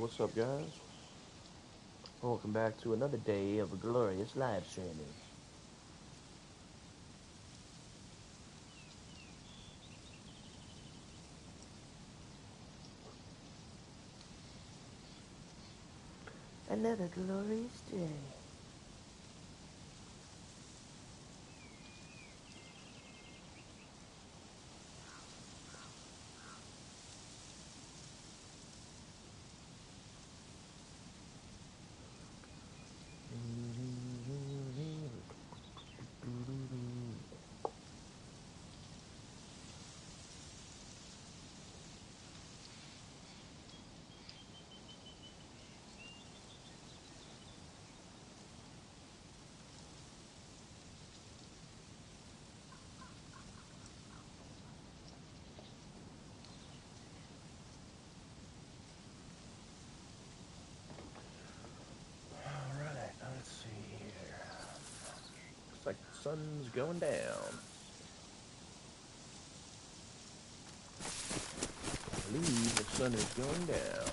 What's up, guys? Welcome back to another day of a glorious live streaming. Another glorious day. Alright, let's see here. Looks like the sun's going down. I believe the sun is going down.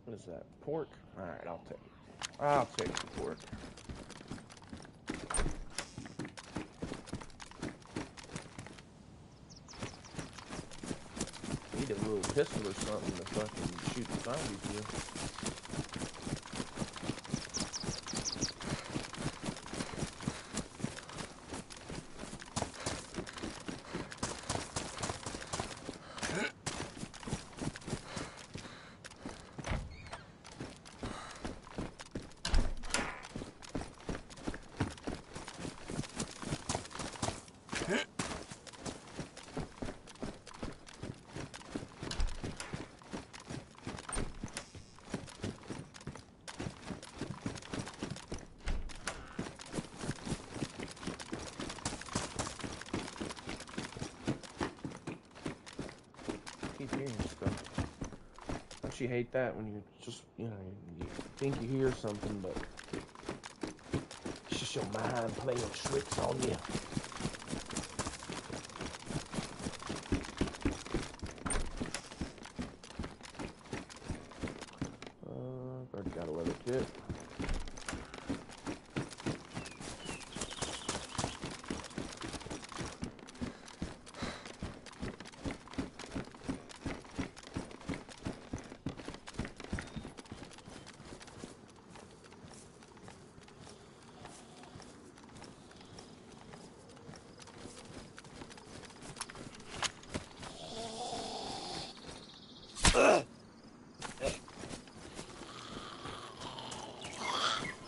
What is that? Pork? Alright, I'll take it. I'll take the pork. Need a little pistol or something to fucking shoot the zombies with. Keep hearing stuff. Don't you hate that when you just, you think you hear something, but it's just your mind playing tricks on you. I've already got a leather kit.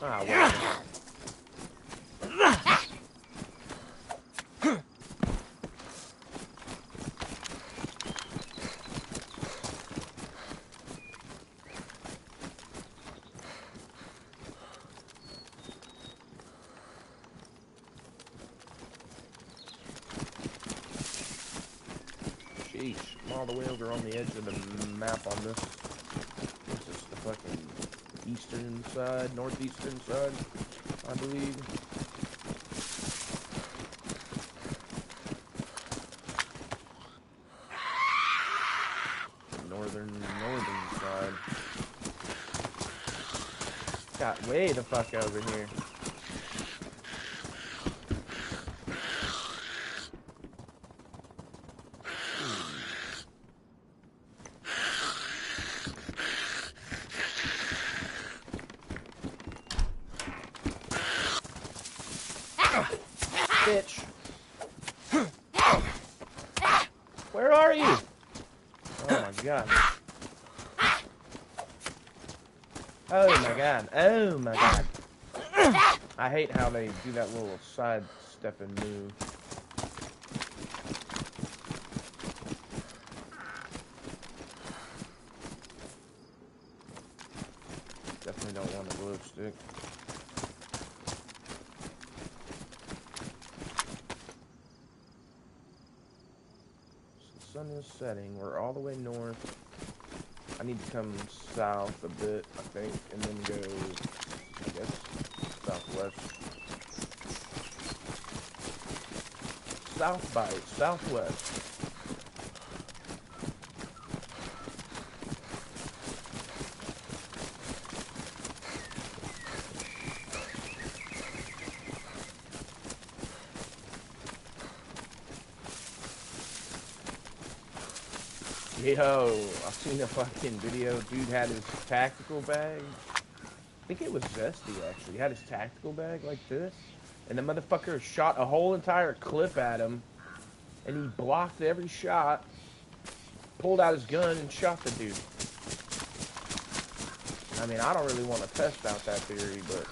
Ah, well. Sheesh, I'm all the way over on the edge of the map on this. This is the fucking eastern side, northeastern side, I believe. Northern side. Got way the fuck over here. Bitch. Where are you? Oh my god. Oh my god. Oh my god. I hate how they do that little side step and move. Definitely don't want a glow stick. Sun is setting. We're all the way north. I need to come south a bit, I think, and then go, I guess, southwest. South by southwest. Yo, I've seen a fucking video. Dude had his tactical bag. I think it was Zesty, actually. He had his tactical bag like this. And the motherfucker shot a whole entire clip at him. And he blocked every shot. Pulled out his gun and shot the dude. I mean, I don't really want to test out that theory, but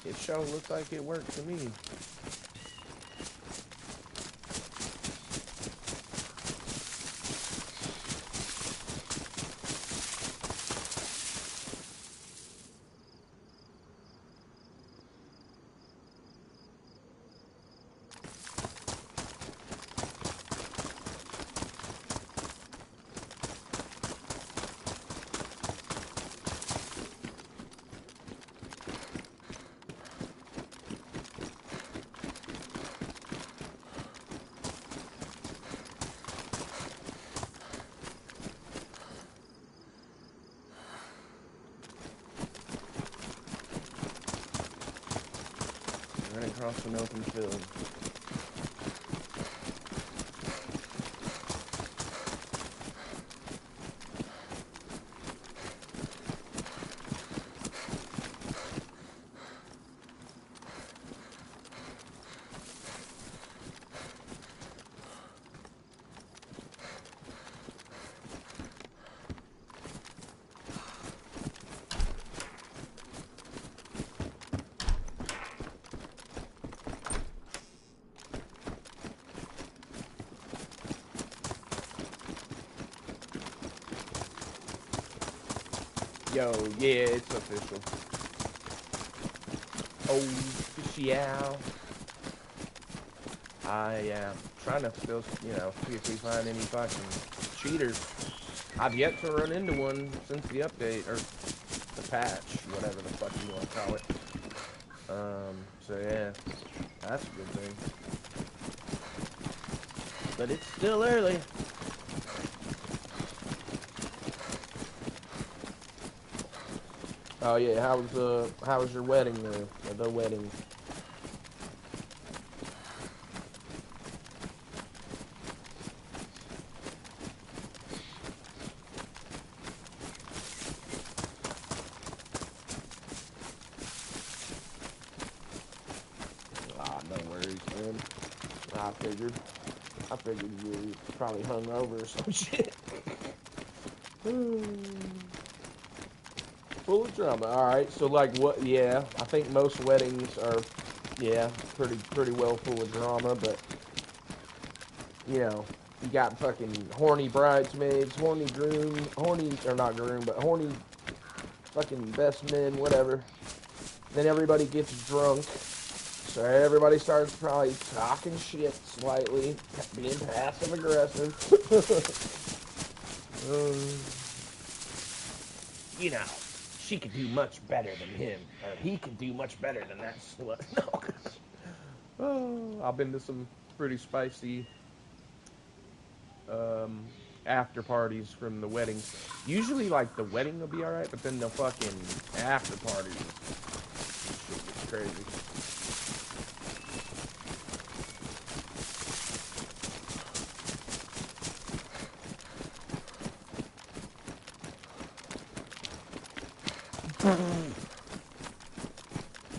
it sure looked like it worked to me. Running across an open field. Yo, yeah, it's official. Official. I am trying to still, you know, see if we find any fucking cheaters. I've yet to run into one since the update, or the patch, whatever the fuck you want to call it. So yeah, that's a good thing. But it's still early. Oh yeah, how was your wedding there? The wedding. Ah, no worries, man. I figured you were probably hungover or some shit. Full of drama. Alright, so like what, yeah, I think most weddings are, yeah, pretty well full of drama, but, you know, you got fucking horny bridesmaids, horny groom, horny, or not groom, but horny fucking best men, whatever. Then everybody gets drunk, so everybody starts probably talking shit slightly, being passive aggressive. you know, she could do much better than him, or he could do much better than that slut. No. Oh, I've been to some pretty spicy um, after parties from the weddings. Usually, like, the wedding will be alright, but then the fucking after parties, shit gets crazy.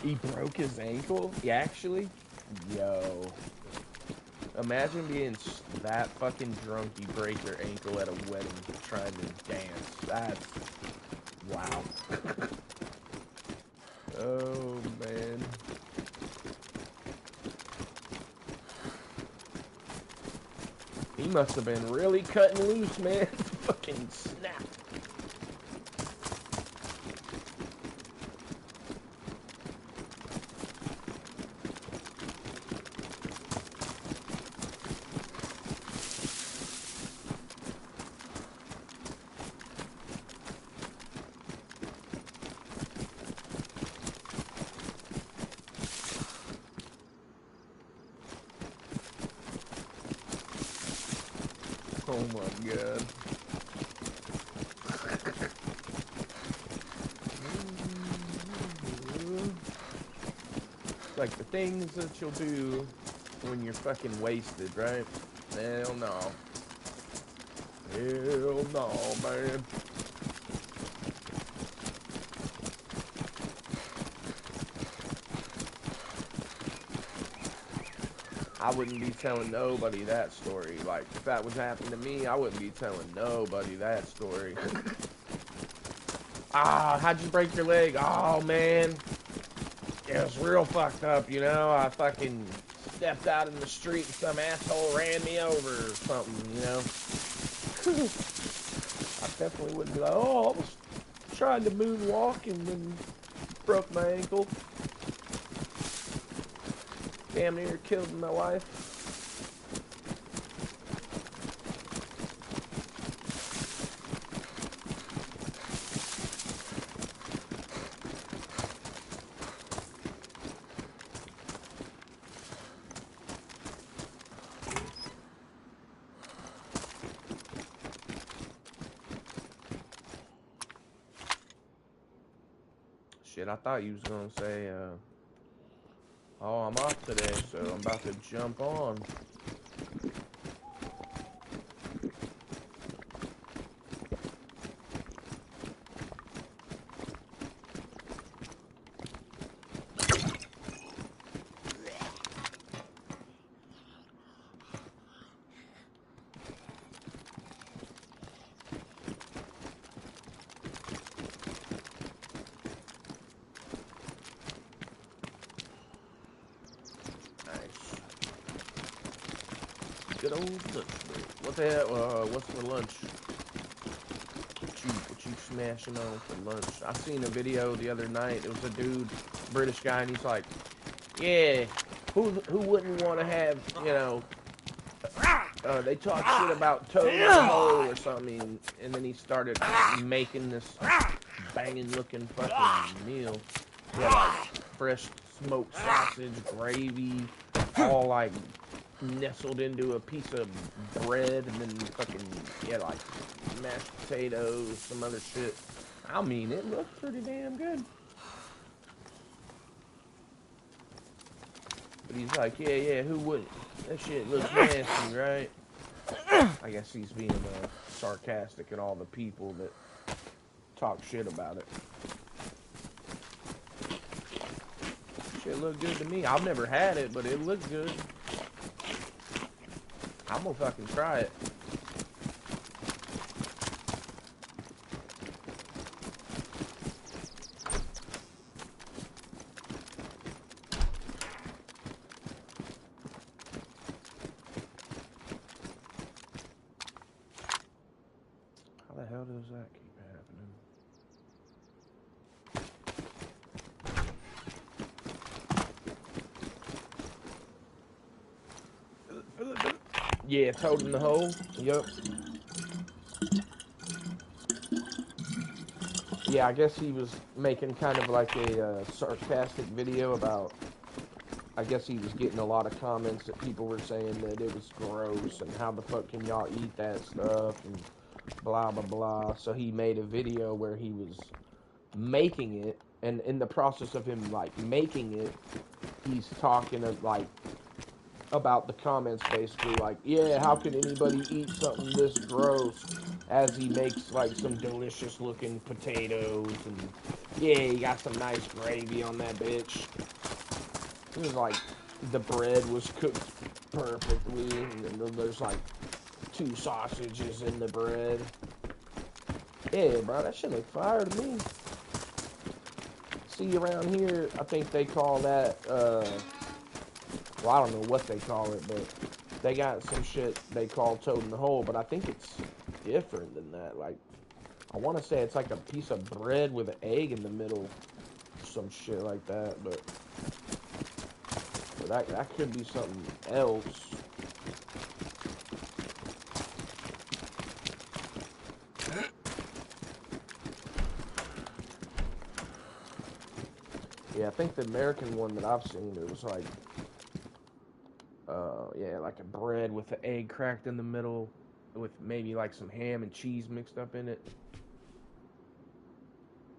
He broke his ankle? Yeah, actually? Yo. Imagine being that fucking drunk you break your ankle at a wedding trying to dance. That's... wow. Oh, man. He must have been really cutting loose, man. Fucking snap. Oh my god. It's like the things that you'll do when you're fucking wasted, right? Hell no. Hell no, man. I wouldn't be telling nobody that story. Like, if that was happening to me, I wouldn't be telling nobody that story. Ah, how'd you break your leg? Oh, man. It was real fucked up, you know? I fucking stepped out in the street and some asshole ran me over or something, you know? I definitely wouldn't be like, oh, I was trying to moonwalk and then broke my ankle. Damn near killed my wife. Shit, I thought you was gonna say, oh, I'm off today, so I'm about to jump on. Good old lunch break. What the hell, what's for lunch? What you smashing on for lunch? I seen a video the other night. It was a dude, British guy, and he's like, yeah, who wouldn't want to have, you know, they talk shit about toad in the hole or something, and then he started making this banging looking fucking meal. He had like fresh smoked sausage, gravy, all like nestled into a piece of bread, and then fucking, yeah, like mashed potatoes, some other shit. I mean, it looked pretty damn good. But he's like, yeah, who wouldn't? That shit looks nasty, right? I guess he's being sarcastic at all the people that talk shit about it. Shit looked good to me. I've never had it, but it looked good. I'm gonna fucking try it. How the hell does that keep happening? Yeah, toad in the hole. Yup. Yeah, I guess he was making kind of like a sarcastic video about. I guess he was getting a lot of comments that people were saying that it was gross and how the fuck can y'all eat that stuff and blah blah blah. So he made a video where he was making it, and in the process of him like making it, he's talking of like about the comments basically like, yeah, how can anybody eat something this gross, as he makes like some delicious looking potatoes and yeah, he got some nice gravy on that bitch. It was like the bread was cooked perfectly, and then there's like two sausages in the bread. Yeah, bro, that shit look fire to me. See, around here, I think they call that, well, I don't know what they call it, but they got some shit they call toad in the hole, but I think it's different than that. Like, I want to say it's like a piece of bread with an egg in the middle, some shit like that, but that could be something else. Yeah, I think the American one that I've seen, it was like, yeah, like a bread with an egg cracked in the middle, with maybe like some ham and cheese mixed up in it.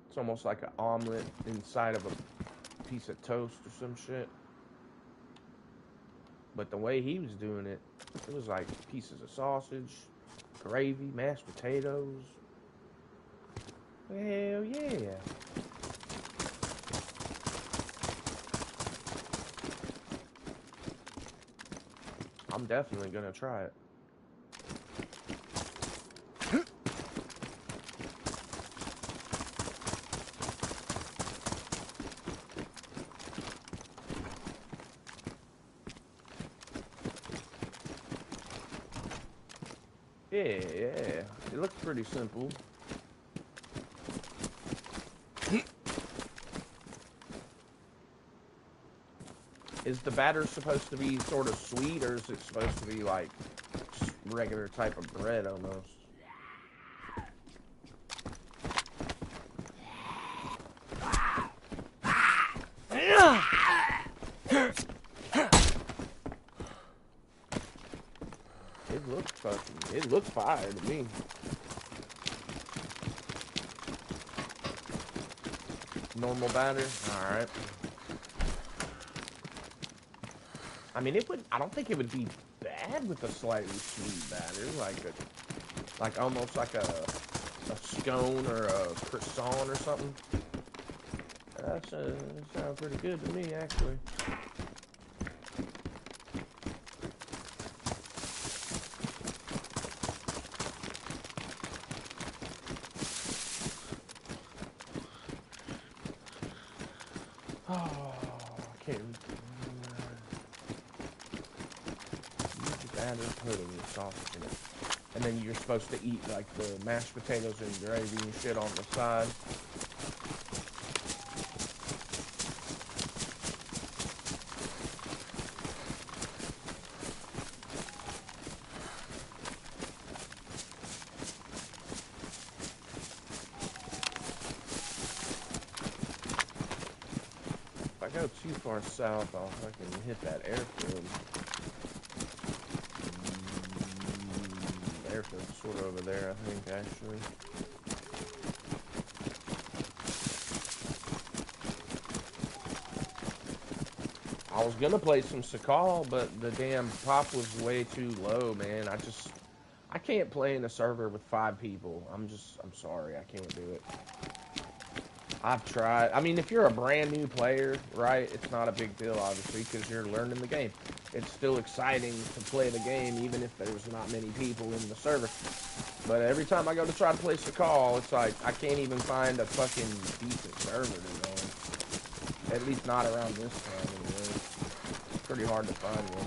It's almost like an omelet inside of a piece of toast or some shit. But the way he was doing it, it was like pieces of sausage, gravy, mashed potatoes. Hell yeah. I'm definitely gonna try it. Yeah, yeah. It looks pretty simple. Is the batter supposed to be sort of sweet, or is it supposed to be like regular type of bread almost? It looks fire to me. Normal batter? Alright. I mean, I don't think it would be bad with a slightly sweet batter, like almost like a scone or a croissant or something. That sounds pretty good to me, actually. Oh, I can't remember. Use the batter, put a sausage in it. And then you're supposed to eat like the mashed potatoes and gravy and shit on the side. If I go too far south, I'll fucking hit that airfield. Airfield's sort of over there, I think, actually. I was gonna play some Sakal, but the damn pop was way too low, man. I can't play in a server with 5 people. I'm sorry, I can't do it. I've tried. I mean, if you're a brand new player, right, it's not a big deal, obviously, because you're learning the game. It's still exciting to play the game, even if there's not many people in the server. But every time I go to try to play Sakal, it's like, I can't even find a fucking decent server to go in. At least not around this time, anyway. It's pretty hard to find one.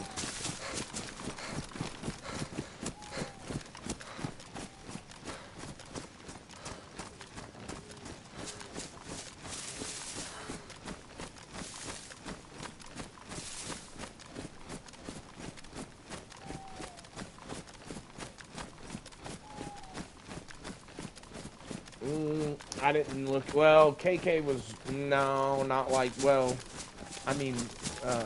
I didn't look. Well, KK was no, not like. Well, I mean,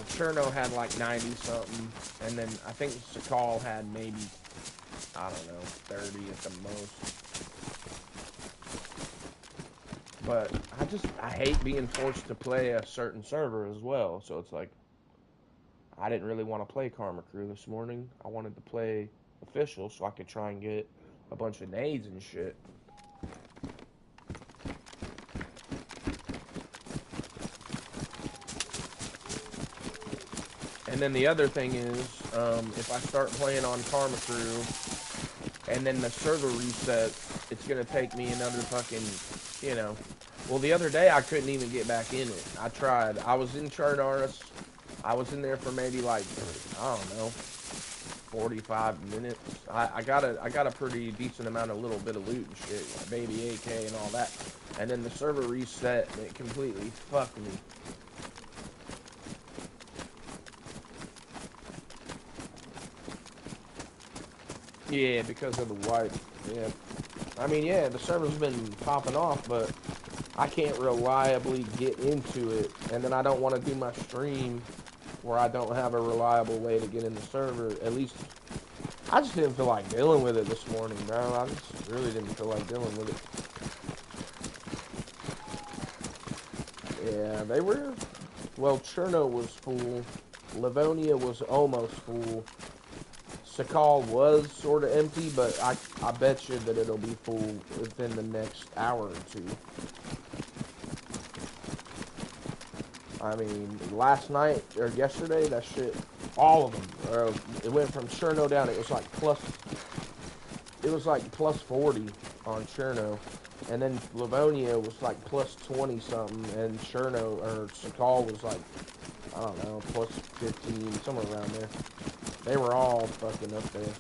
Cherno had like 90 something, and then I think Sakal had maybe, I don't know, 30 at the most. But I hate being forced to play a certain server as well. So it's like, I didn't really want to play Karma Crew this morning. I wanted to play official so I could try and get a bunch of nades and shit. And then the other thing is, if I start playing on Karma Crew, and then the server resets, it's going to take me another fucking, you know. Well, the other day I couldn't even get back in it. I tried. I was in Chardaris. I was in there for maybe like, I don't know, 45 minutes. I got a pretty decent amount of little bit of loot and shit, like baby AK and all that. And then the server reset and it completely fucked me. Yeah, because of the wipe. Yeah. I mean, yeah, the server's been popping off, but I can't reliably get into it. And then I don't want to do my stream where I don't have a reliable way to get in the server. At least, I just didn't feel like dealing with it this morning, bro. I just really didn't feel like dealing with it. Yeah, they were... Well, Cherno was full. Livonia was almost full. Sakal was sort of empty, but I bet you that it'll be full within the next hour or two. I mean, last night, or yesterday, that shit, all of them, it went from Cherno down, it was like plus 40 on Cherno, and then Livonia was like plus 20 something, and Cherno, or Sakal was like, I don't know, plus 15, somewhere around there. They were all fucking up there.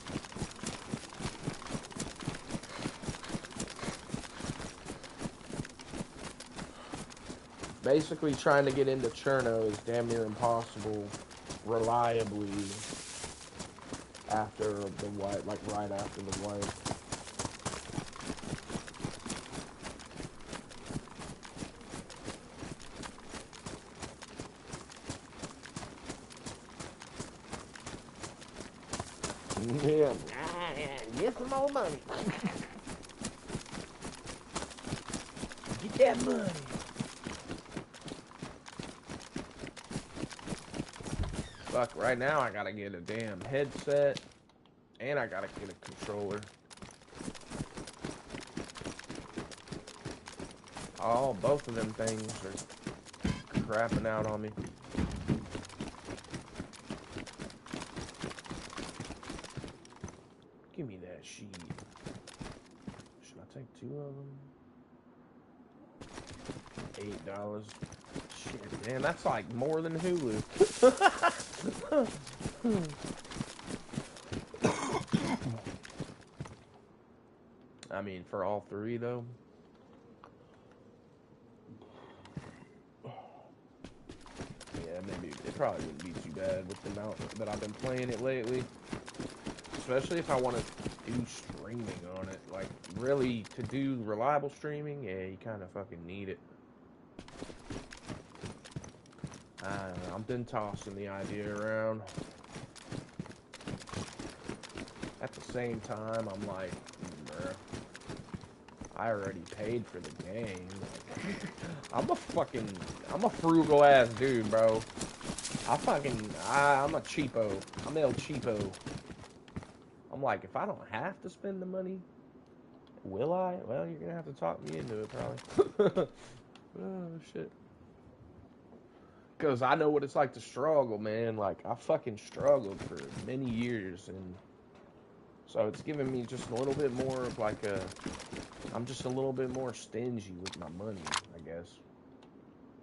Basically, trying to get into Cherno is damn near impossible reliably after the wipe, like right after the wipe. Yeah. Get some more money. Get that money. Fuck, right now I gotta get a damn headset, and I gotta get a controller. Oh, both of them things are crapping out on me. Give me that sheet. Should I take two of them? $8. Shit, man, that's like more than Hulu. I mean, for all three, though. Yeah, maybe it probably wouldn't be too bad with the amount that I've been playing it lately. Especially if I want to do streaming on it. Like, really, to do reliable streaming, yeah, you kind of fucking need it. I don't know, I've been tossing the idea around. At the same time, I'm like, bruh, I already paid for the game. I'm a frugal ass dude, bro. I'm a cheapo. I'm El Cheapo. I'm like, if I don't have to spend the money, will I? Well, you're gonna have to talk me into it, probably. Oh, shit. Because I know what it's like to struggle, man. Like, I fucking struggled for many years, and so it's giving me just a little bit more of like I'm just a little bit more stingy with my money, I guess.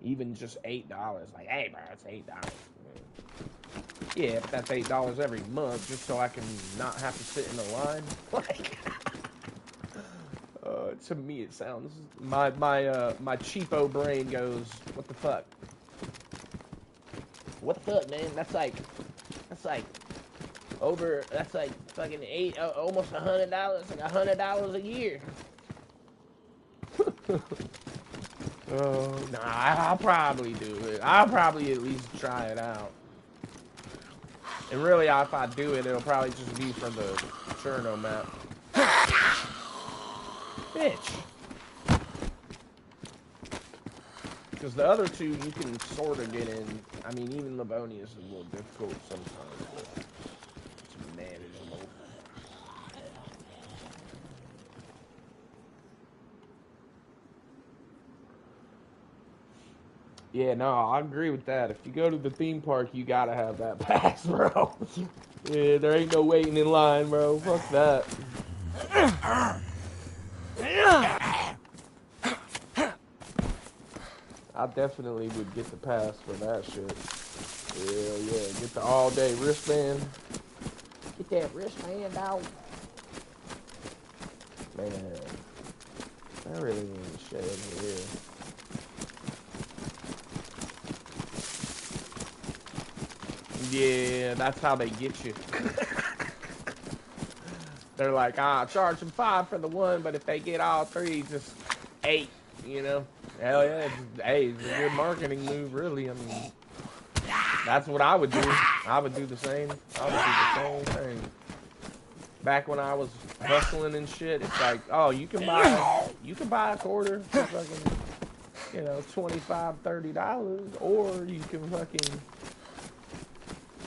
Even just $8. Like, hey, bro, it's $8. Yeah, but that's $8 every month just so I can not have to sit in the line. Like, to me, it sounds my cheapo brain goes, what the fuck? What the fuck, man? That's like that's like fucking almost $100. Like $100 a year. Nah, I'll probably do it. I'll probably at least try it out. And really, if I do it, it'll probably just be for the Cherno map. Bitch. Because the other two, you can sort of get in. I mean, even Livonia is a little difficult sometimes, but it's manageable. Yeah, no, I agree with that. If you go to the theme park, you gotta have that pass, bro. Yeah, there ain't no waiting in line, bro. Fuck that. I definitely would get the pass for that shit. Hell yeah, get the all-day wristband. Get that wristband out. Man, I really ain't shit in here. Yeah, that's how they get you. They're like, charge them 5 for the one, but if they get all 3, just 8, you know? Hell yeah, hey, it's a good marketing move, really. I mean, that's what I would do. I would do the same. I would do the same thing. Back when I was hustling and shit, it's like, oh, you can buy a quarter for fucking, $25, $30, or you can fucking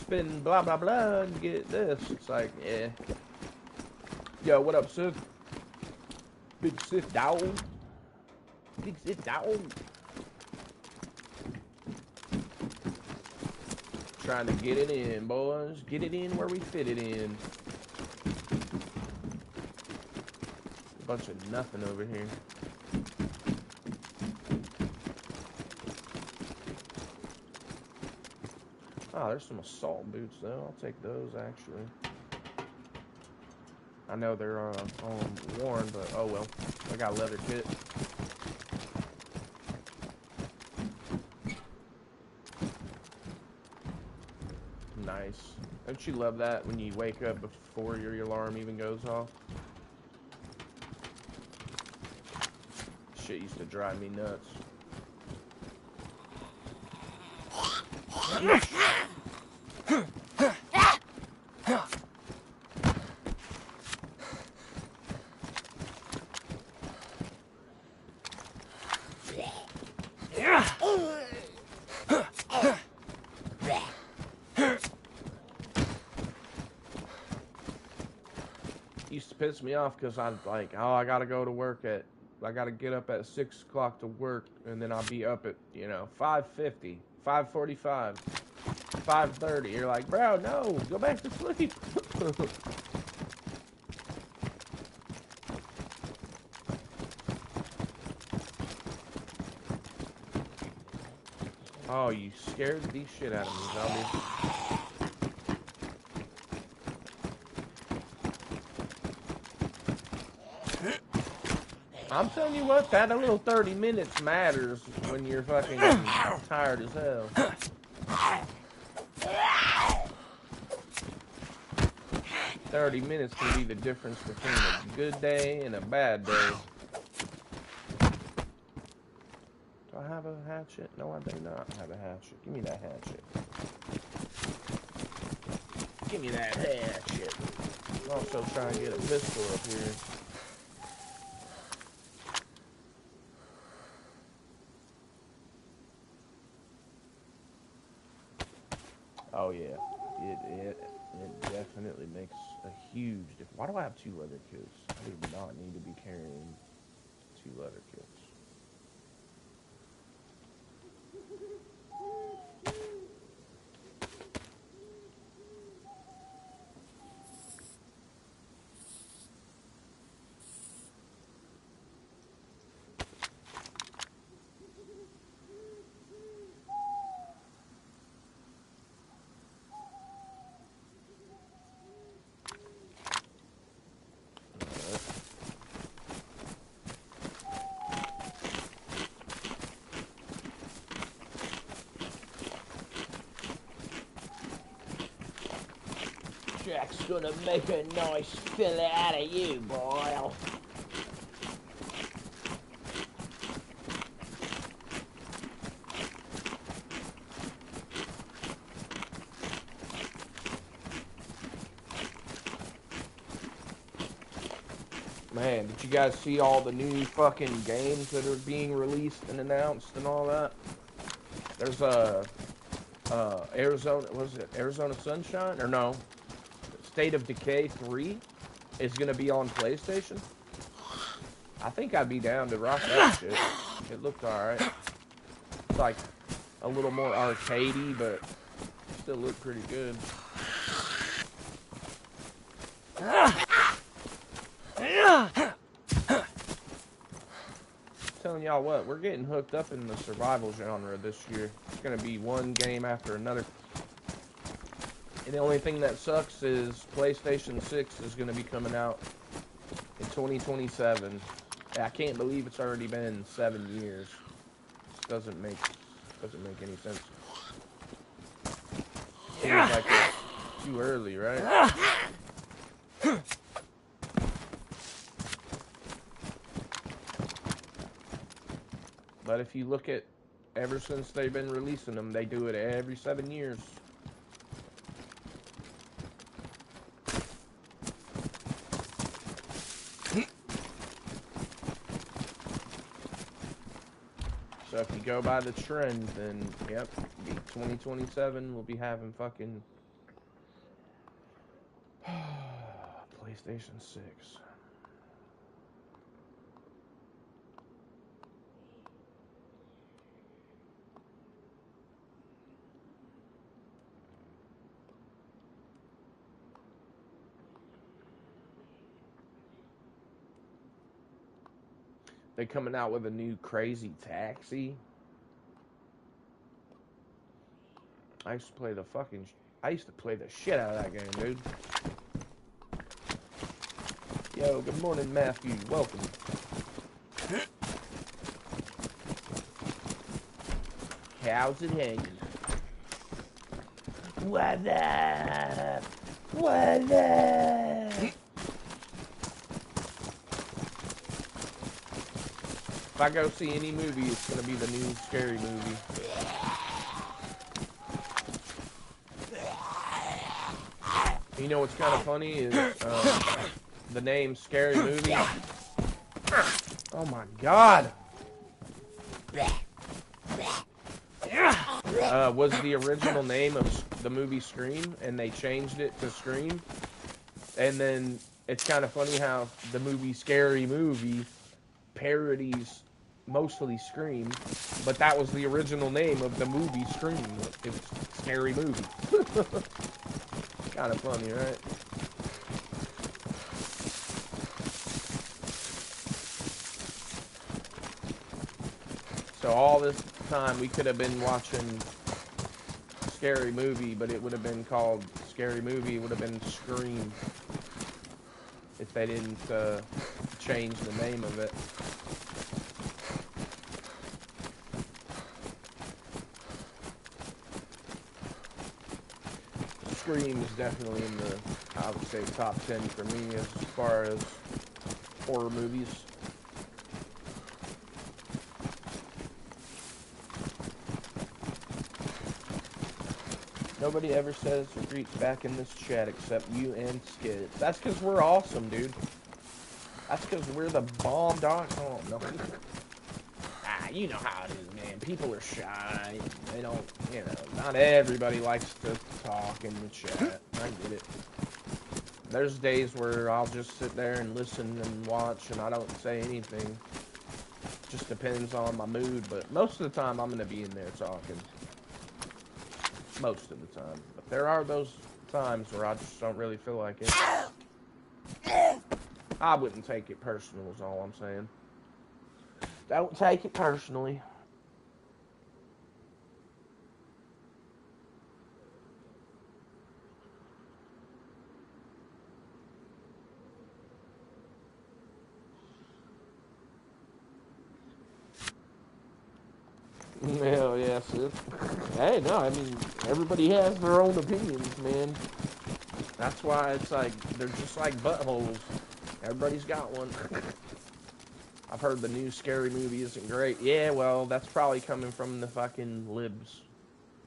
spend blah blah blah and get this. It's like, yeah. Yo, what up, Sith? Big Sith down. Big Sith down. Trying to get it in, boys. Get it in where we fit it in. A bunch of nothing over here. Oh, there's some assault boots, though. I'll take those, actually. I know they're worn, but oh well. I got a leather kit. Nice. Don't you love that when you wake up before your alarm even goes off? Shit used to drive me nuts. Used to piss me off because I'm like, oh, I gotta go to work I gotta get up at 6 o'clock to work, and then I'll be up at 5:50, 5:45, 5:30. You're like, bro, no, go back to sleep. Oh, you scared the shit out of me, zombie. I'm telling you what, that little 30 minutes matters when you're fucking tired as hell. 30 minutes can be the difference between a good day and a bad day. Do I have a hatchet? No, I do not have a hatchet. Give me that hatchet. Give me that hatchet. I'm also trying to get a pistol up here. Oh yeah, it definitely makes a huge difference. Why do I have 2 leather kits? I do not need to be carrying 2 leather kits. Jack's gonna make a nice fella out of you, boy. Man, did you guys see all the new fucking games that are being released and announced and all that? There's Arizona, was it Arizona Sunshine? Or no, State of Decay 3 is gonna be on PlayStation. I think I'd be down to rock that shit. It looked alright. It's like a little more arcadey, but still looked pretty good. Telling y'all what, we're getting hooked up in the survival genre this year. It's gonna be one game after another. And the only thing that sucks is PlayStation 6 is gonna be coming out in 2027. I can't believe it's already been 7 years. It doesn't make any sense. Seems like it's too early, right? But if you look at ever since they've been releasing them, they do it every 7 years. So if you go by the trend, then yep, 2027 we'll be having fucking PlayStation 6. They coming out with a new Crazy Taxi. I used to play the shit out of that game, dude. Yo, good morning, Matthew. Welcome. How's it hanging? What up? What up? If I go see any movie, it's gonna be the new Scary Movie. You know what's kind of funny is the name Scary Movie. Oh my God! Was the original name of the movie Scream, and they changed it to Scream. And then it's kind of funny how the movie Scary Movie parodies mostly Scream, but that was the original name of the movie Scream. It was Scary Movie. Kind of funny, right? So all this time we could have been watching Scary Movie, but it would have been called Scary Movie. It would have been Scream if they didn't change the name of it. Scream is definitely in the, I would say, top 10 for me as far as horror movies. Nobody ever says or greets back in this chat except you and Skid. That's because we're awesome, dude. That's because we're the bomb.com. No. You know how it is, man. People are shy. They don't, you know, not everybody likes to talk in the chat. I get it. There's days where I'll just sit there and listen and watch and I don't say anything. Just depends on my mood, but most of the time I'm going to be in there talking. Most of the time. But there are those times where I just don't really feel like it. I wouldn't take it personal is all I'm saying. Don't take it personally. Hell yeah, sis. Hey, no, I mean, everybody has their own opinions, man. That's why it's like, they're just like buttholes. Everybody's got one. I've heard the new Scary Movie isn't great. Yeah, well, that's probably coming from the fucking libs.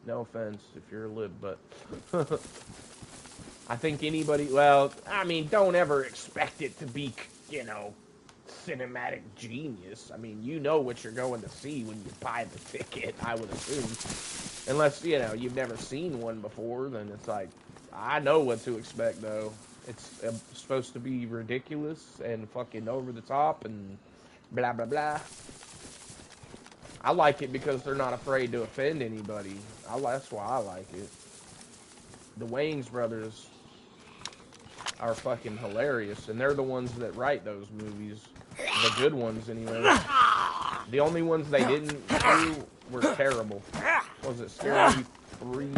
No offense if you're a lib, but I think anybody, well, I mean, don't ever expect it to be you know, cinematic genius. I mean, you know what you're going to see when you buy the ticket, I would assume. Unless, you know, you've never seen one before, then it's like, I know what to expect, though. It's supposed to be ridiculous and fucking over the top and blah, blah, blah. I like it because they're not afraid to offend anybody. That's why I like it. The Wayans brothers are fucking hilarious, and they're the ones that write those movies. The good ones, anyway. The only ones they didn't do were terrible. Was it Scary 3?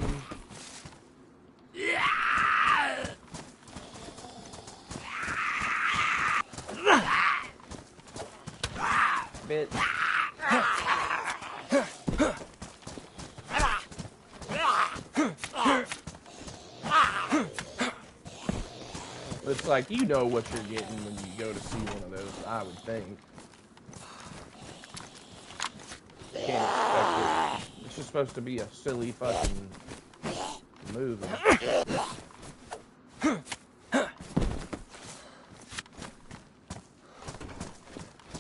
Bitch. It's like, you know what you're getting when you go to see one of those, I would think. Can't expect it. It's just supposed to be a silly fucking movie.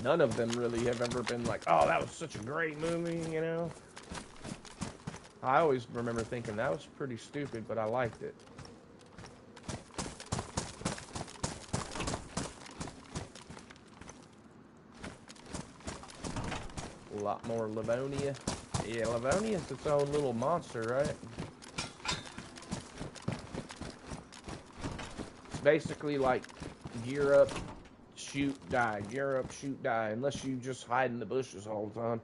None of them really have ever been like, oh, that was such a great movie, you know? I always remember thinking that was pretty stupid, but I liked it. A lot more Livonia. Yeah, Livonia's its own little monster, right? It's basically like gear up, shoot, die. Gear up, shoot, die. Unless you just hide in the bushes all the time.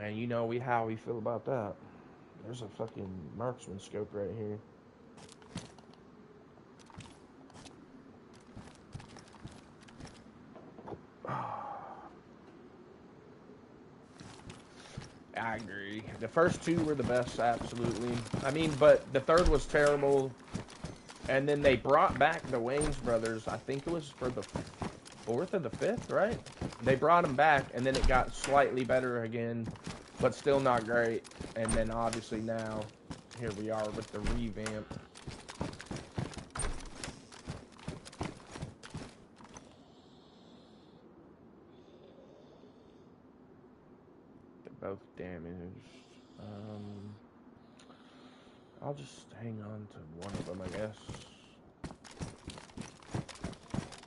And you know how we feel about that. There's a fucking marksman scope right here. I agree. The first two were the best, absolutely. I mean, but the third was terrible. And then they brought back the Wayans brothers. I think it was for the fourth or the fifth, right? They brought them back, and then it got slightly better again, but still not great. And then obviously now, here we are with the revamp. They're both damaged. I'll just hang on to one of them, I guess.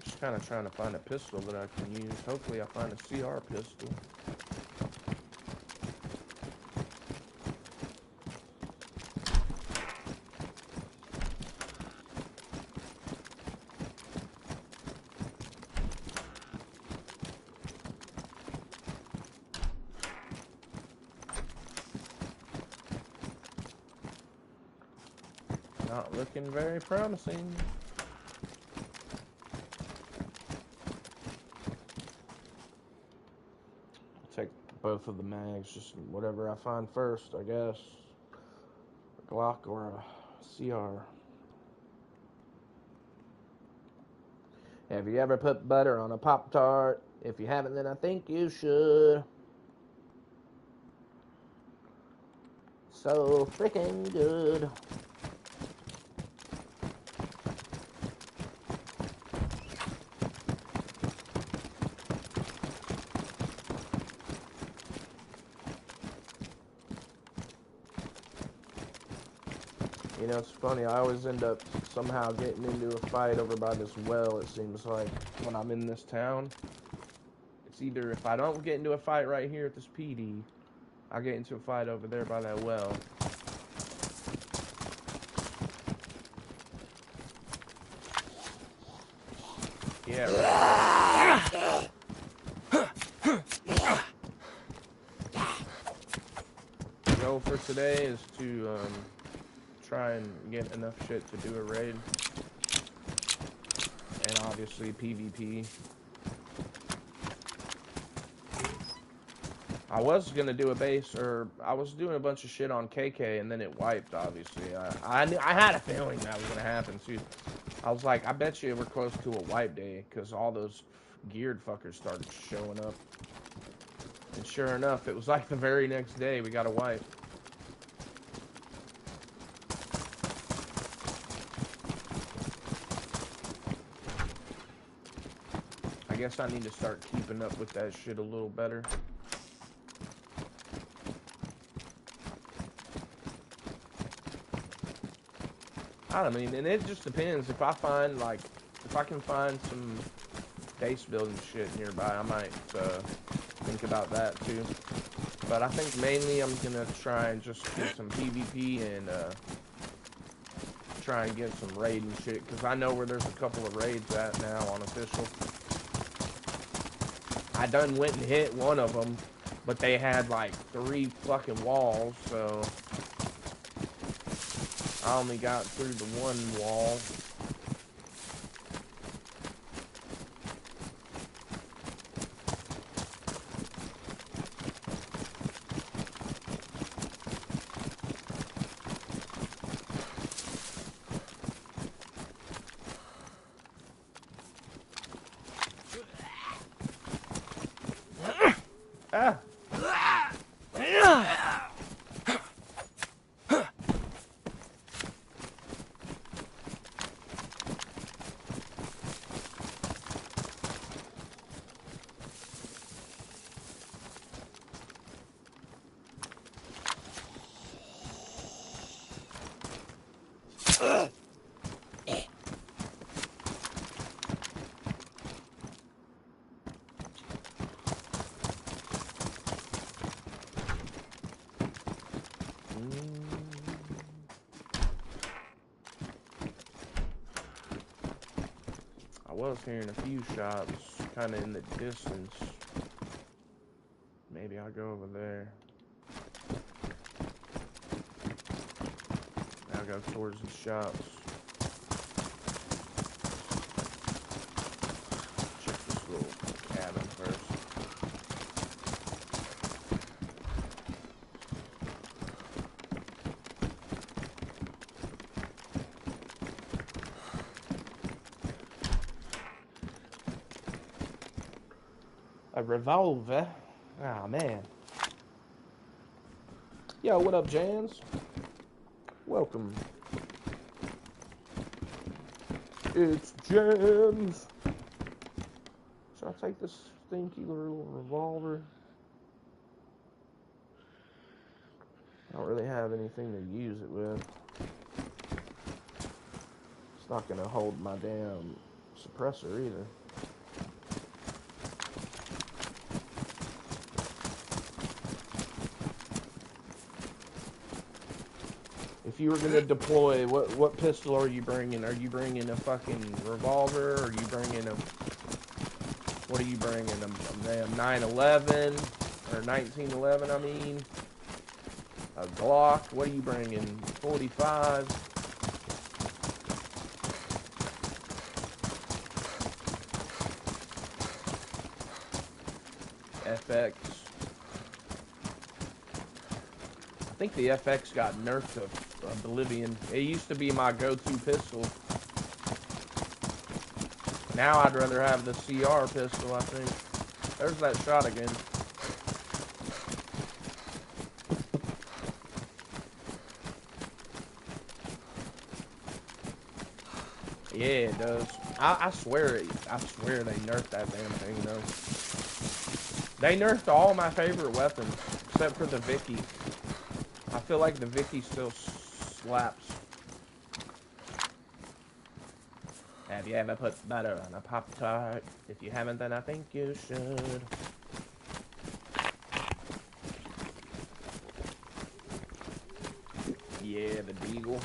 Just kind of trying to find a pistol that I can use. Hopefully I find a CR pistol. Not looking very promising. I'll take both of the mags, just whatever I find first, I guess. A Glock or a CR. Have you ever put butter on a Pop-Tart? If you haven't, then I think you should. So freaking good. You know, it's funny, I always end up somehow getting into a fight over by this well, it seems like, when I'm in this town. It's either, if I don't get into a fight right here at this PD, I get into a fight over there by that well. Yeah, right. The goal for today is to, try and get enough shit to do a raid. And obviously PvP. I was gonna do a base, or I was doing a bunch of shit on KK, and then it wiped, obviously. I had a feeling that was gonna happen, too. I was like, I bet you we're close to a wipe day, because all those geared fuckers started showing up. And sure enough, it was like the very next day we got a wipe. guess I need to start keeping up with that shit a little better. I don't mean, and it just depends. If I find, like, if I can find some base building shit nearby, I might think about that too. But I think mainly I'm gonna try and just get some PvP and try and get some raid and shit, because I know where there's a couple of raids at now on official. I done went and hit one of them, but they had like 3 fucking walls, so I only got through the one wall. Ah! I was hearing a few shots kind of in the distance. Maybe I'll go over there. I'll go towards the shots. Check this little cabin first. A revolver? Ah, man. Yo, what up, Jans? Welcome. It's Jans. Should I take this stinky little revolver? I don't really have anything to use it with. It's not gonna hold my damn suppressor either. If you were gonna deploy, what pistol are you bringing? Are you bringing a fucking revolver? Or are you bringing a... What are you bringing? A damn 911? Or 1911, I mean? A Glock? What are you bringing? 45? FX. I think the FX got nerfed to oblivion. It used to be my go-to pistol. Now I'd rather have the CR pistol, I think. There's that shot again. Yeah, it does. I swear they nerfed that damn thing, though. They nerfed all my favorite weapons, except for the Vicky. I feel like the Vicky still slaps. Have you ever put butter on a Pop-Tart? If you haven't, then I think you should. Yeah, the Deagle.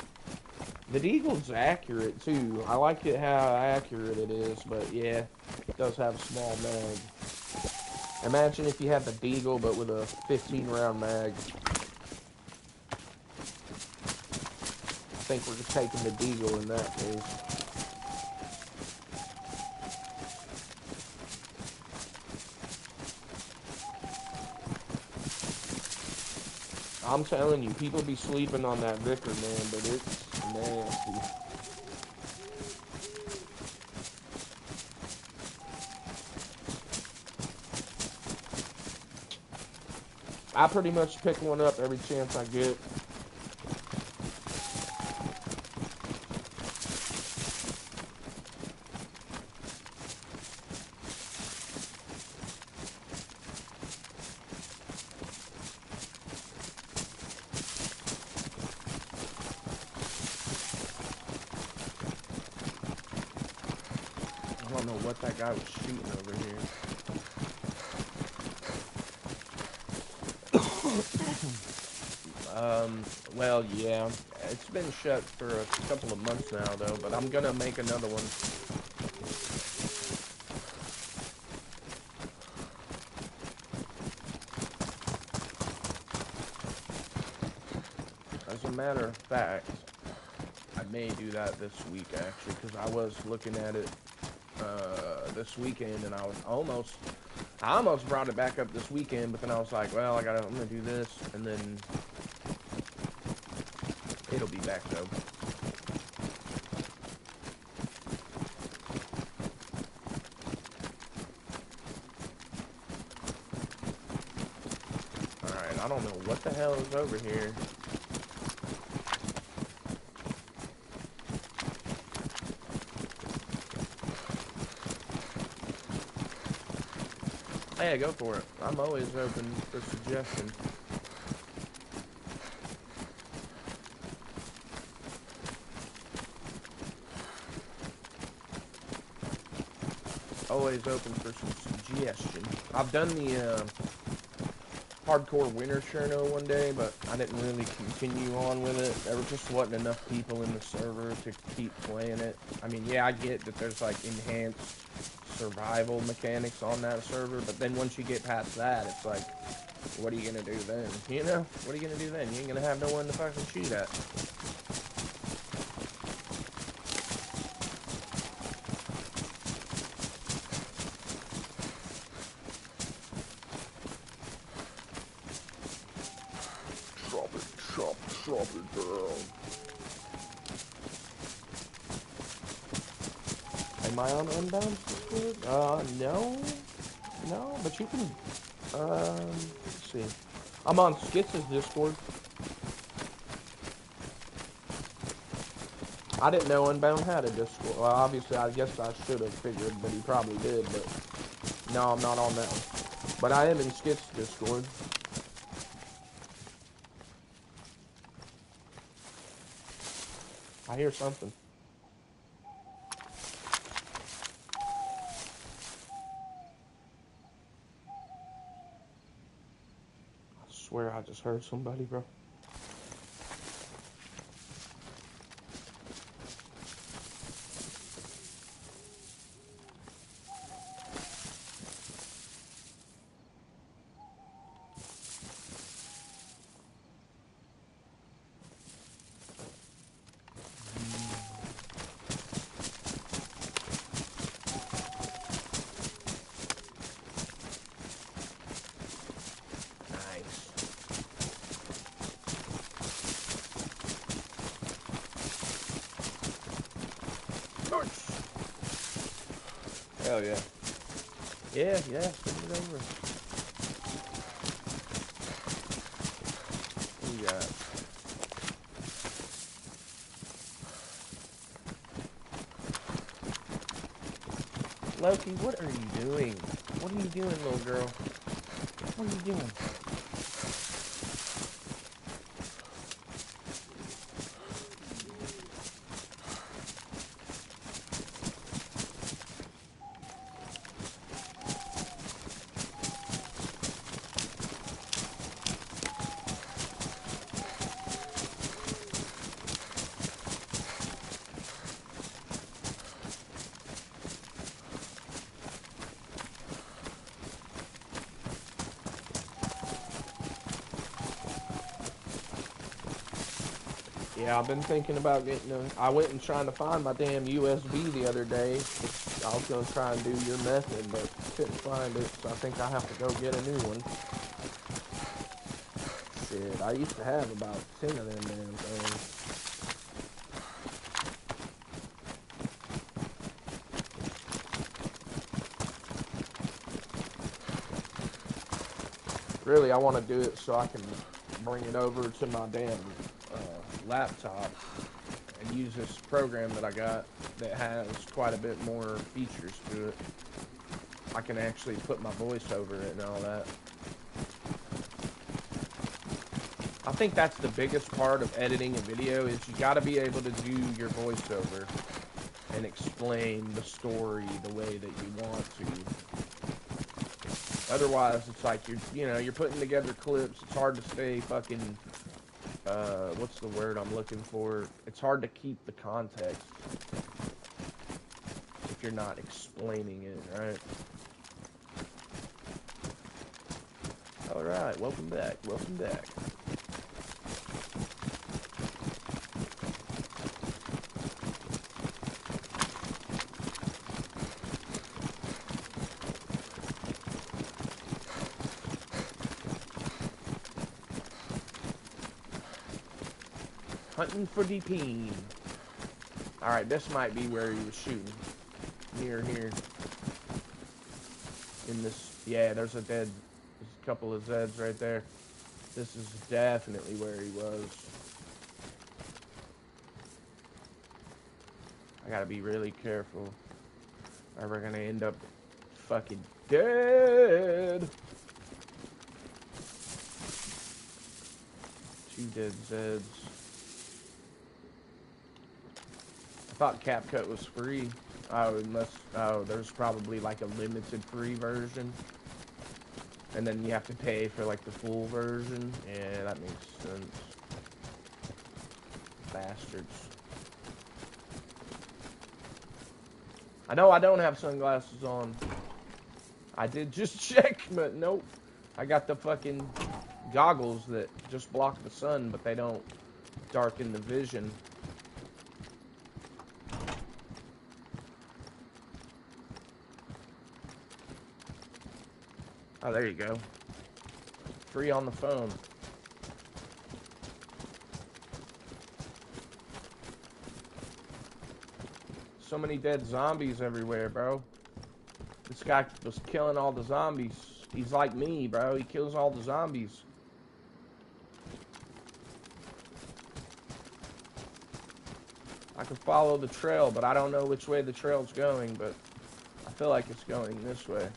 The Deagle's accurate, too. I like it how accurate it is, but yeah, it does have a small mag. Imagine if you had the Deagle, but with a 15-round mag. I think we're just taking the Deagle in that case. I'm telling you, people be sleeping on that Vicker, man, but it's nasty. I pretty much pick one up every chance I get. what that guy was shooting over here. Well, yeah. It's been shut for a couple of months now, though, but I'm gonna make another one. As a matter of fact, I may do that this week, actually, because I was looking at it this weekend, and I almost brought it back up this weekend, but then I was like, well, I'm gonna do this, and then it'll be back, though. Alright, I don't know what the hell is over here. Yeah, go for it. I'm always open for suggestions. Always open for some suggestion. I've done the hardcore winter Cherno one day, but I didn't really continue on with it. There just wasn't enough people in the server to keep playing it. I mean, yeah, I get that there's like enhanced survival mechanics on that server, but then once you get past that, it's like, what are you gonna do then? You know? What are you gonna do then? You ain't gonna have no one to fucking shoot at. Chop it down. Am I on Unbound Discord? No, but you can, let's see. I'm on Skits' Discord. I didn't know Unbound had a Discord. Well, obviously, I guess I should have figured, but he probably did, but no, I'm not on that one. But I am in Skits' Discord. I hear something. I swear I just heard somebody, bro. Hell yeah. Yeah, send it over. What you got? Loki, what are you doing? What are you doing, little girl? What are you doing? Yeah, I've been thinking about getting I went and trying to find my damn USB the other day. I was going to try and do your method, but couldn't find it, so I think I have to go get a new one. Shit, I used to have about 10 of them damn things. Really, I want to do it so I can bring it over to my damn laptop and use this program that I got that has quite a bit more features to it. I can actually put my voice over it and all that. I think that's the biggest part of editing a video is you got to be able to do your voiceover. and explain the story the way that you want to. Otherwise, it's like you're putting together clips. It's hard to stay fucking, what's the word I'm looking for? It's hard to keep the context if you're not explaining it, right? Alright, welcome back, welcome back. Hunting for the peen. Alright, this might be where he was shooting. Near here. In this, yeah, there's a couple of Zeds right there. This is definitely where he was. I gotta be really careful, or we're gonna end up fucking dead. 2 dead Zeds. I thought CapCut was free. Oh, there's probably like a limited free version. And then you have to pay for like the full version. Yeah, that makes sense. Bastards. I know I don't have sunglasses on. I did just check, but nope. I got the fucking goggles that just block the sun, but they don't darken the vision. Oh, there you go. Free on the phone. So many dead zombies everywhere, bro. This guy was killing all the zombies. He's like me, bro. He kills all the zombies. I can follow the trail, but I don't know which way the trail's going, but I feel like it's going this way.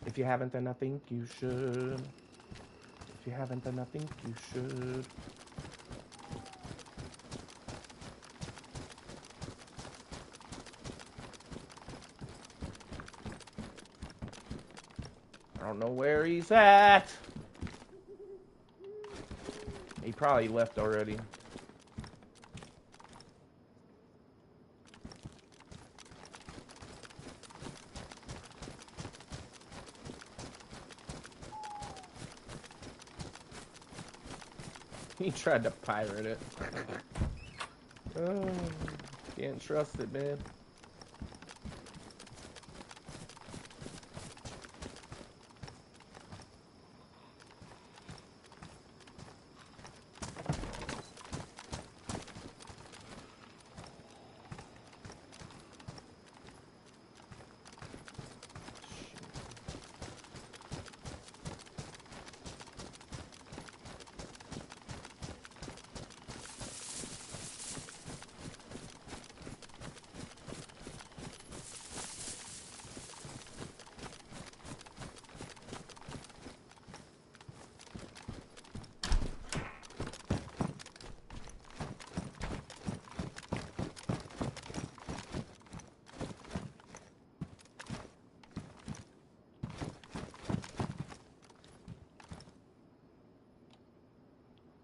If you haven't, then I think you should. If you haven't, then I think you should. I don't know where he's at. He probably left already. He tried to pirate it. Oh, can't trust it, man.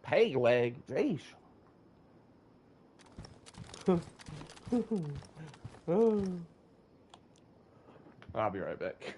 Peg leg, jeez. I'll be right back.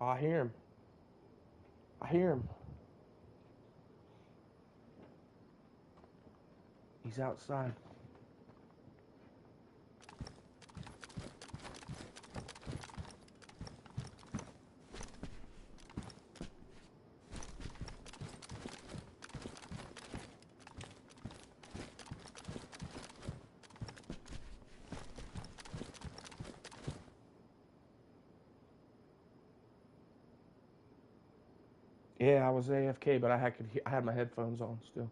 Oh, I hear him. I hear him. He's outside. Yeah, I was AFK, but I had my headphones on still.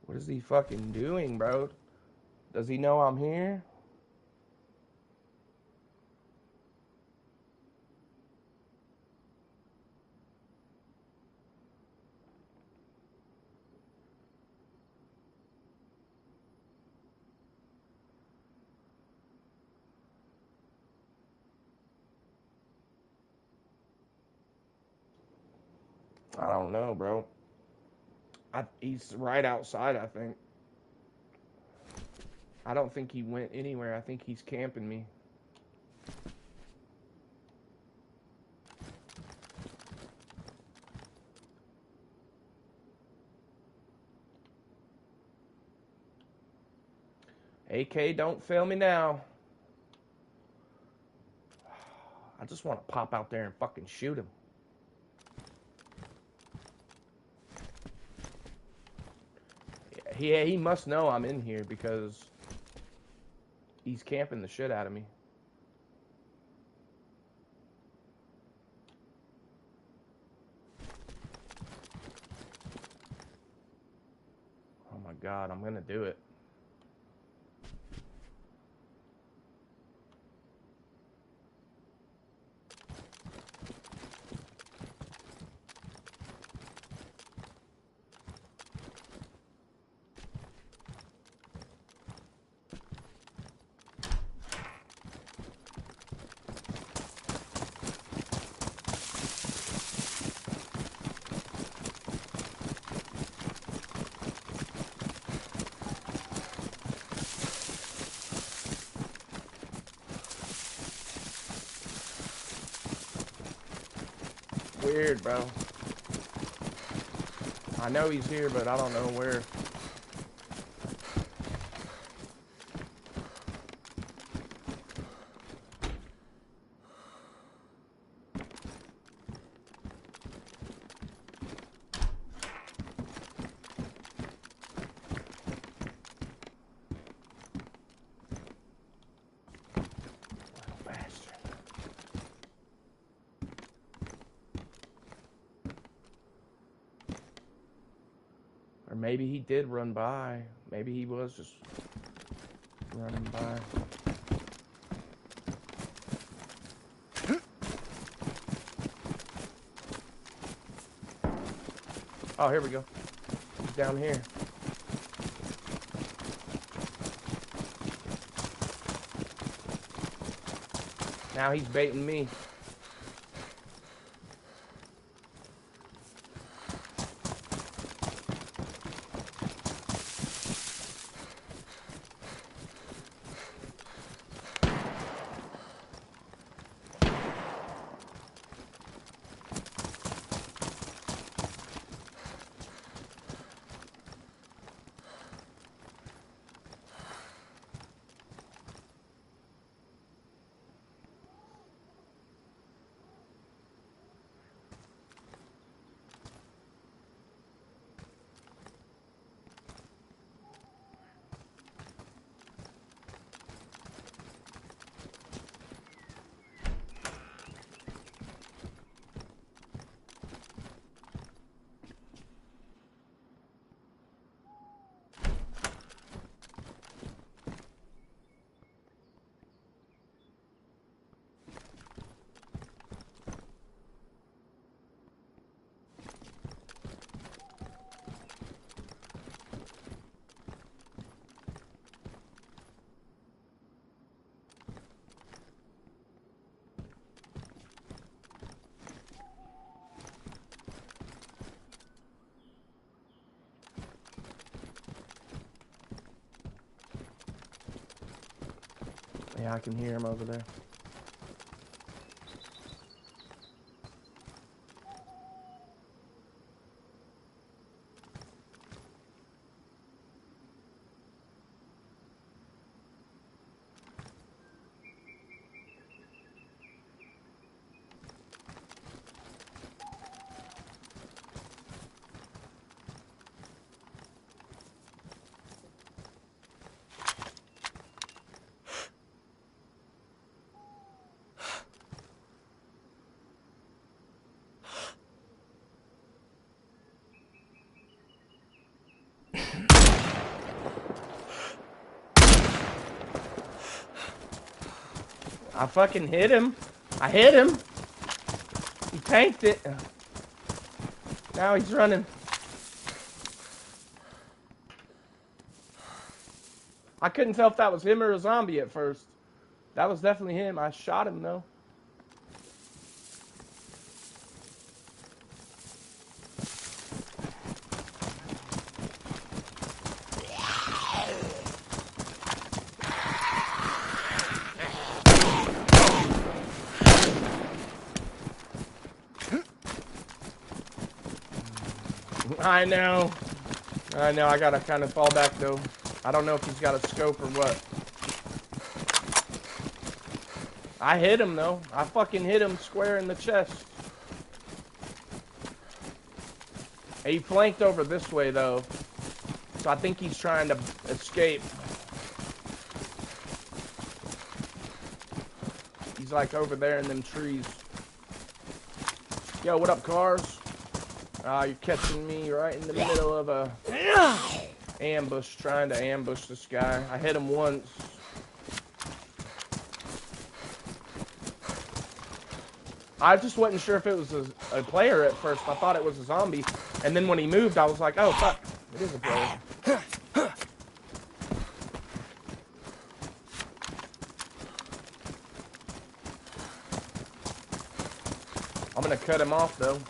What is he fucking doing, bro? Does he know I'm here? I don't know, bro. He's right outside, I think. I don't think he went anywhere. I think he's camping me. AK, don't fail me now. I just want to pop out there and fucking shoot him. Yeah, he must know I'm in here because he's camping the shit out of me. Oh my god, I'm gonna do it. Weird, bro. I know he's here, but I don't know where. Or maybe he did run by. Maybe he was just running by. Oh, here we go. He's down here. Now he's baiting me. Yeah, I can hear him over there. I fucking hit him. I hit him. He tanked it. Now he's running. I couldn't tell if that was him or a zombie at first. That was definitely him. I shot him though. I know. I gotta kind of fall back though. I don't know if he's got a scope or what. I hit him though. I fucking hit him square in the chest. He flanked over this way though. So I think he's trying to escape. He's like over there in them trees. Yo, what up, cars? You're catching me right in the middle of a ambush, trying to ambush this guy. I hit him once. I just wasn't sure if it was a player at first. I thought it was a zombie. And then when he moved, I was like, oh, fuck. It is a player. I'm going to cut him off, though.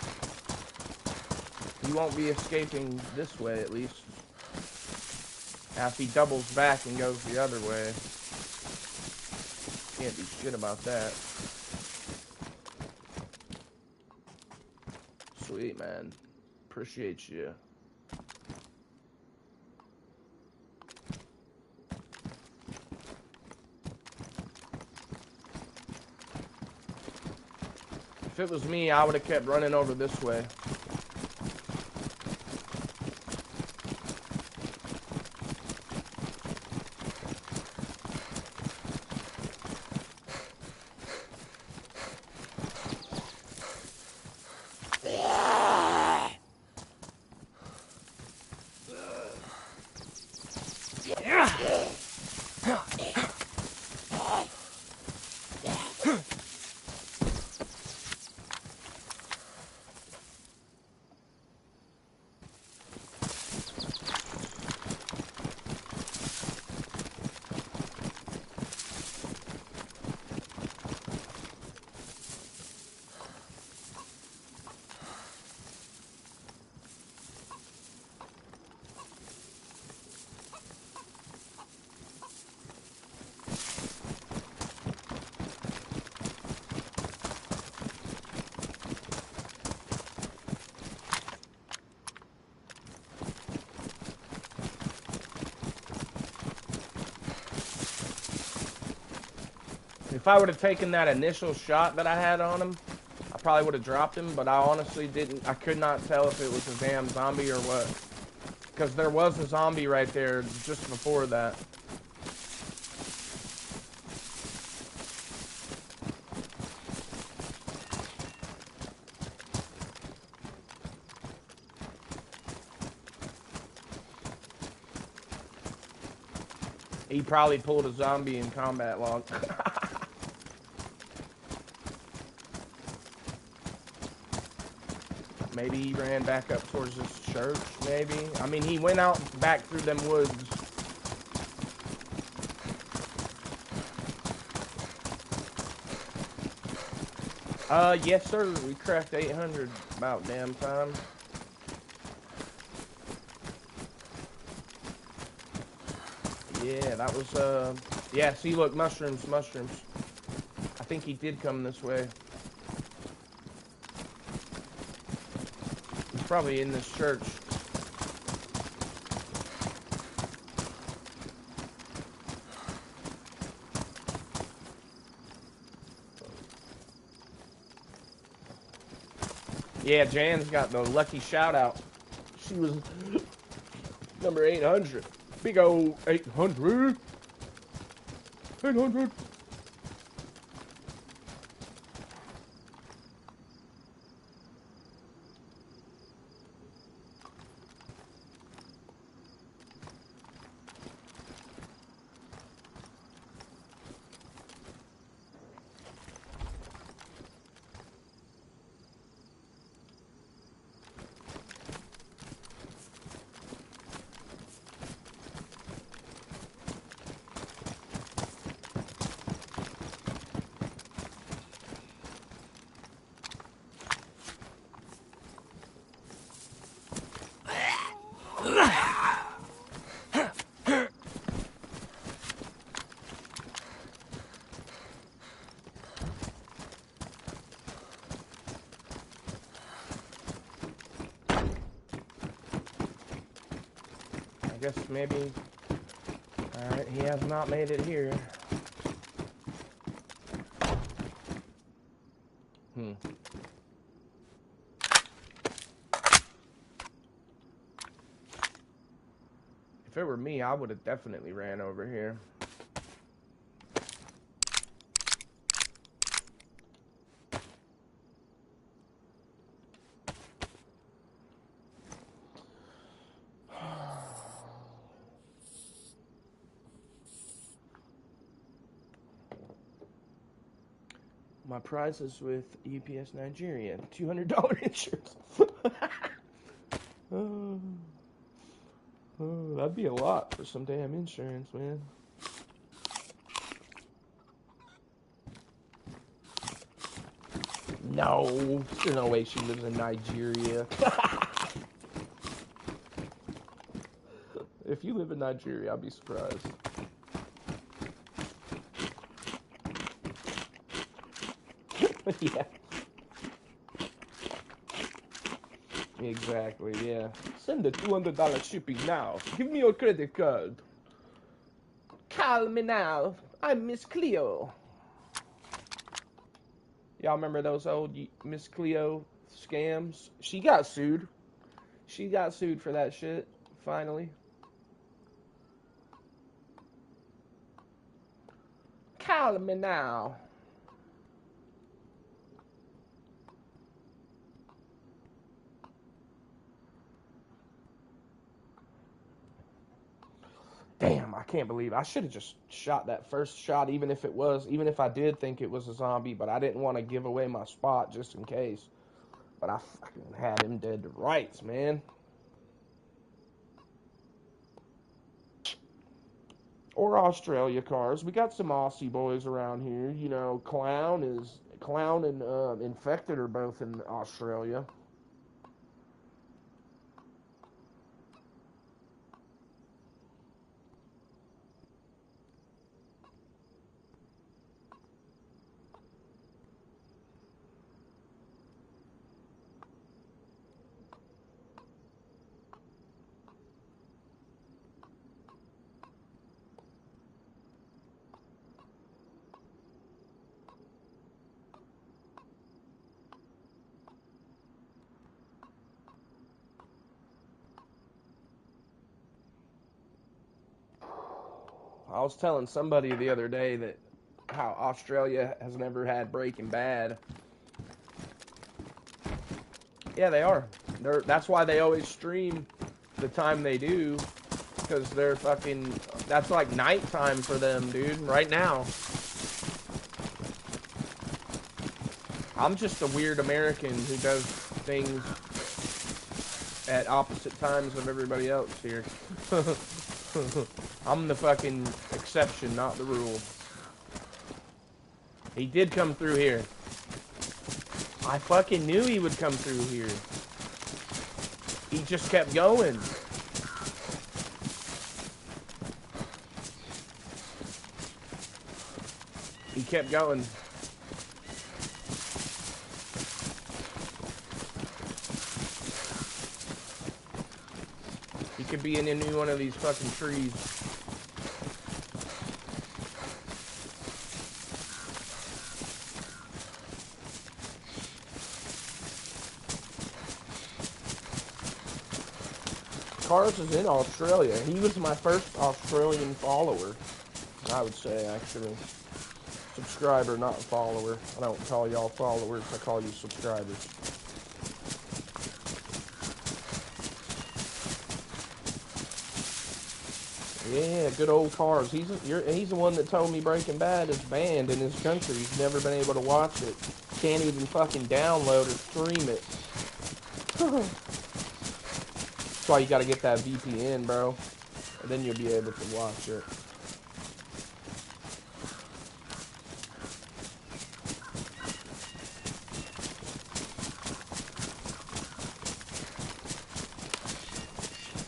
He won't be escaping this way, at least. Now, if he doubles back and goes the other way, can't do shit about that. Sweet, man. Appreciate you. If it was me, I would have kept running over this way. If I would have taken that initial shot that I had on him, I probably would have dropped him, but I honestly didn't. I could not tell if it was a damn zombie or what. Because there was a zombie right there just before that. He probably pulled a zombie in combat log. Maybe he ran back up towards this church, maybe. I mean, he went out back through them woods. Yes, sir. We cracked 800 about damn time. Yeah, that was, yeah, see, look, mushrooms, mushrooms. I think he did come this way. He's probably in this church. Yeah, Jan's got the lucky shout out. She was number 800. Big old 800. 800. I guess maybe. Alright, he has not made it here. If it were me, I would have definitely ran over here. My prize is with UPS Nigeria. $200 insurance. That'd be a lot for some damn insurance, man. No, there's no way she lives in Nigeria. If you live in Nigeria, I'll be surprised. Yeah. Exactly, yeah. Send the $200 shipping now. Give me your credit card. Call me now. I'm Miss Cleo. Y'all remember those old Miss Cleo scams? She got sued. She got sued for that shit, finally. Call me now. Damn, I can't believe I should have just shot that first shot, even if I did think it was a zombie, but I didn't want to give away my spot just in case. But I fucking had him dead to rights, man. Or Australia cars. We got some Aussie boys around here. You know, Clown and Infected are both in Australia. I was telling somebody the other day that how Australia has never had Breaking Bad. Yeah, they are. That's why they always stream the time they do, because they're fucking. That's like nighttime for them, dude. Right now. I'm just a weird American who does things at opposite times of everybody else here. I'm the fucking exception, not the rule. He did come through here. I fucking knew he would come through here. He just kept going. He kept going. He could be in any one of these fucking trees. Cars is in Australia. He was my first Australian follower, I would say, actually. Subscriber, not follower. I don't call y'all followers, I call you subscribers. Yeah, good old Cars. He's the one that told me Breaking Bad is banned in his country. He's never been able to watch it. Can't even fucking download or stream it. That's why you gotta get that VPN, bro. And then you'll be able to watch it.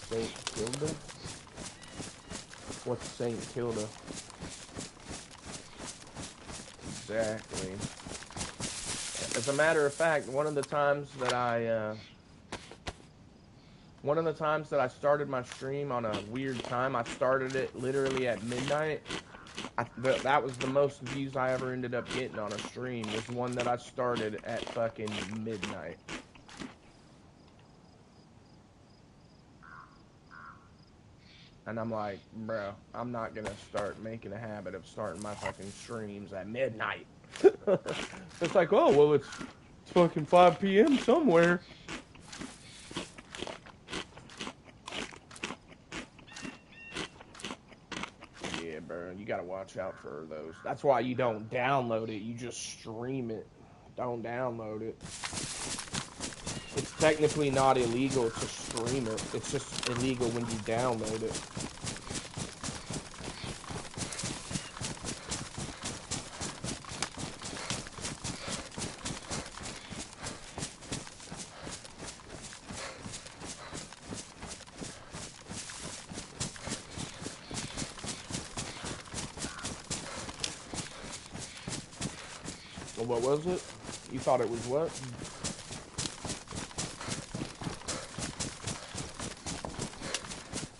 St. Kilda? What's St. Kilda? Exactly. As a matter of fact, one of the times that I started my stream on a weird time, I started it literally at midnight. That was the most views I ever ended up getting on a stream, was one that I started at fucking midnight. And I'm like, bro, I'm not gonna start making a habit of starting my fucking streams at midnight. It's like, oh, well, it's fucking 5 p.m. somewhere. Yeah, bro, you gotta watch out for those. That's why you don't download it, you just stream it. Don't download it. It's technically not illegal to stream it. It's just illegal when you download it. Well, what was it? You thought it was what?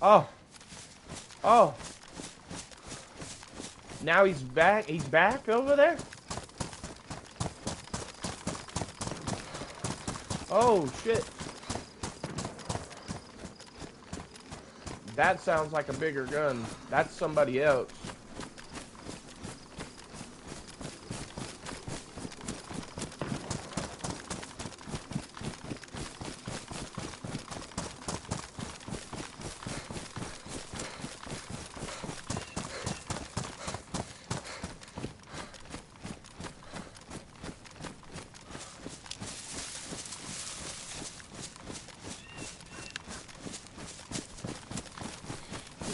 Oh. Oh. Now he's back. He's back over there? Oh, shit. That sounds like a bigger gun. That's somebody else.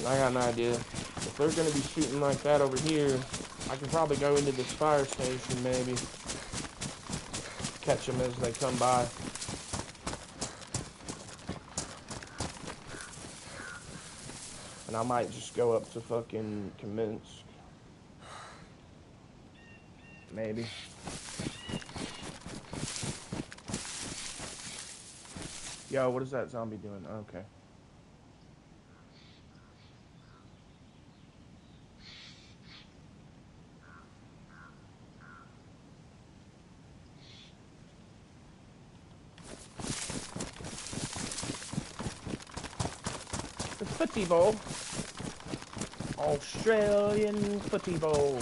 I got an idea. If they're going to be shooting like that over here, I can probably go into this fire station, maybe. Catch them as they come by. And I might just go up to fucking commence. Maybe. Yo, what is that zombie doing? Okay. Footy ball. Australian footy ball.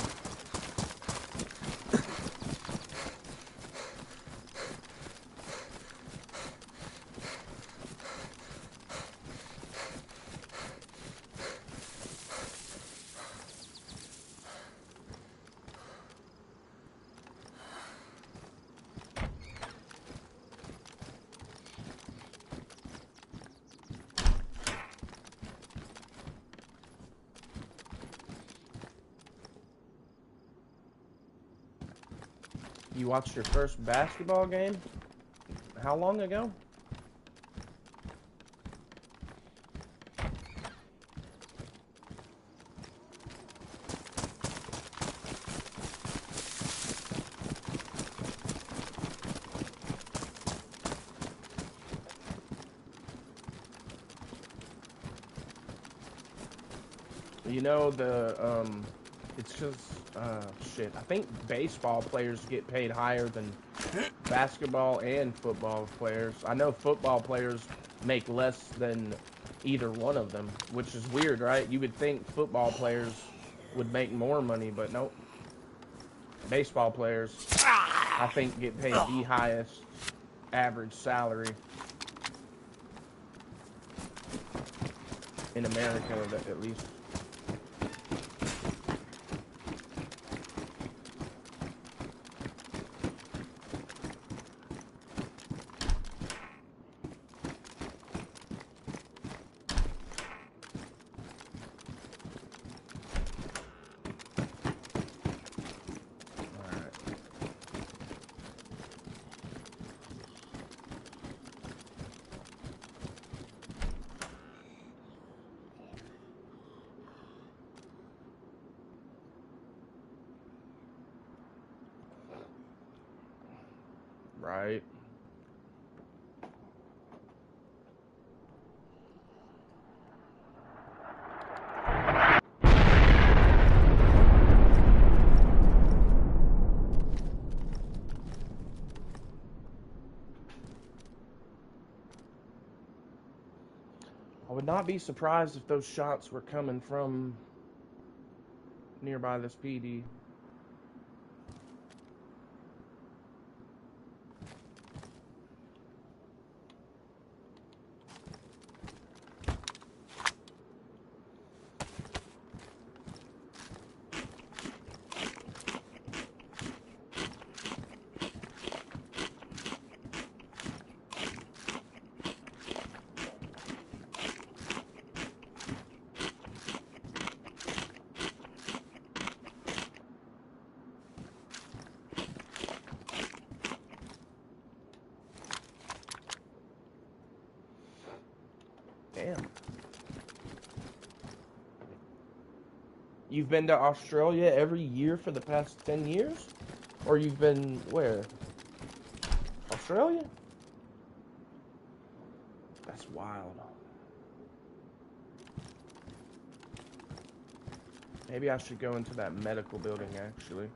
You watched your first basketball game? How long ago? You know, it's just, shit. I think baseball players get paid higher than basketball and football players. I know football players make less than either one of them, which is weird, right? You would think football players would make more money, but nope. Baseball players, I think, get paid the highest average salary in America, at least. Right. I would not be surprised if those shots were coming from nearby this PD. Damn. You've been to Australia every year for the past 10 years? Or you've been where? Australia? That's wild. Maybe I should go into that medical building, actually.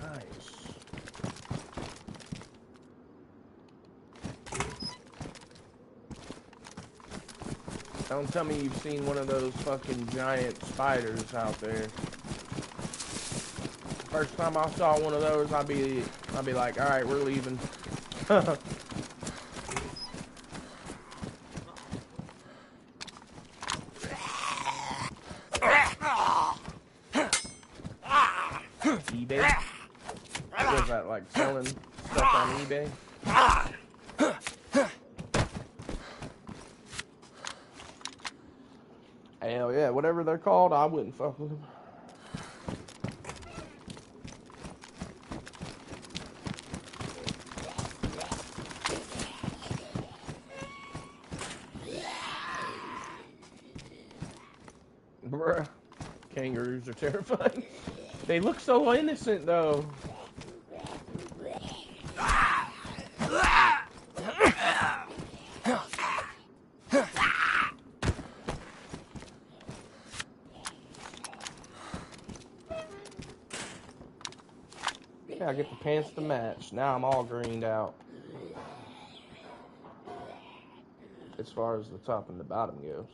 Nice. Don't tell me you've seen one of those fucking giant spiders out there. First time I saw one of those, I'd be like, all right, we're leaving. eBay? What was that, like selling stuff on eBay? Hell yeah, whatever they're called, I wouldn't fuck with them. Bruh, kangaroos are terrifying. They look so innocent, though. Yeah, I get the pants to match. Now I'm all greened out. As far as the top and the bottom goes.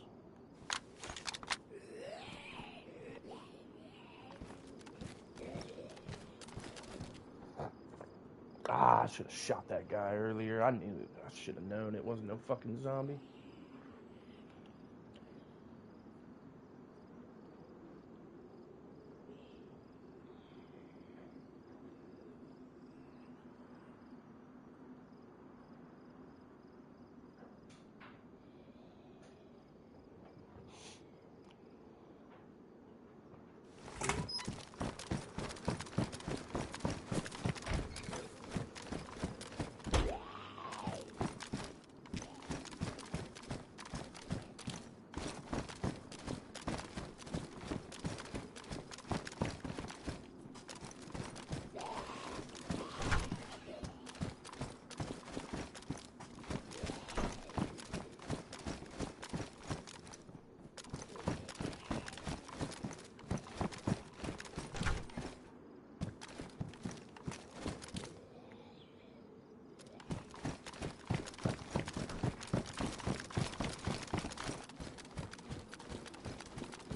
Ah, I should have shot that guy earlier. I knew it. I should have known it wasn't no fucking zombie.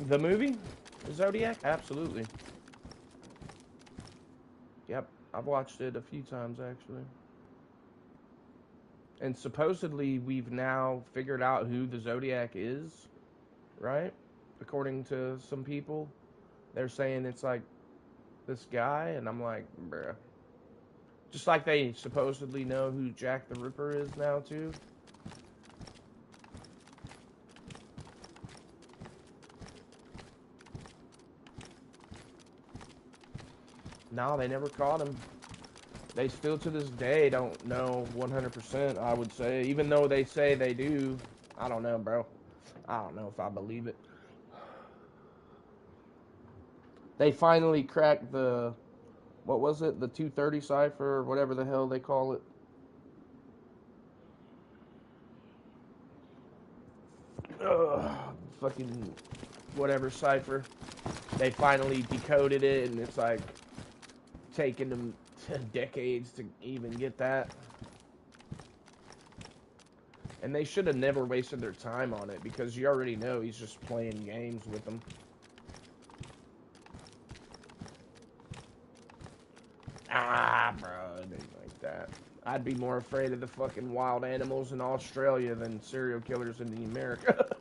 The movie? Zodiac? Absolutely. Yep, I've watched it a few times actually. And supposedly we've now figured out who the Zodiac is, right? According to some people, they're saying it's like this guy, and I'm like, bruh. Just like they supposedly know who Jack the Ripper is now too. No, they never caught him. They still to this day don't know 100%, I would say. Even though they say they do, I don't know, bro. I don't know if I believe it. They finally cracked the, what was it? The 230 cipher, or whatever the hell they call it. Fucking whatever cipher. They finally decoded it, and it's like taking them decades to even get that. And they should have never wasted their time on it, because you already know he's just playing games with them. Ah, bro, it ain't like that. I'd be more afraid of the fucking wild animals in Australia than serial killers in America.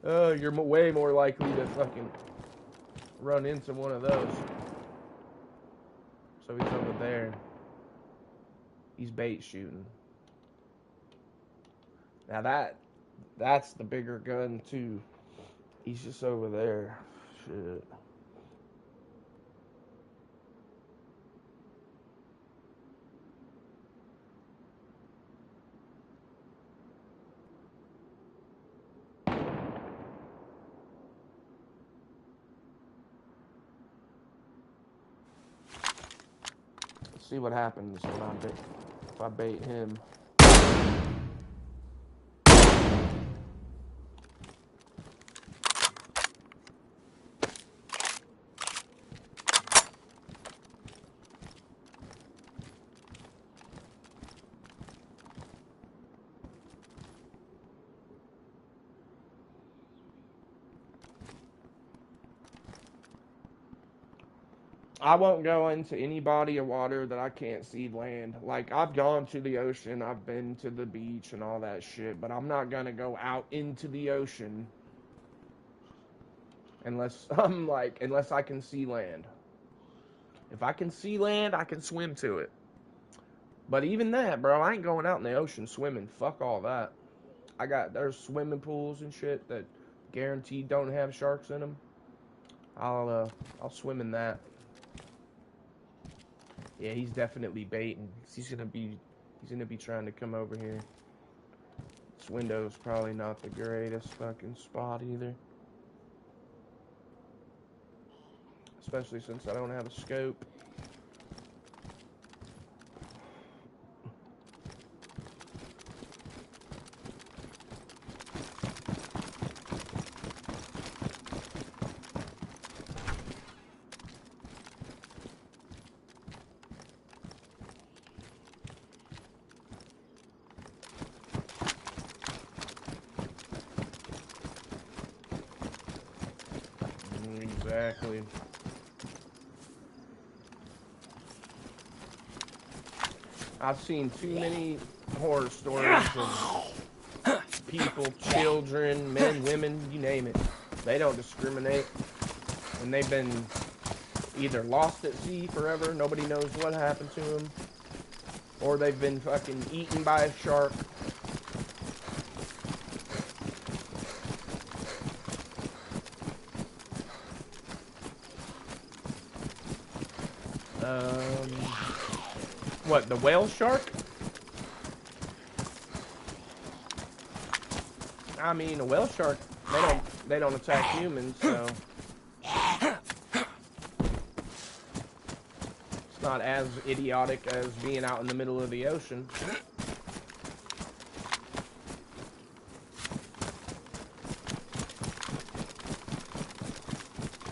You're way more likely to fucking run into one of those. So he's over there. He's bait shooting. Now that's the bigger gun too. He's just over there. Shit. Let's see what happens when if I bait him. I won't go into any body of water that I can't see land. Like, I've gone to the ocean, I've been to the beach and all that shit, but I'm not gonna go out into the ocean unless unless I can see land. If I can see land, I can swim to it. But even that, bro, I ain't going out in the ocean swimming. Fuck all that. There's swimming pools and shit that guaranteed don't have sharks in them. I'll swim in that. Yeah, he's definitely baiting. He's gonna be trying to come over here. This window's probably not the greatest fucking spot either. Especially since I don't have a scope. Exactly. I've seen too many horror stories of people, children, men, women, you name it. They don't discriminate. And they've been either lost at sea forever, nobody knows what happened to them, or they've been fucking eaten by a shark. What, the whale shark? I mean, a whale shark, they don't attack humans, so it's not as idiotic as being out in the middle of the ocean.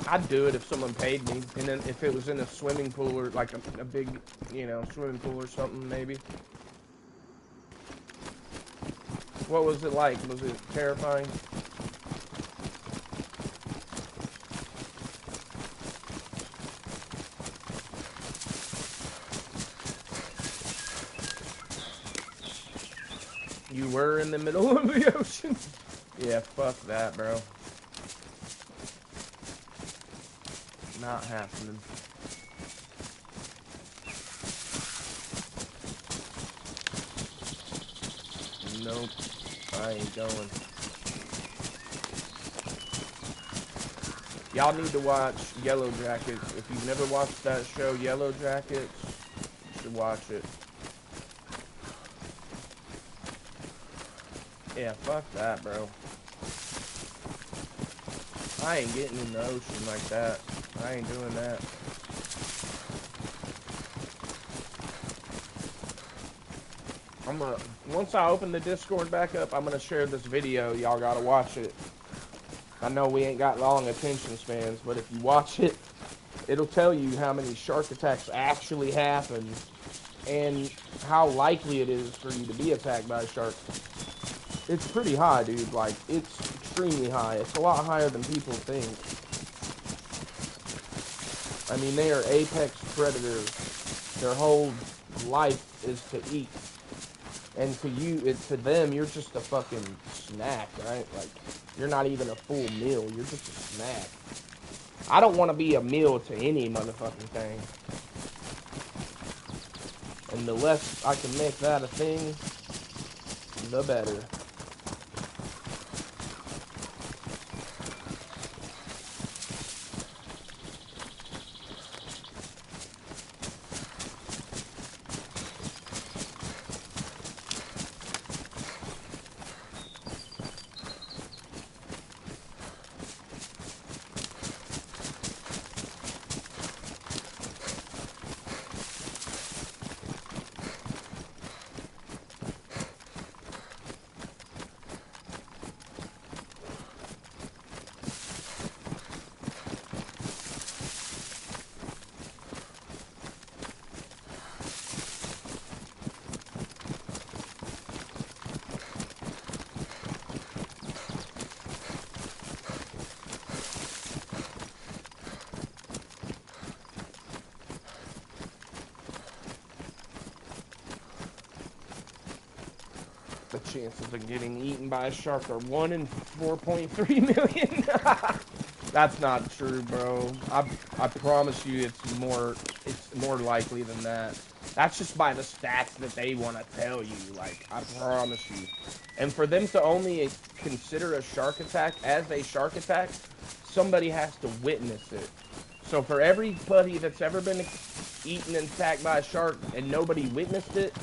I'd do it if someone paid me, and then if it was in a swimming pool or like a big, swimming pool or something, maybe. What was it like? Was it terrifying? you were in the middle of the ocean. Yeah, fuck that, bro. Not happening. Nope. I ain't going. Y'all need to watch Yellow Jackets. If you've never watched that show, Yellow Jackets, you should watch it. Yeah, fuck that, bro. I ain't getting in the ocean like that. I ain't doing that. Once I open the Discord back up, I'm gonna share this video. Y'all gotta watch it. I know we ain't got long attention spans, but if you watch it, it'll tell you how many shark attacks actually happen and how likely it is for you to be attacked by a shark. It's pretty high, dude. Like, it's extremely high. It's a lot higher than people think. I mean, they are apex predators. Their whole life is to eat. And to you, to them, you're just a fucking snack, right? Like, you're not even a full meal. You're just a snack. I don't want to be a meal to any motherfucking thing. And the less I can make that a thing, the better. The chances of getting eaten by a shark are 1 in 4.3 million. That's not true, bro. I promise you it's more likely than that. That's just by the stats that they want to tell you, like, I promise you. And for them to only consider a shark attack as a shark attack, somebody has to witness it. So for everybody that's ever been eaten and attacked by a shark and nobody witnessed it,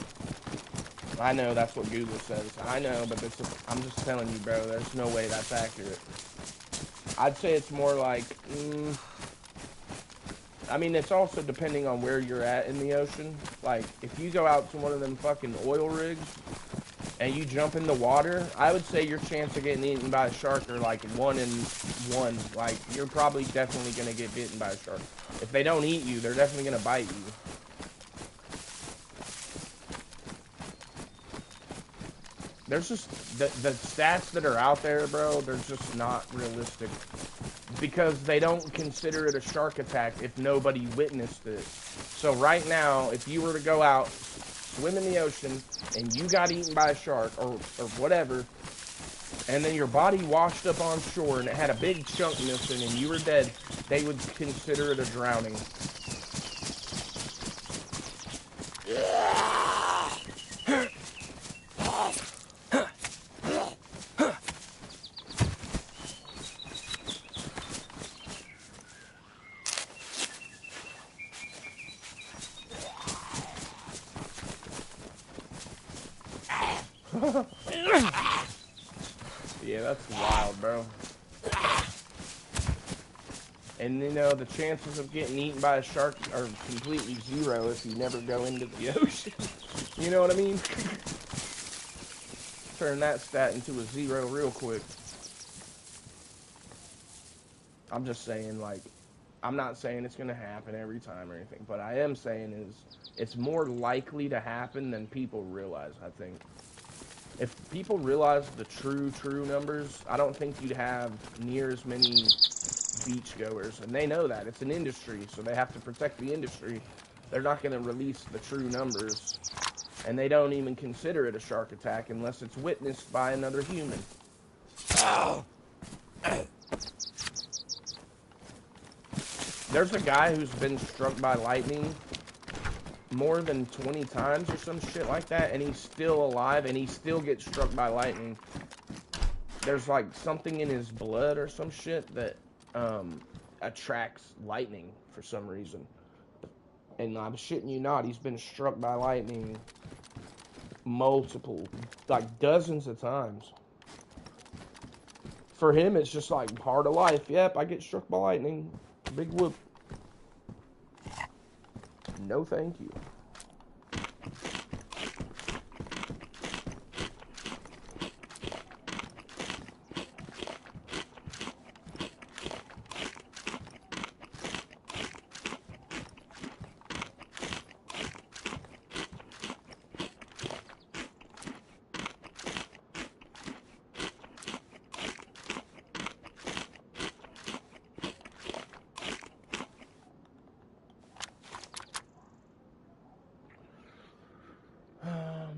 I know that's what Google says. I know, but I'm just telling you, bro, there's no way that's accurate. I'd say it's more like, I mean, it's also depending on where you're at in the ocean. Like, if you go out to one of them fucking oil rigs and you jump in the water, I would say your chance of getting eaten by a shark are like 1 in 1. Like, you're probably definitely going to get bitten by a shark. If they don't eat you, they're definitely going to bite you. There's just, the stats that are out there, bro, they're just not realistic. Because they don't consider it a shark attack if nobody witnessed it. So right now, if you were to go out, swim in the ocean, and you got eaten by a shark, or whatever, and then your body washed up on shore, and it had a big chunk missing, and you were dead, they would consider it a drowning. Yeah, that's wild, bro. And, you know, the chances of getting eaten by a shark are completely zero if you never go into the ocean. You know what I mean? Turn that stat into a 0 real quick. I'm just saying, like, I'm not saying it's going to happen every time or anything, but I am saying is it's more likely to happen than people realize, I think. If people realize the true numbers, I don't think you'd have near as many beachgoers. And they know that. It's an industry, so they have to protect the industry. They're not going to release the true numbers. And they don't even consider it a shark attack unless it's witnessed by another human. Oh. There's a guy who's been struck by lightning more than 20 times or some shit like that, and he's still alive, and he still gets struck by lightning. There's like something in his blood or some shit that attracts lightning for some reason. And I'm shitting you not, he's been struck by lightning multiple, like dozens of times. For him, it's just like part of life. Yep, I get struck by lightning. Big whoop. No thank you.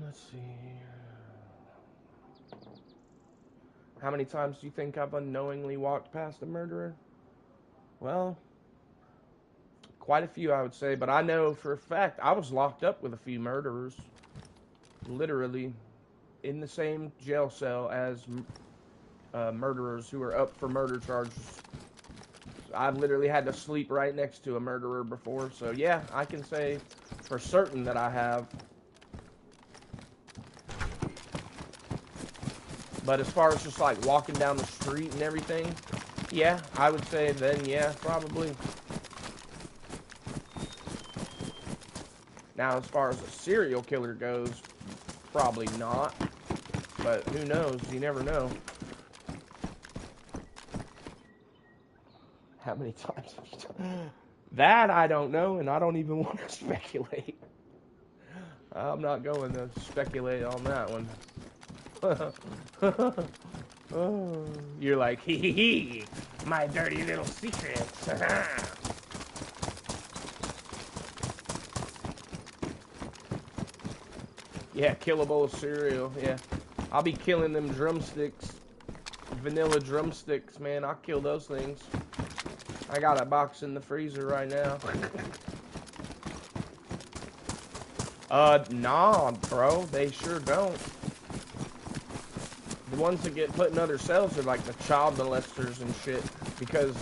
Let's see. How many times do you think I've unknowingly walked past a murderer? Well, quite a few, I would say, but I know for a fact I was locked up with a few murderers. Literally in the same jail cell as murderers who are up for murder charges. I've literally had to sleep right next to a murderer before, so yeah, I can say for certain that I have. But as far as just like walking down the street and everything, yeah, I would say then, yeah, probably. Now, as far as a serial killer goes, probably not. But who knows? You never know. How many times have you done that? I don't know, and I don't even want to speculate. I'm not going to speculate on that one. Oh, you're like, hee hee hee, my dirty little secrets. Yeah, kill a bowl of cereal. Yeah, I'll be killing them drumsticks, vanilla drumsticks, man. I'll kill those things. I got a box in the freezer right now. Nah, bro, they sure don't. The ones that get put in other cells are like the child molesters and shit, because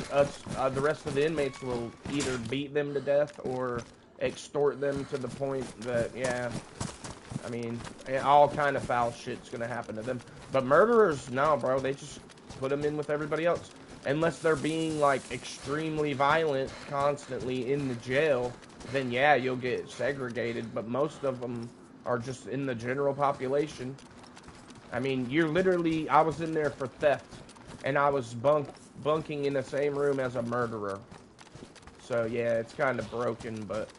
the rest of the inmates will either beat them to death or extort them to the point that, yeah, I mean, all kind of foul shit's gonna happen to them. But murderers, no, bro, they just put them in with everybody else. Unless they're being, like, extremely violent constantly in the jail, then yeah, you'll get segregated, but most of them are just in the general population. I mean, you're literally, I was in there for theft, and I was bunking in the same room as a murderer. So, yeah, it's kind of broken, but...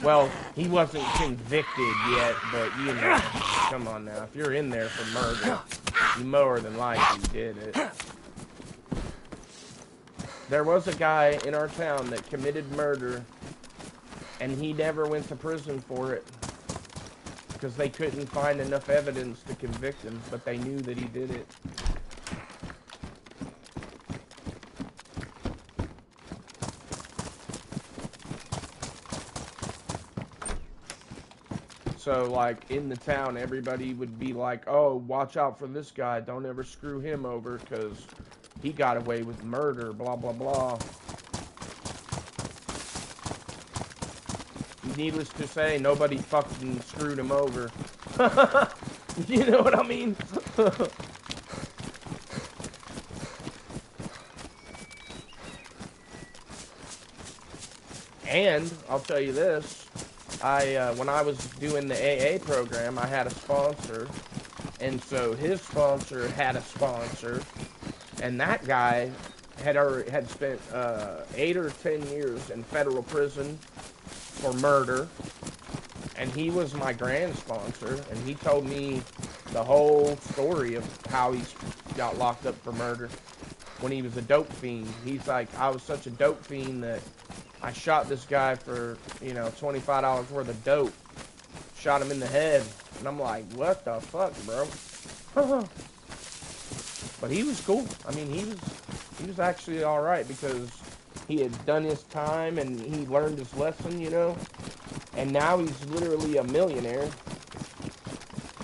Well, he wasn't convicted yet, but, you know, come on now. If you're in there for murder, you more than likely did it. There was a guy in our town that committed murder, and he never went to prison for it because they couldn't find enough evidence to convict him, but they knew that he did it. So, like, in the town, everybody would be like, oh, watch out for this guy. Don't ever screw him over because he got away with murder, blah, blah, blah. Needless to say, nobody fucking screwed him over. You know what I mean? And, I'll tell you this. When I was doing the AA program, I had a sponsor, and so his sponsor had a sponsor, and that guy had spent 8 or 10 years in federal prison for murder, and he was my grand sponsor, and he told me the whole story of how he got locked up for murder when he was a dope fiend. He's like, I was such a dope fiend that I shot this guy for, you know, $25 worth of dope. Shot him in the head. And I'm like, what the fuck, bro? But he was cool. I mean, he was actually alright because he had done his time and he learned his lesson, you know? And now he's literally a millionaire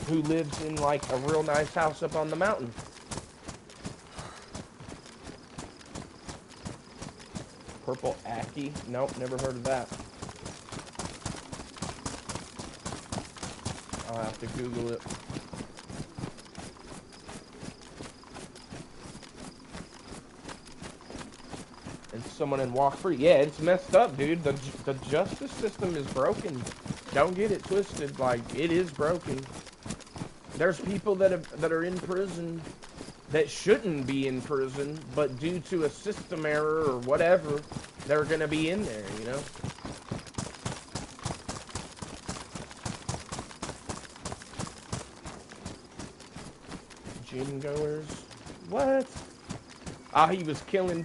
who lives in, like, a real nice house up on the mountain. Purple Aki? Nope, never heard of that. I'll have to Google it. And someone in Walk Free. Yeah, it's messed up, dude. The justice system is broken. Don't get it twisted. Like, it is broken. There's people that are in prison that shouldn't be in prison, but due to a system error or whatever, they're gonna be in there, you know? Gym goers? What? Ah, he was killing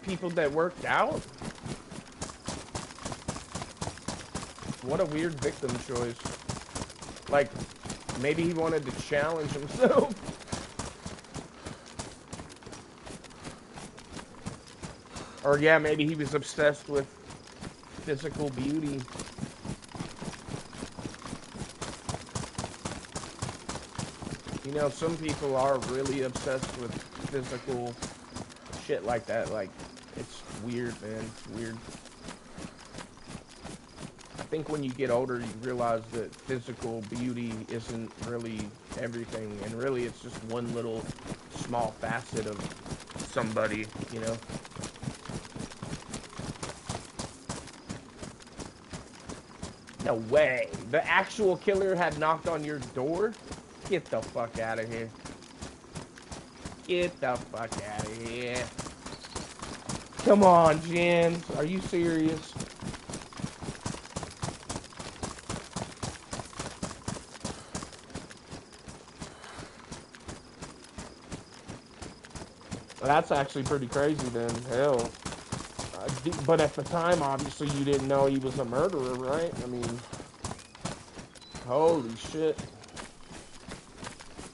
people that worked out? What a weird victim choice. Like, maybe he wanted to challenge himself. Or yeah, maybe he was obsessed with physical beauty. You know, some people are really obsessed with physical shit like that. Like, it's weird, man. It's weird. I think when you get older, you realize that physical beauty isn't really everything. And really, it's just one little small facet of somebody, you know? No way. The actual killer had knocked on your door? Get the fuck out of here. Get the fuck out of here. Come on, Jens. Are you serious? Well, that's actually pretty crazy then. Hell. But at the time, obviously, you didn't know he was a murderer, right? I mean, holy shit.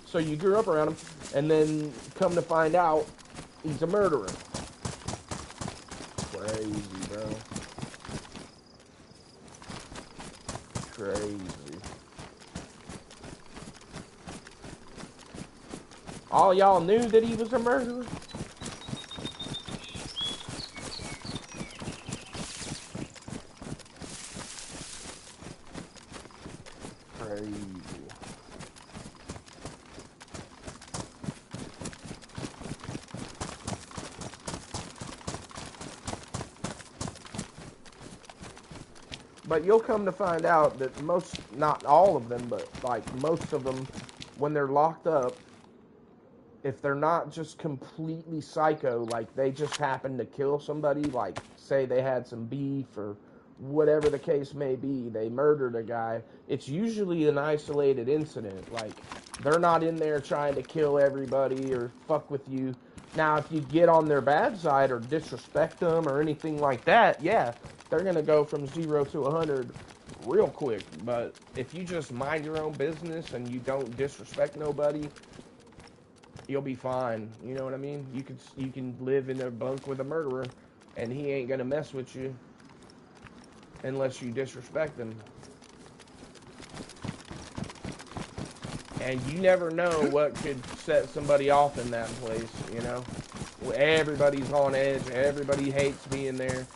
So you grew up around him, and then come to find out, he's a murderer. Crazy, bro. Crazy. All y'all knew that he was a murderer? Crazy. But you'll come to find out that most, not all of them, but like most of them, when they're locked up, if they're not just completely psycho, like they just happen to kill somebody, like say they had some beef or whatever the case may be, they murdered a guy, it's usually an isolated incident. Like, they're not in there trying to kill everybody or fuck with you. Now, if you get on their bad side or disrespect them or anything like that, yeah, they're going to go from 0 to 100 real quick. But if you just mind your own business and you don't disrespect nobody, you'll be fine. You know what I mean? You can live in a bunk with a murderer and he ain't going to mess with you unless you disrespect them. And you never know what could set somebody off in that place, you know? Everybody's on edge. Everybody hates being there.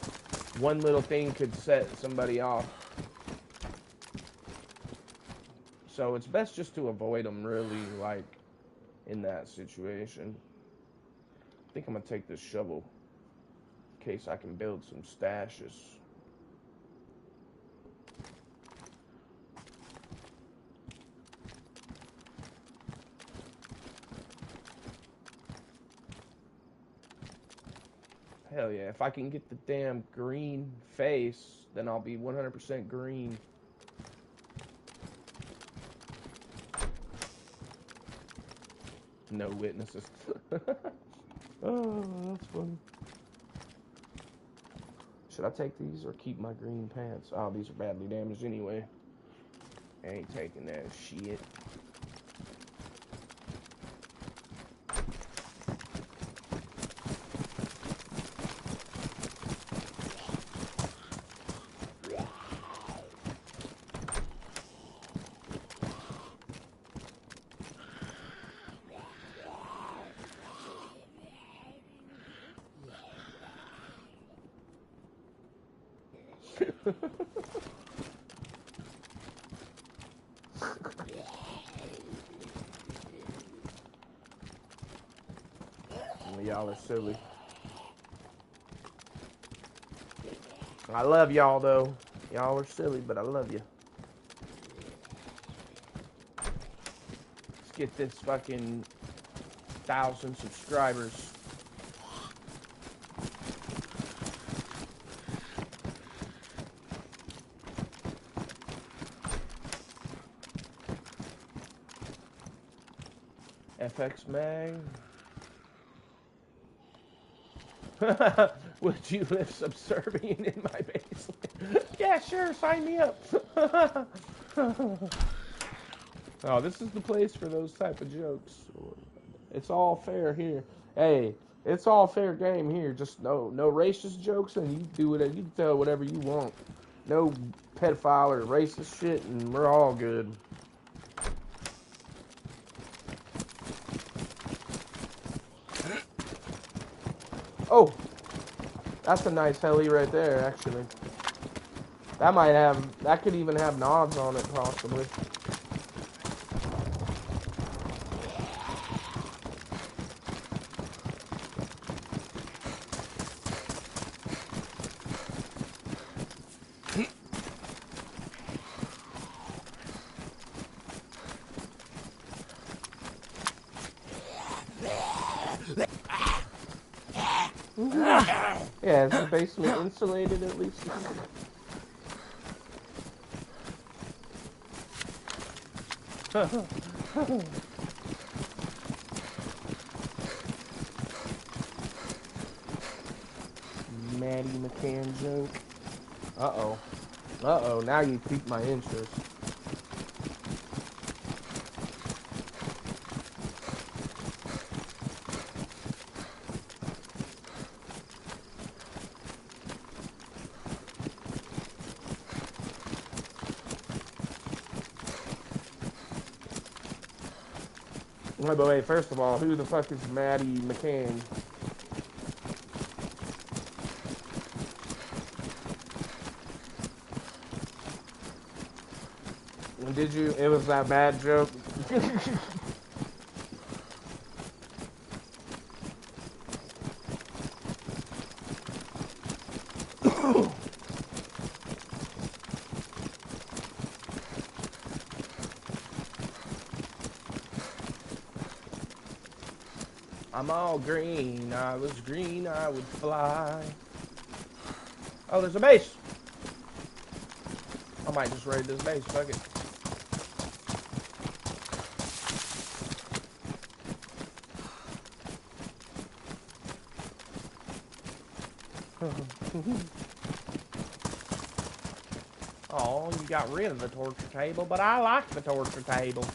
One little thing could set somebody off. So it's best just to avoid them, really, like, in that situation. I think I'm going to take this shovel in case I can build some stashes. Hell yeah, if I can get the damn green face, then I'll be 100% green. No witnesses. Oh, that's funny. Should Should I take these or keep my green pants? Oh, these are badly damaged anyway. I ain't taking that shit. Y'all are silly. I love y'all though. Y'all are silly, but I love you. Let's get this fucking 1,000 subscribers. FX Mag. Would you live subservient in my basement? Yeah, sure, sign me up. Oh, this is the place for those type of jokes. It's all fair here. Hey, it's all fair game here. Just no racist jokes, and you do it. You can tell whatever you want. No pedophile or racist shit, and we're all good. Oh, that's a nice heli right there, actually. That could even have nods on it, possibly. Yeah, is the basement insulated at least? Maddie McCann joke. Uh-oh. Uh-oh, now you piqued my interest. Wait, but wait, first of all, who the fuck is Maddie McCann? Did you? It was that bad joke? I'm all green, I was green, I would fly. Oh, there's a base. I might just raid this base, fuck it. Oh, you got rid of the torture table, but I like the torture table.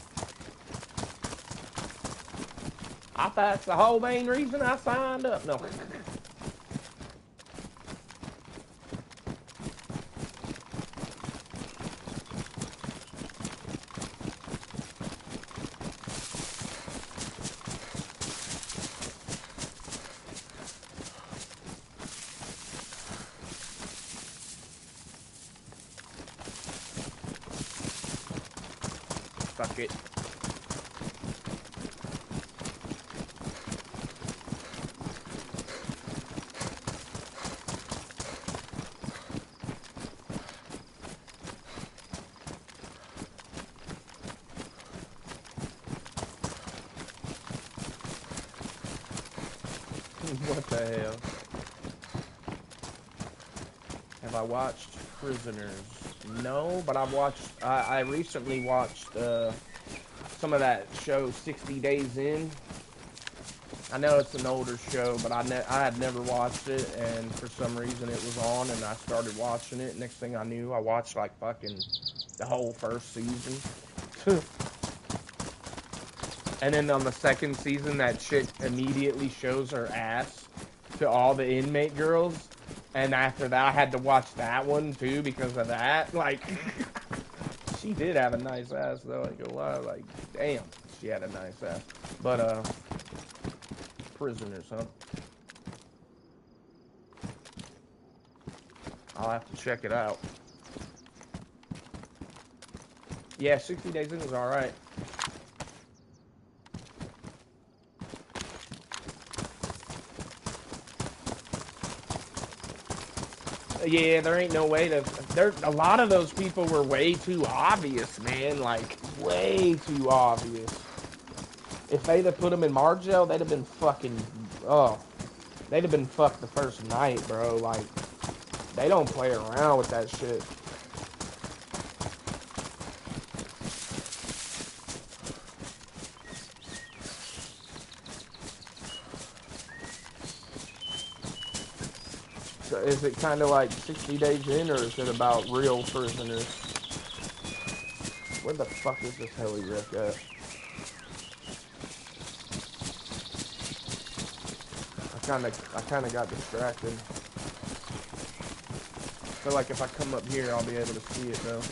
I thought that's the whole main reason I signed up. No. Fuck it. What the hell? Have I watched Prisoners? No, but I've watched, I recently watched some of that show 60 Days In. I know it's an older show, but I had never watched it, and for some reason it was on, and I started watching it. Next thing I knew, I watched like fucking the whole first season. And then on the second season, that chick immediately shows her ass to all the inmate girls. And after that, I had to watch that one too because of that. Like, she did have a nice ass though. I ain't gonna lie. Like, damn, she had a nice ass. But prisoners, huh? I'll have to check it out. Yeah, 60 Days In was all right. Yeah, there ain't no way to. There, a lot of those people were way too obvious, man. Like way too obvious. If they'd have put them in Margel, they'd have been fucking. Oh, they'd have been fucked the first night, bro. Like they don't play around with that shit. So is it kind of like 60 Days In, or is it about real prisoners? Where the fuck is this heli wreck at? I kinda got distracted. So like if I come up here, I'll be able to see it though.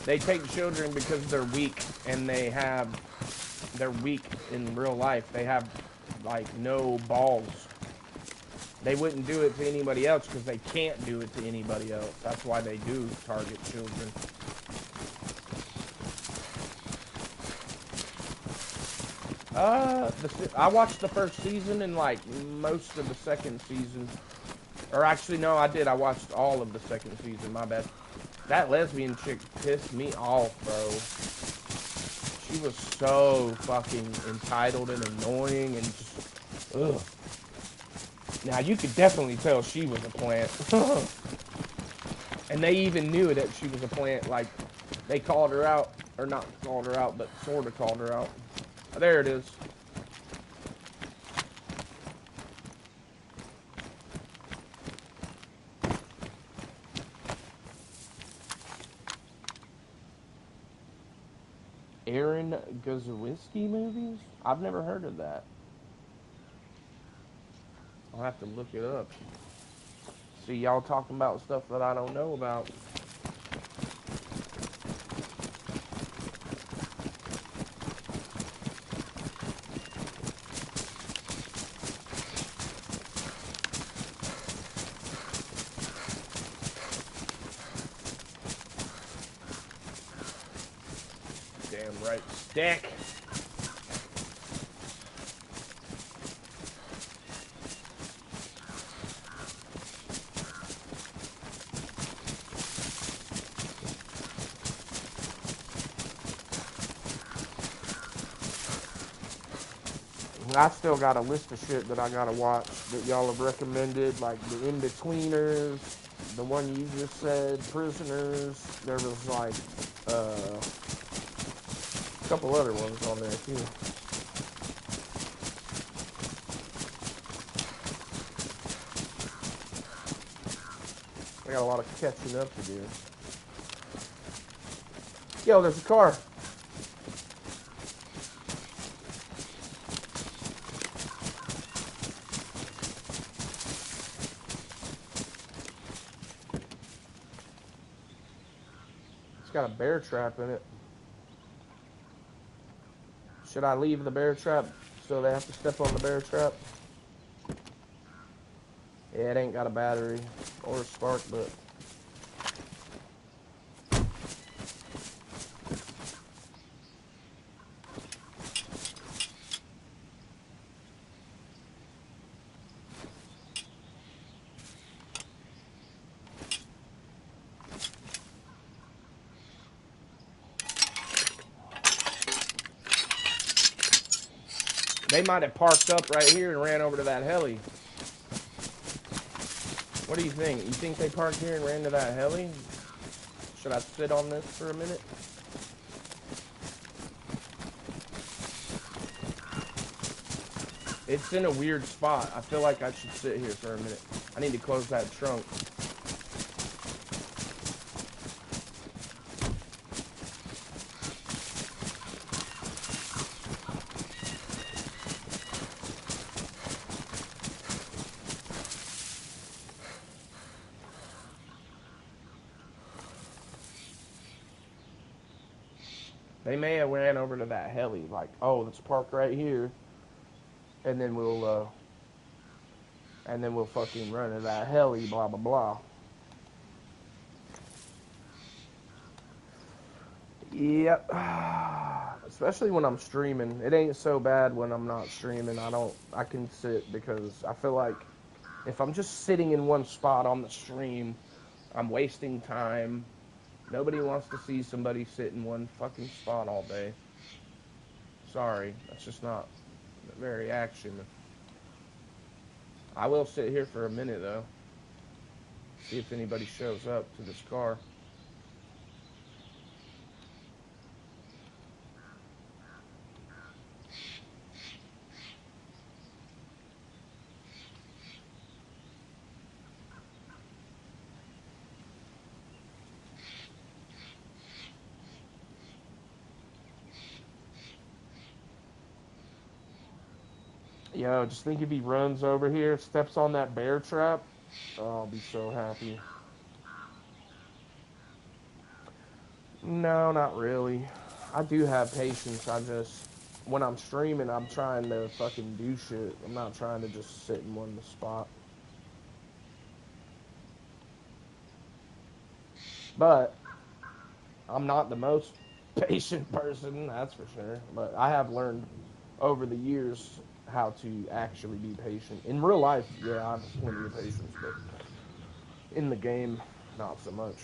They take children because they're weak, and they're weak in real life. They have like no balls. They wouldn't do it to anybody else because they can't do it to anybody else. That's why they do target children. I watched the first season and like most of the second season. Or actually, no, I did. I watched all of the second season. My bad. That lesbian chick pissed me off, bro. She was so fucking entitled and annoying and just, ugh. Now, you could definitely tell she was a plant. And they even knew that she was a plant. Like, they called her out. Or not called her out, but sort of called her out. There it is. Aaron Guzowski movies? I've never heard of that. I'll have to look it up. See, y'all talking about stuff that I don't know about. Damn right stick. I still got a list of shit that I gotta watch that y'all have recommended, like the In-Betweeners, the one you just said, Prisoners. There was like a couple other ones on there too. I got a lot of catching up to do. Yo, there's a car. It's got a bear trap in it. Should I leave the bear trap so they have to step on the bear trap? Yeah, it ain't got a battery or a spark, but They might have parked up right here and ran over to that heli. What do you think? You think they parked here and ran to that heli? Should I sit on this for a minute? It's in a weird spot. I feel like I should sit here for a minute. I need to close that trunk. They may have ran over to that heli, like, oh, let's park right here, and then we'll fucking run to that heli, blah blah blah. Yep. Especially when I'm streaming. It ain't so bad when I'm not streaming. I can sit because I feel like if I'm just sitting in one spot on the stream, I'm wasting time. Nobody wants to see somebody sit in one fucking spot all day. Sorry, that's just not very action. I will sit here for a minute though. See if anybody shows up to this car. Yo, just think if he runs over here, steps on that bear trap, oh, I'll be so happy. No, not really. I do have patience. When I'm streaming, I'm trying to fucking do shit. I'm not trying to just sit in one spot. But I'm not the most patient person, that's for sure. But I have learned over the years how to actually be patient. In real life, yeah, I have plenty of patience, but in the game, not so much.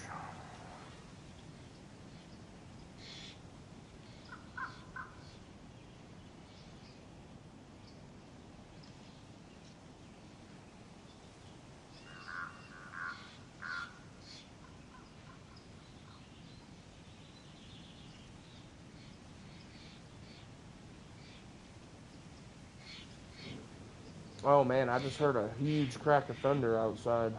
Oh man, I just heard a huge crack of thunder outside.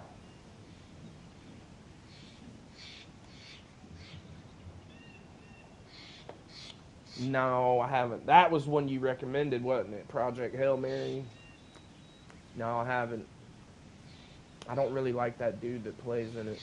No, I haven't. That was one you recommended, wasn't it? Project Hail Mary? No, I haven't. I don't really like that dude that plays in it.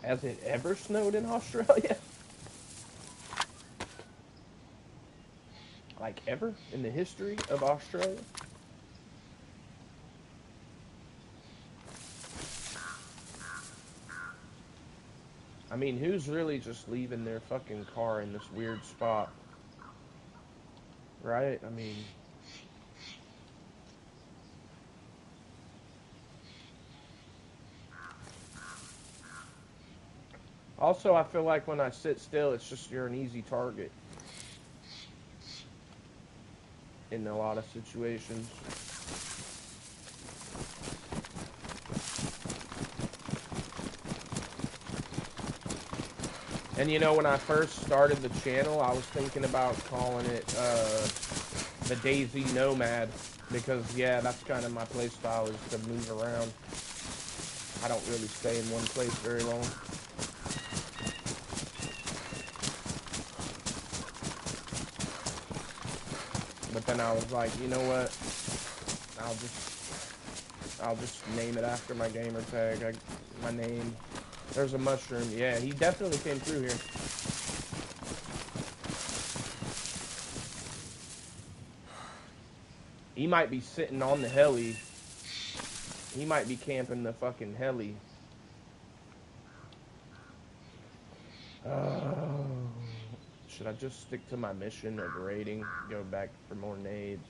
Has it ever snowed in Australia? Like ever in the history of Australia? I mean, who's really just leaving their fucking car in this weird spot? Right? I mean, also, I feel like when I sit still, it's just you're an easy target in a lot of situations. And you know, when I first started the channel, I was thinking about calling it the DayZ Nomad because, yeah, that's kind of my play style, is to move around. I don't really stay in one place very long. But then I was like, you know what? I'll just name it after my gamer tag. My name. There's a mushroom. Yeah, he definitely came through here. He might be sitting on the heli. He might be camping the fucking heli. Should I just stick to my mission of raiding? Go back for more nades?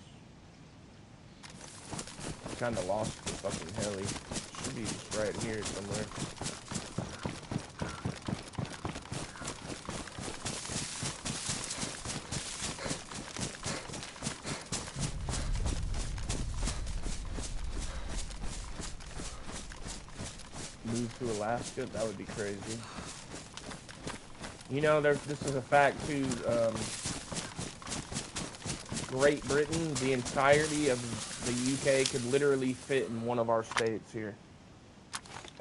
Kind of lost the fucking heli. Should be just right here somewhere. Move to Alaska? That would be crazy. You know, this is a fact too. Great Britain, the entirety of the UK could literally fit in one of our states here.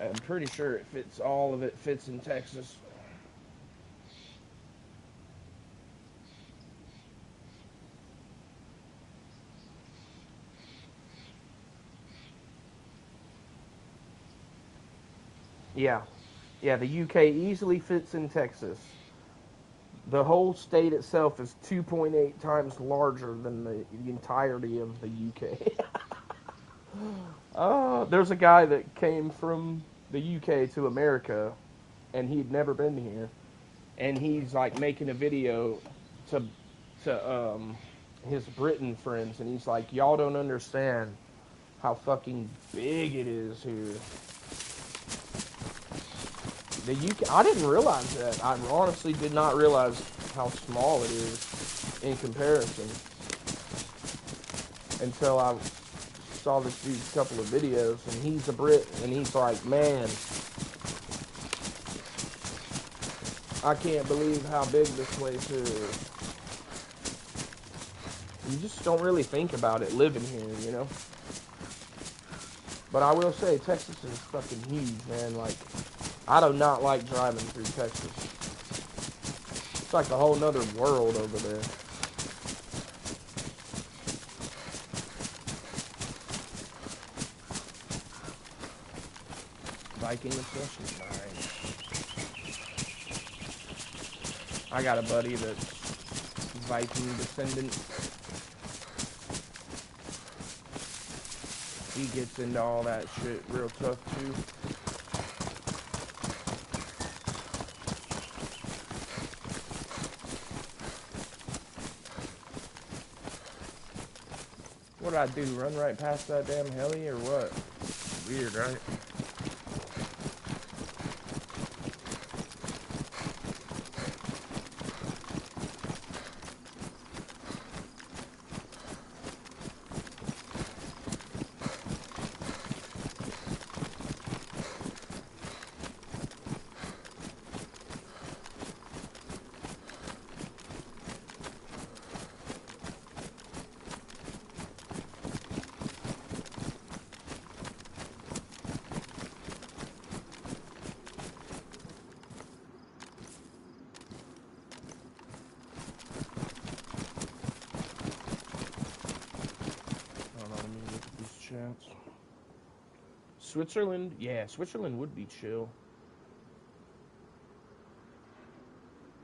I'm pretty sure it fits, all of it fits in Texas. Yeah. Yeah, the UK easily fits in Texas. The whole state itself is 2.8 times larger than the entirety of the UK. There's a guy that came from the UK to America, and he'd never been here, and he's like making a video to his Britain friends, and he's like, y'all don't understand how fucking big it is here. The UK, I didn't realize that. I honestly did not realize how small it is in comparison until I saw this dude's couple of videos, and he's a Brit, and he's like, man, I can't believe how big this place is. You just don't really think about it living here, you know? But I will say, Texas is fucking huge, man. Like, I do not like driving through Texas. It's like a whole nother world over there. Viking obsession, nice. I got a buddy that's Viking descendant. He gets into all that shit real tough too. What'd I do? Run right past that damn heli or what? Weird, right? Switzerland? Yeah, Switzerland would be chill.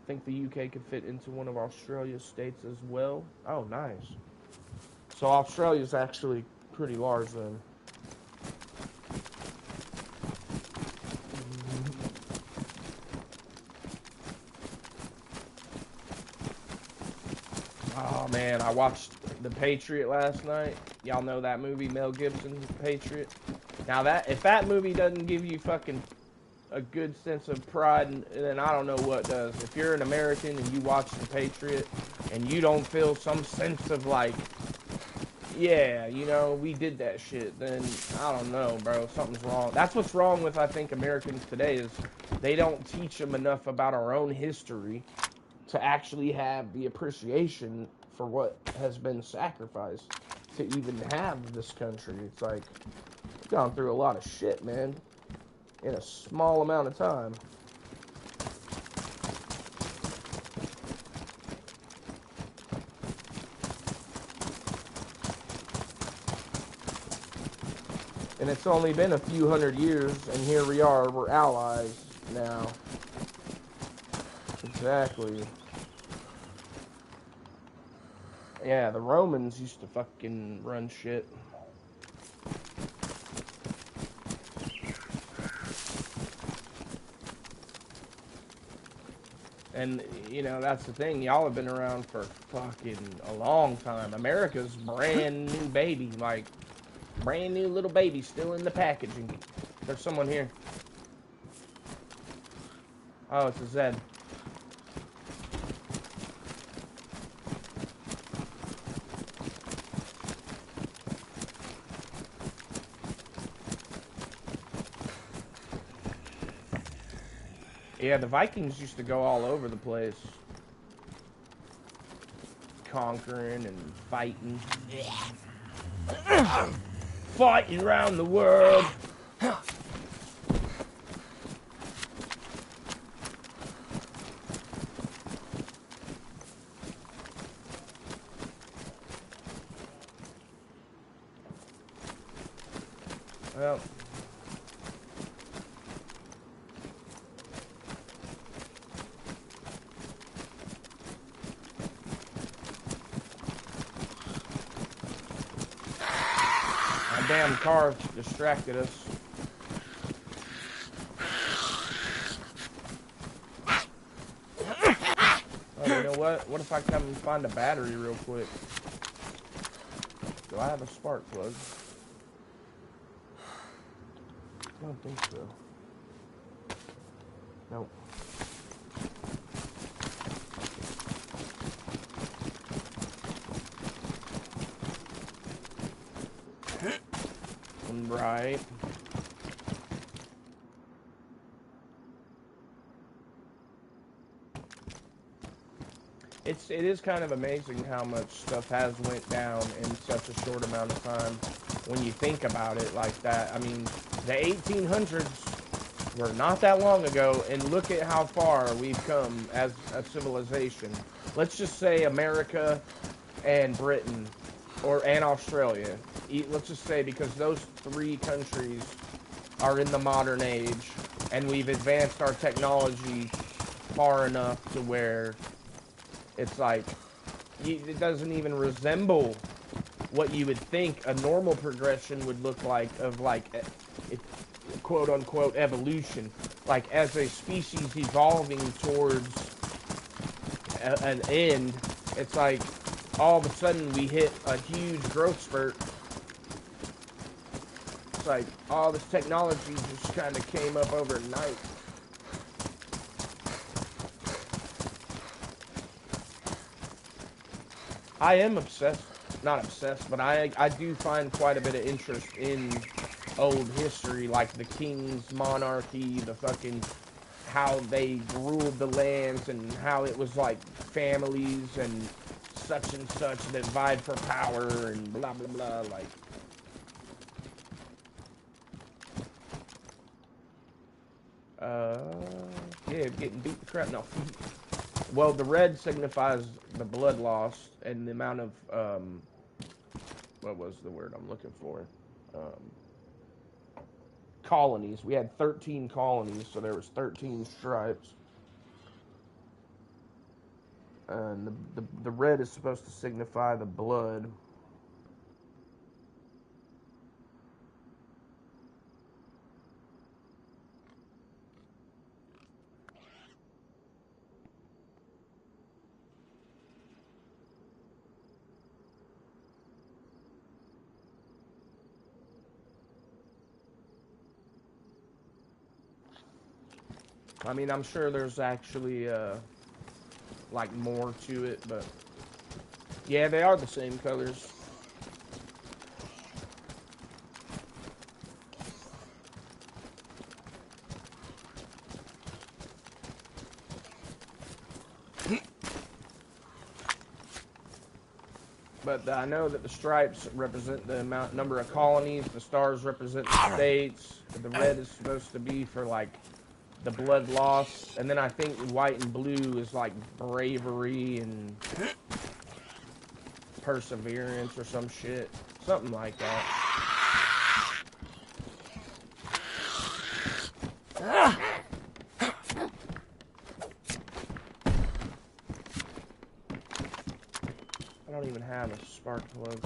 I think the UK could fit into one of Australia's states as well. Oh, nice. So Australia's actually pretty large then. Oh man, I watched The Patriot last night. Y'all know that movie, Mel Gibson's The Patriot? Now that, if that movie doesn't give you fucking a good sense of pride, then I don't know what does. If you're an American and you watch The Patriot and you don't feel some sense of like, yeah, you know, we did that shit, then I don't know, bro, something's wrong. That's what's wrong with, I think, Americans today, is they don't teach them enough about our own history to actually have the appreciation for what has been sacrificed to even have this country. It's like, we've gone through a lot of shit, man, in a small amount of time. And it's only been a few hundred years, and here we are, we're allies now. Exactly. Yeah, the Romans used to fucking run shit. And, you know, that's the thing. Y'all have been around for fucking a long time. America's brand new baby. Like, brand new little baby still in the packaging. There's someone here. Oh, it's a Zed. Yeah, the Vikings used to go all over the place. Conquering and fighting. Fighting around the world. Well, my damn car distracted us. Oh, you know what? What if I come and find a battery real quick? Do I have a spark plug? I don't think so. Nope. Right. It is kind of amazing how much stuff has went down in such a short amount of time when you think about it like that. I mean, the 1800s were not that long ago, and look at how far we've come as a civilization. Let's just say America and Britain and Australia. Let's just say, because those three countries are in the modern age, and we've advanced our technology far enough to where it's like, it doesn't even resemble what you would think a normal progression would look like of, like, quote unquote evolution. Like, as a species evolving towards an end, it's like all of a sudden we hit a huge growth spurt. It's like all this technology just kind of came up overnight. I am obsessed, not obsessed, but I do find quite a bit of interest in old history, like the king's monarchy, the fucking, how they ruled the lands, and how it was like families and such that vied for power and blah blah blah, like. Yeah, getting beat the crap. No. Well, the red signifies the blood lost and the amount of, what was the word I'm looking for? Colonies. We had 13 colonies, so there was 13 stripes. And the red is supposed to signify the blood. I mean, I'm sure there's actually, like, more to it, but yeah, they are the same colors. But I know that the stripes represent the number of colonies, the stars represent the states, the red is supposed to be for, like, the blood loss, and then I think white and blue is like bravery and perseverance or some shit. Something like that. I don't even have a spark plug.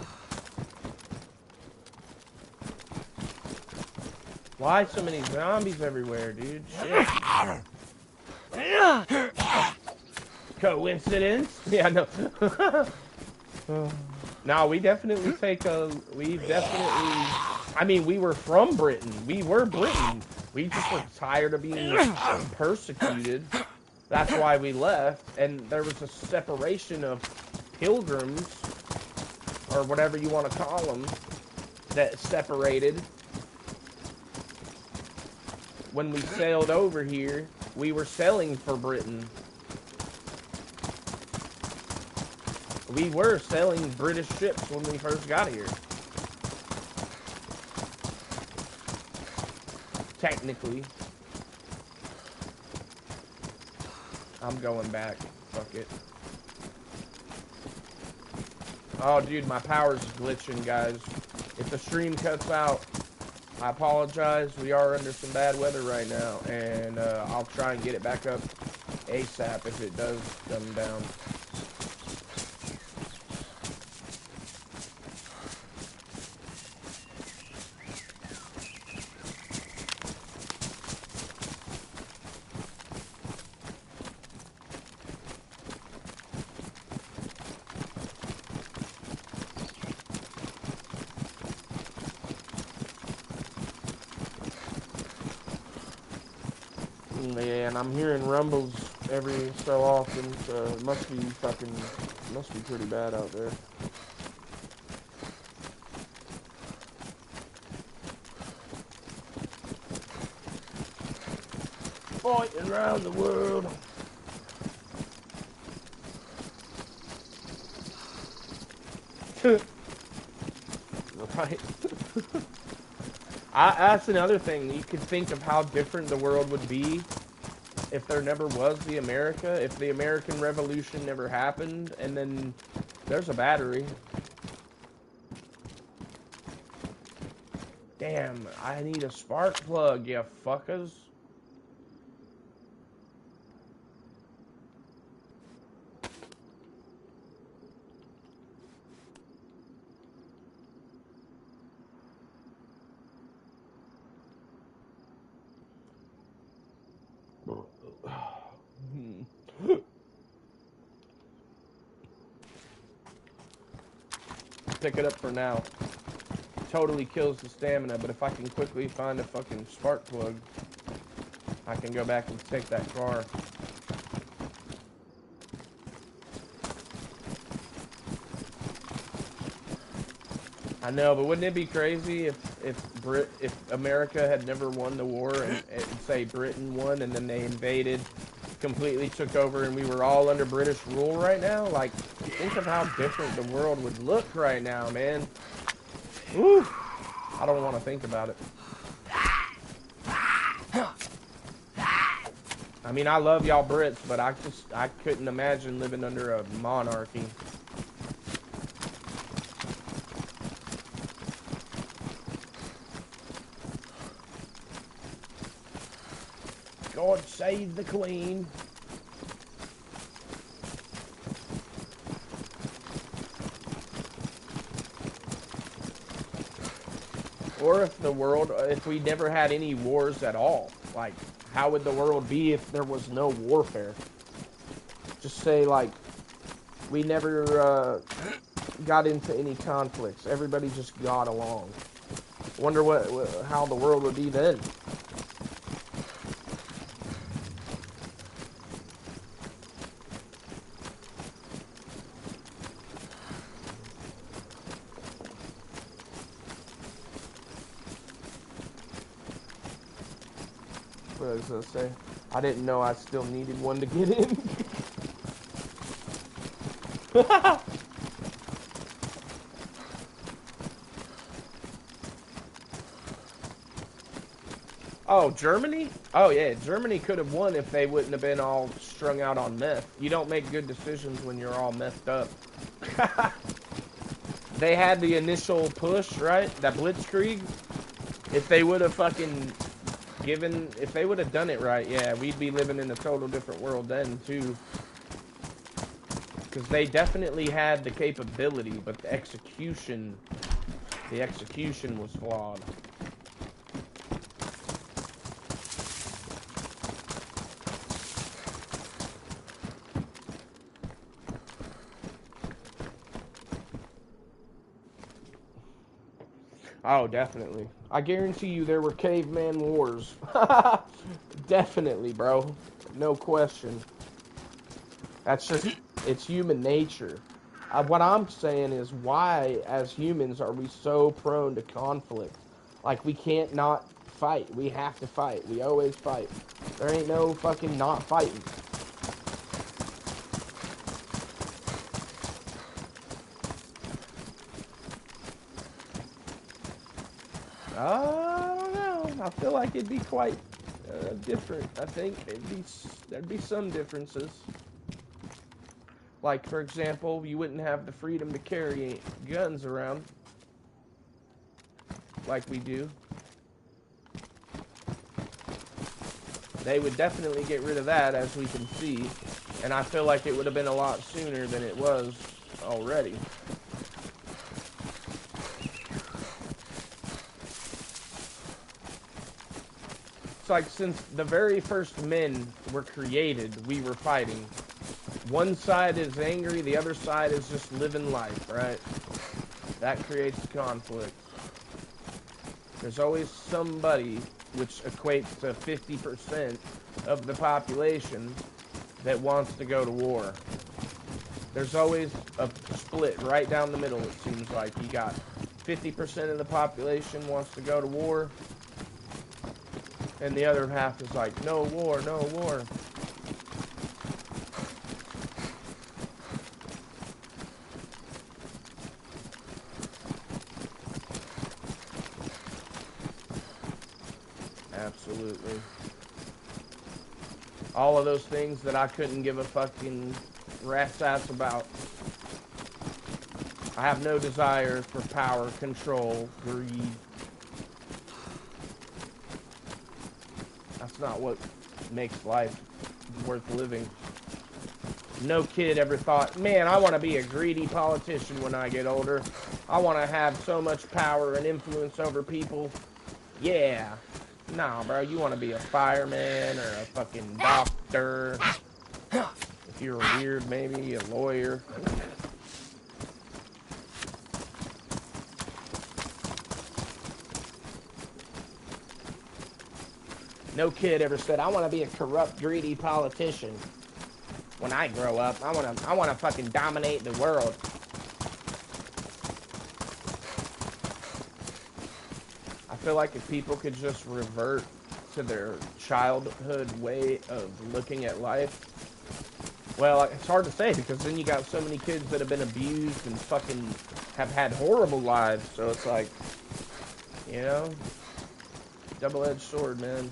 Why so many zombies everywhere, dude? Shit. Coincidence? Yeah, no. No, we definitely I mean, we were from Britain. We were Britain. We just were tired of being persecuted. That's why we left. And there was a separation of pilgrims, or whatever you want to call them, that separated. When we sailed over here, we were sailing for Britain. We were sailing British ships when we first got here. Technically. I'm going back. Fuck it. Oh, dude, my power's glitching, guys. If the stream cuts out, I apologize. We are under some bad weather right now, and I'll try and get it back up ASAP if it does come down. Yeah, and I'm hearing rumbles every so often, so it must be pretty bad out there. Fighting around the world. Right. That's another thing. You could think of how different the world would be if there never was the America, if the American Revolution never happened, and then there's a battery. Damn, I need a spark plug, you fuckers. Pick it up for now. Totally kills the stamina, but if I can quickly find a fucking spark plug, I can go back and take that car. I know, but wouldn't it be crazy if America had never won the war and say Britain won and then they invaded, completely took over, and we were all under British rule right now? Like, think of how different the world would look right now, man. Woo! I don't want to think about it. I mean, I love y'all Brits, but I couldn't imagine living under a monarchy. God save the Queen. Or if we never had any wars at all, like, how would the world be if there was no warfare? Just say, like, we never got into any conflicts. Everybody just got along. Wonder how the world would be then. What was I gonna say? I didn't know I still needed one to get in. Oh, Germany? Oh yeah, Germany could have won if they wouldn't have been all strung out on meth. You don't make good decisions when you're all messed up. They had the initial push, right? That blitzkrieg. If they would have fucking if they would have done it right, yeah, we'd be living in a total different world then, too. Because they definitely had the capability, but the execution was flawed. Oh, definitely. I guarantee you there were caveman wars. Definitely, bro. No question. That's just, it's human nature. What I'm saying is, why, as humans, are we so prone to conflict? Like, we can't not fight. We have to fight. We always fight. There ain't no fucking not fighting. I don't know. I feel like it'd be quite different. I think there'd be some differences. Like, for example, you wouldn't have the freedom to carry guns around like we do. They would definitely get rid of that, as we can see. And I feel like it would have been a lot sooner than it was already. It's like, since the very first men were created, we were fighting. One side is angry, the other side is just living life, right? That creates conflict. There's always somebody, which equates to 50% of the population, that wants to go to war. There's always a split right down the middle, it seems like. You got 50% of the population wants to go to war, and the other half is like, no war, no war. Absolutely. All of those things that I couldn't give a fucking rat's ass about. I have no desire for power, control, greed. That's not what makes life worth living. No kid ever thought, man, I want to be a greedy politician when I get older. I want to have so much power and influence over people. Yeah. Nah, bro, you want to be a fireman or a fucking doctor. If you're weird, maybe a lawyer. No kid ever said, I want to be a corrupt, greedy politician. When I grow up, I want to fucking dominate the world. I feel like if people could just revert to their childhood way of looking at life, well, it's hard to say, because then you got so many kids that have been abused and fucking have had horrible lives, so it's like, you know, double-edged sword, man.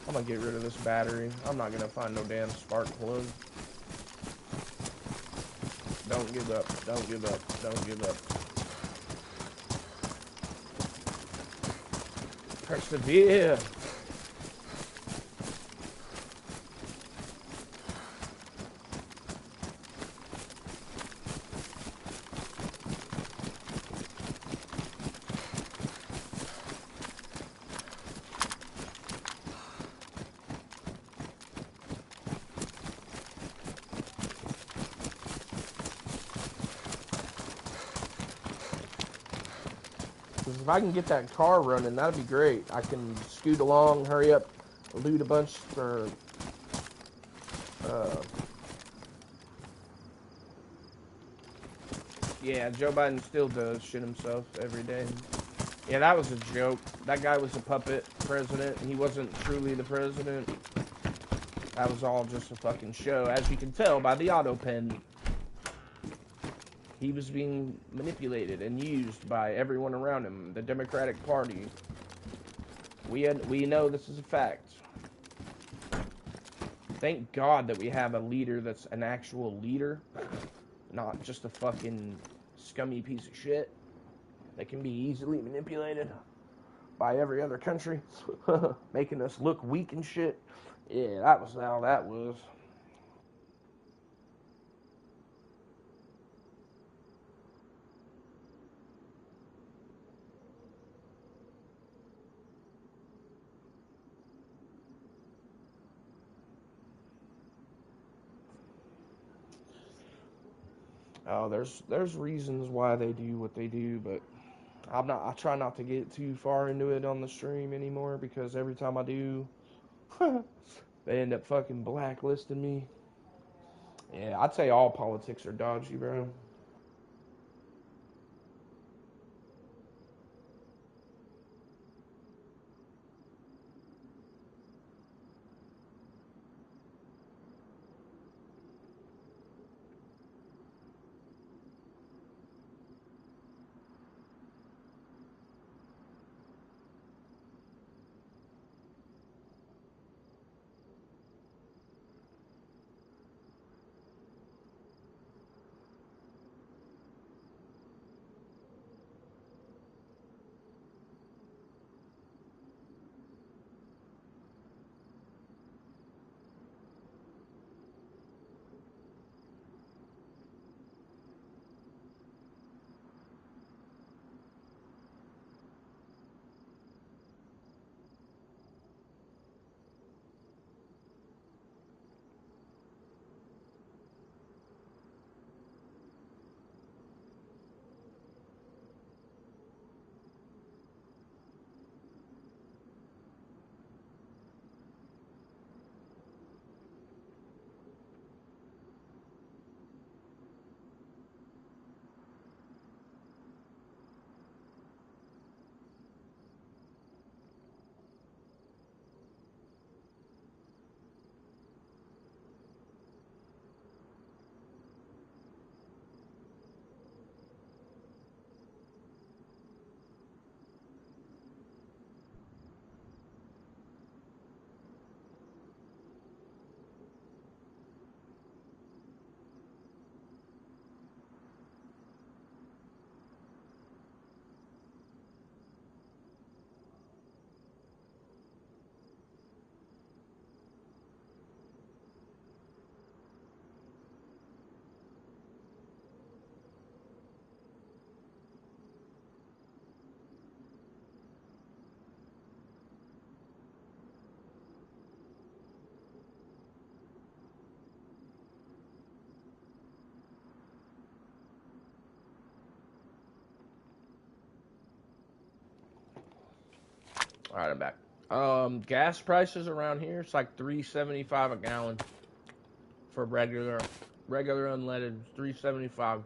I'm gonna get rid of this battery. I'm not gonna find no damn spark plug. Don't give up. Don't give up. Don't give up. Persevere. If I can get that car running, that'd be great. I can scoot along, hurry up, loot a bunch for, yeah, Joe Biden still does shit himself every day. Yeah, that was a joke. That guy was a puppet president. He wasn't truly the president. That was all just a fucking show, as you can tell by the auto pen. He was being manipulated and used by everyone around him, the Democratic Party. We know this is a fact. Thank God that we have a leader that's an actual leader, not just a fucking scummy piece of shit that can be easily manipulated by every other country, making us look weak and shit. Yeah, that was how that was. Oh, there's reasons why they do what they do, but I try not to get too far into it on the stream anymore because every time I do, they end up fucking blacklisting me. Yeah, I'd say all politics are dodgy, bro. All right, I'm back. Gas prices around here, it's like $3.75 a gallon for regular unleaded, $3.75.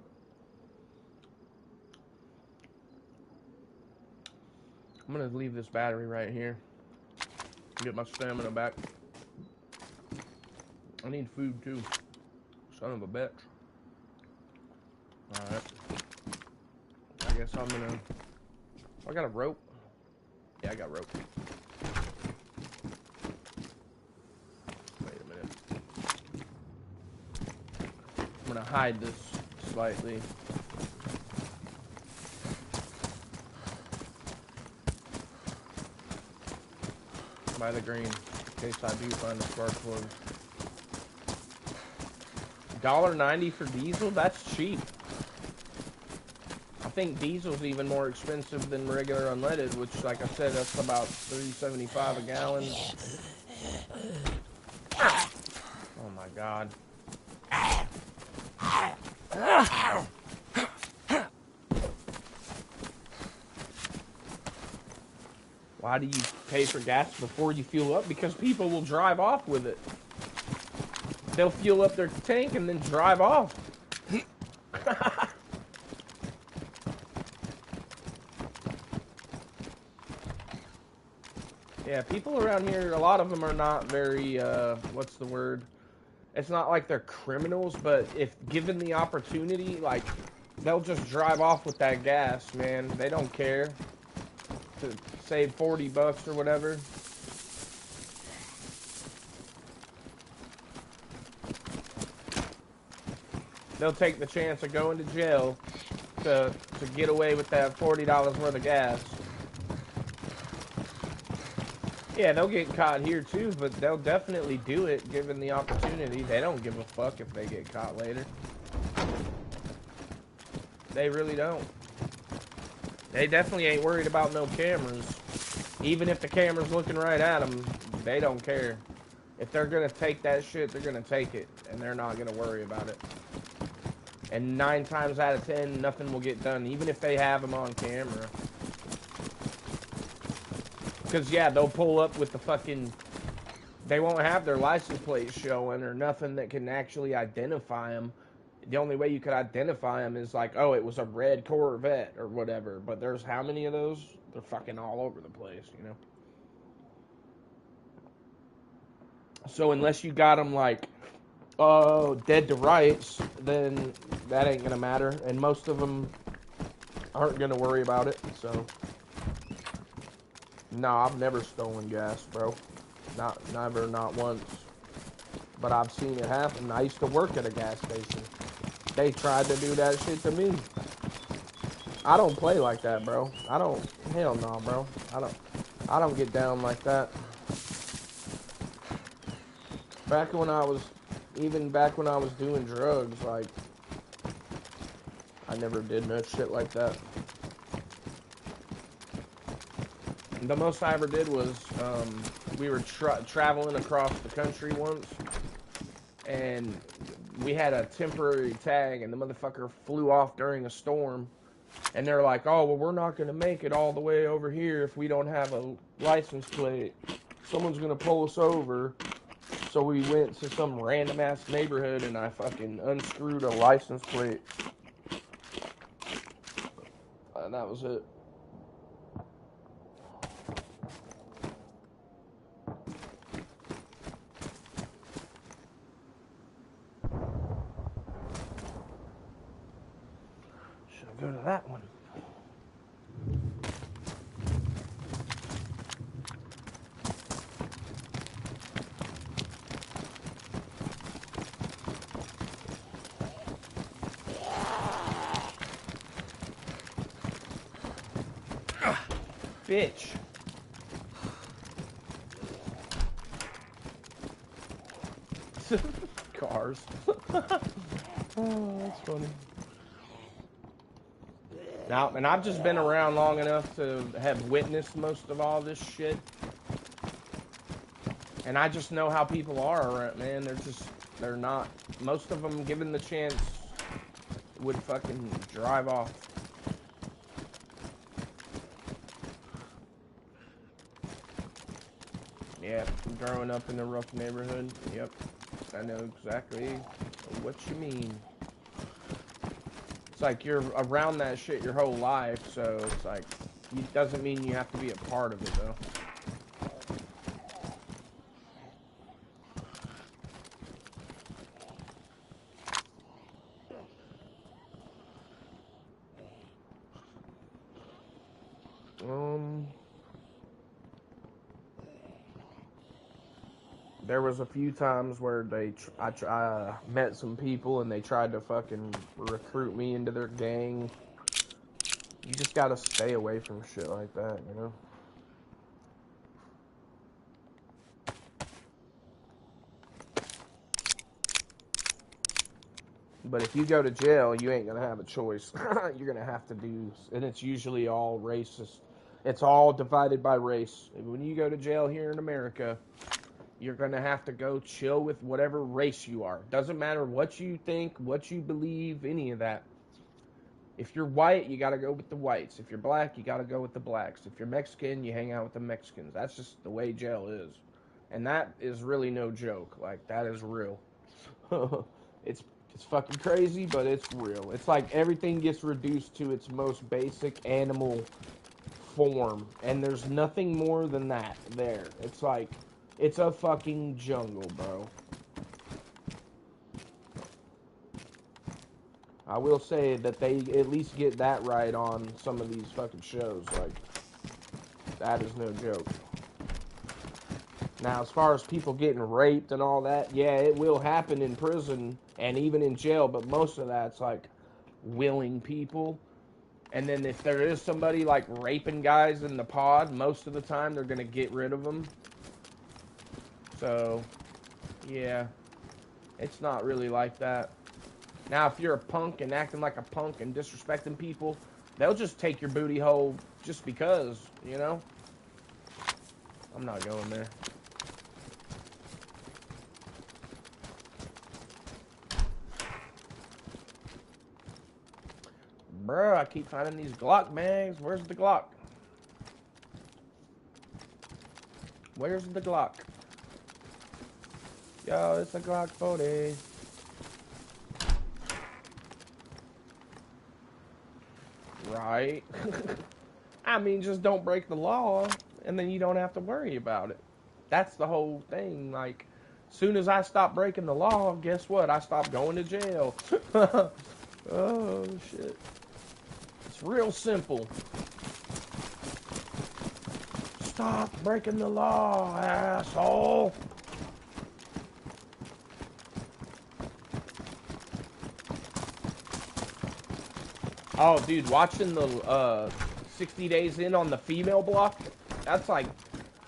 I'm gonna leave this battery right here. Get my stamina back. I need food too. Son of a bitch. All right. I guess I'm gonna. I got a rope. Yeah, I got rope. Wait a minute. I'm gonna hide this slightly. By the green, in case I do find a spark plug. $1.90 for diesel? That's cheap. I think diesel's even more expensive than regular unleaded, which, like I said, that's about $3.75 a gallon. Oh my god. Why do you pay for gas before you fuel up? Because people will drive off with it. They'll fuel up their tank and then drive off. Yeah, people around here, a lot of them are not very, what's the word? It's not like they're criminals, but if given the opportunity, like, they'll just drive off with that gas, man. They don't care. To save 40 bucks or whatever. They'll take the chance of going to jail to get away with that $40 worth of gas. Yeah, they'll get caught here too, but they'll definitely do it given the opportunity. They don't give a fuck if they get caught later. They really don't. They definitely ain't worried about no cameras. Even if the camera's looking right at them, they don't care. If they're gonna take that shit, they're gonna take it, and they're not gonna worry about it. And 9 times out of 10, nothing will get done, even if they have them on camera. Because, yeah, they'll pull up with the fucking... They won't have their license plates showing or nothing that can actually identify them. The only way you could identify them is like, oh, it was a red Corvette or whatever. But there's how many of those? They're fucking all over the place, you know? So unless you got them like, oh, dead to rights, then that ain't gonna matter. And most of them aren't gonna worry about it, so... No, I've never stolen gas, bro. Never, not once. But I've seen it happen. I used to work at a gas station. They tried to do that shit to me. I don't play like that, bro. Hell no, bro. I don't get down like that. Even back when I was doing drugs, like, I never did no shit like that. The most I ever did was, we were traveling across the country once, and we had a temporary tag, and the motherfucker flew off during a storm, and they're like, oh, well, we're not going to make it all the way over here if we don't have a license plate. Someone's going to pull us over. So we went to some random-ass neighborhood, and I fucking unscrewed a license plate. And that was it. Should I go to that one? Bitch. Cars. Oh, that's funny. Now, and I've just been around long enough to have witnessed most of all this shit. And I just know how people are, man. They're not, most of them, given the chance, would fucking drive off. Yeah, growing up in a rough neighborhood. Yep, I know exactly what you mean. It's like you're around that shit your whole life, so it's like, it doesn't mean you have to be a part of it, though. There was a few times where I met some people and they tried to fucking recruit me into their gang. You just gotta stay away from shit like that, you know? But if you go to jail, you ain't gonna have a choice. You're gonna have to do, and it's usually all racist. It's all divided by race. When you go to jail here in America, you're going to have to go chill with whatever race you are. Doesn't matter what you think, what you believe, any of that. If you're white, you got to go with the whites. If you're black, you got to go with the blacks. If you're Mexican, you hang out with the Mexicans. That's just the way jail is. And that is really no joke. Like, that is real. It's fucking crazy, but it's real. It's like everything gets reduced to its most basic animal form. And there's nothing more than that there. It's like, it's a fucking jungle, bro. I will say that they at least get that right on some of these fucking shows. Like, that is no joke. Now, as far as people getting raped and all that, yeah, it will happen in prison and even in jail, but most of that's like willing people. And then if there is somebody like raping guys in the pod, most of the time they're going to get rid of them. So, yeah, it's not really like that. Now, if you're a punk and acting like a punk and disrespecting people, they'll just take your booty hole just because, you know? I'm not going there. Bruh, I keep finding these Glock bags. Where's the Glock? Where's the Glock? Yo, it's a Glock 40. Right? I mean, just don't break the law, and then you don't have to worry about it. That's the whole thing. Like, soon as I stop breaking the law, guess what? I stop going to jail. Oh, shit. It's real simple. Stop breaking the law, asshole. Oh, dude, watching the 60 Days In on the female block, that's like,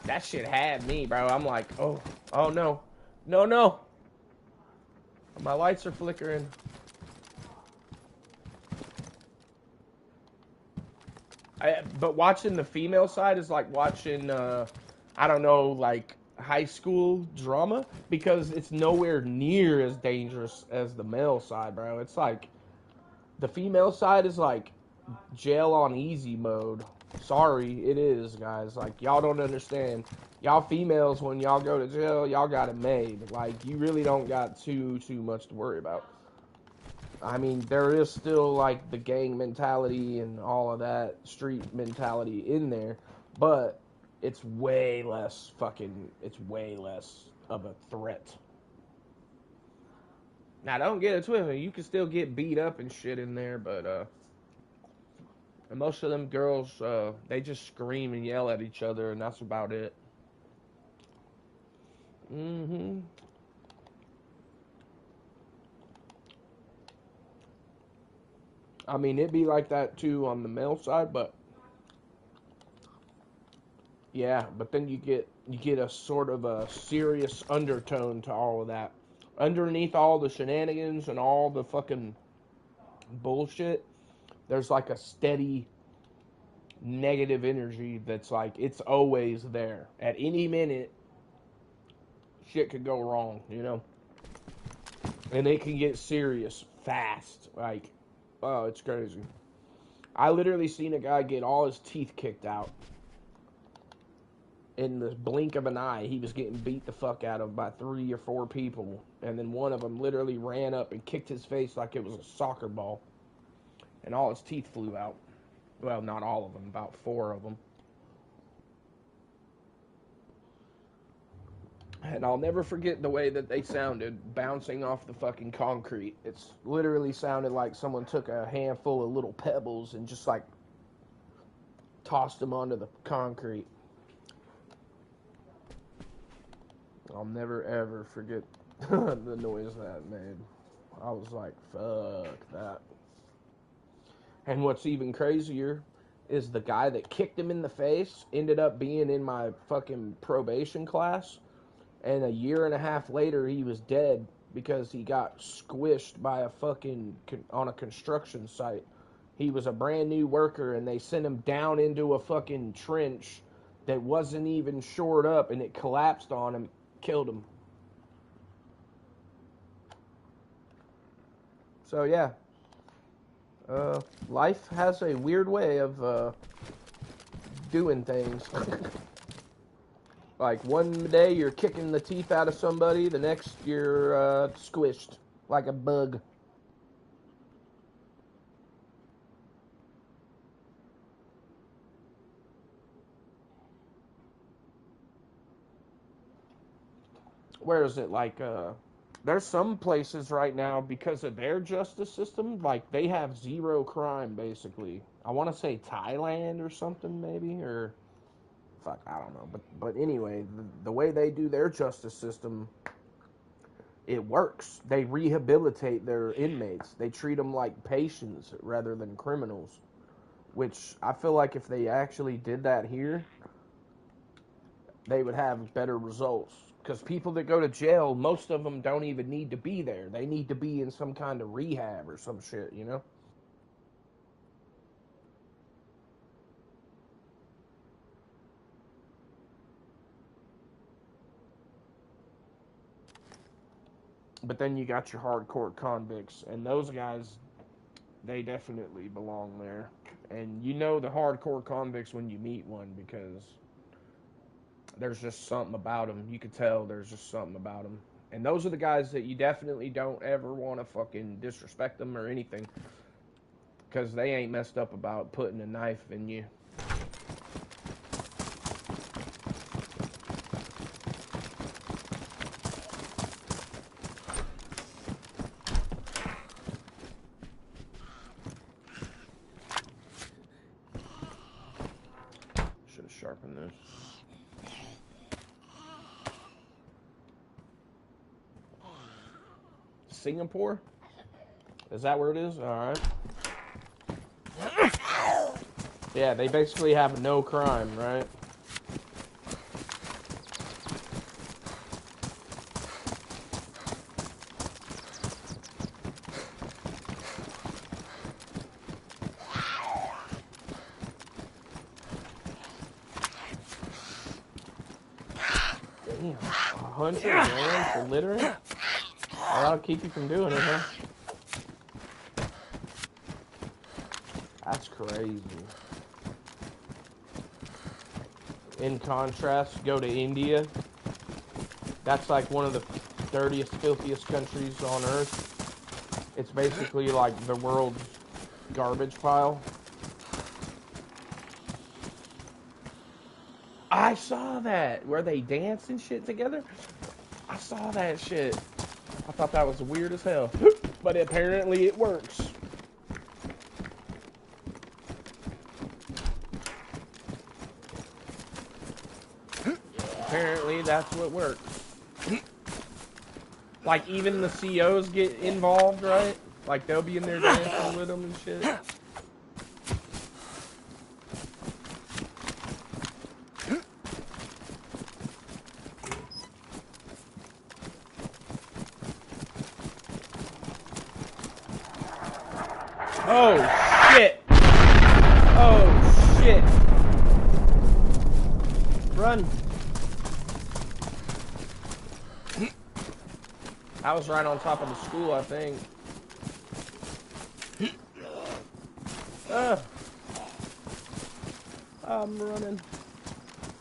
that shit had me, bro. I'm like, oh no. No, no. My lights are flickering. But watching the female side is like watching, I don't know, like high school drama because it's nowhere near as dangerous as the male side, bro. It's like the female side is like jail on easy mode. Sorry, it is, guys. Like, y'all don't understand. Y'all females, when y'all go to jail, y'all got it made. Like, you really don't got too much to worry about. I mean, there is still like the gang mentality and all of that street mentality in there, but it's way less of a threat. Now, don't get it twisted. You can still get beat up and shit in there, but and most of them girls, they just scream and yell at each other, and that's about it. Mm-hmm. I mean, it'd be like that too on the male side, but yeah, but then you get a sort of a serious undertone to all of that. Underneath all the shenanigans and all the fucking bullshit, there's like a steady negative energy that's like it's always there. At any minute, shit could go wrong, you know? And it can get serious fast. Like, oh, it's crazy. I literally seen a guy get all his teeth kicked out in the blink of an eye. He was getting beat the fuck out of by 3 or 4 people, and then one of them literally ran up and kicked his face like it was a soccer ball, and all his teeth flew out. Well, not all of them, about 4 of them. And I'll never forget the way that they sounded bouncing off the fucking concrete. It's literally sounded like someone took a handful of little pebbles and just like tossed them onto the concrete. I'll never ever forget the noise that made. I was like, fuck that. And what's even crazier is the guy that kicked him in the face ended up being in my fucking probation class. And a year and a half later, he was dead because he got squished by a fucking, on a construction site. He was a brand new worker, and they sent him down into a fucking trench that wasn't even shored up, and it collapsed on him, killed him. So yeah, life has a weird way of doing things. Like one day you're kicking the teeth out of somebody, the next you're squished like a bug. Where is it like there's some places right now because of their justice system, like they have zero crime basically. I want to say Thailand or something maybe, or fuck, I don't know. But anyway, the way they do their justice system, it works. They rehabilitate their inmates. They treat them like patients rather than criminals, which I feel like if they actually did that here, they would have better results. Because people that go to jail, most of them don't even need to be there. They need to be in some kind of rehab or some shit, you know? But then you got your hardcore convicts, and those guys, They definitely belong there. And you know the hardcore convicts when you meet one because there's just something about them. You could tell there's just something about them. And those are the guys that you definitely don't ever want to fucking disrespect them or anything because they ain't messed up about putting a knife in you. Should have sharpened this. Singapore? Is that where it is? Alright. Yeah, they basically have no crime, right? Damn, 100 grand for littering? Well, that'll keep you from doing it, huh? That's crazy. In contrast, go to India. That's like one of the dirtiest, filthiest countries on earth. It's basically like the world's garbage pile. I saw that, where they dance and shit together. I saw that shit. I thought that was weird as hell. But apparently it works. Apparently that's what works. Like even the COs get involved, right? Like they'll be in there dancing with them and shit. Oh shit! Oh shit! Run! I was right on top of the school, I think. I'm running.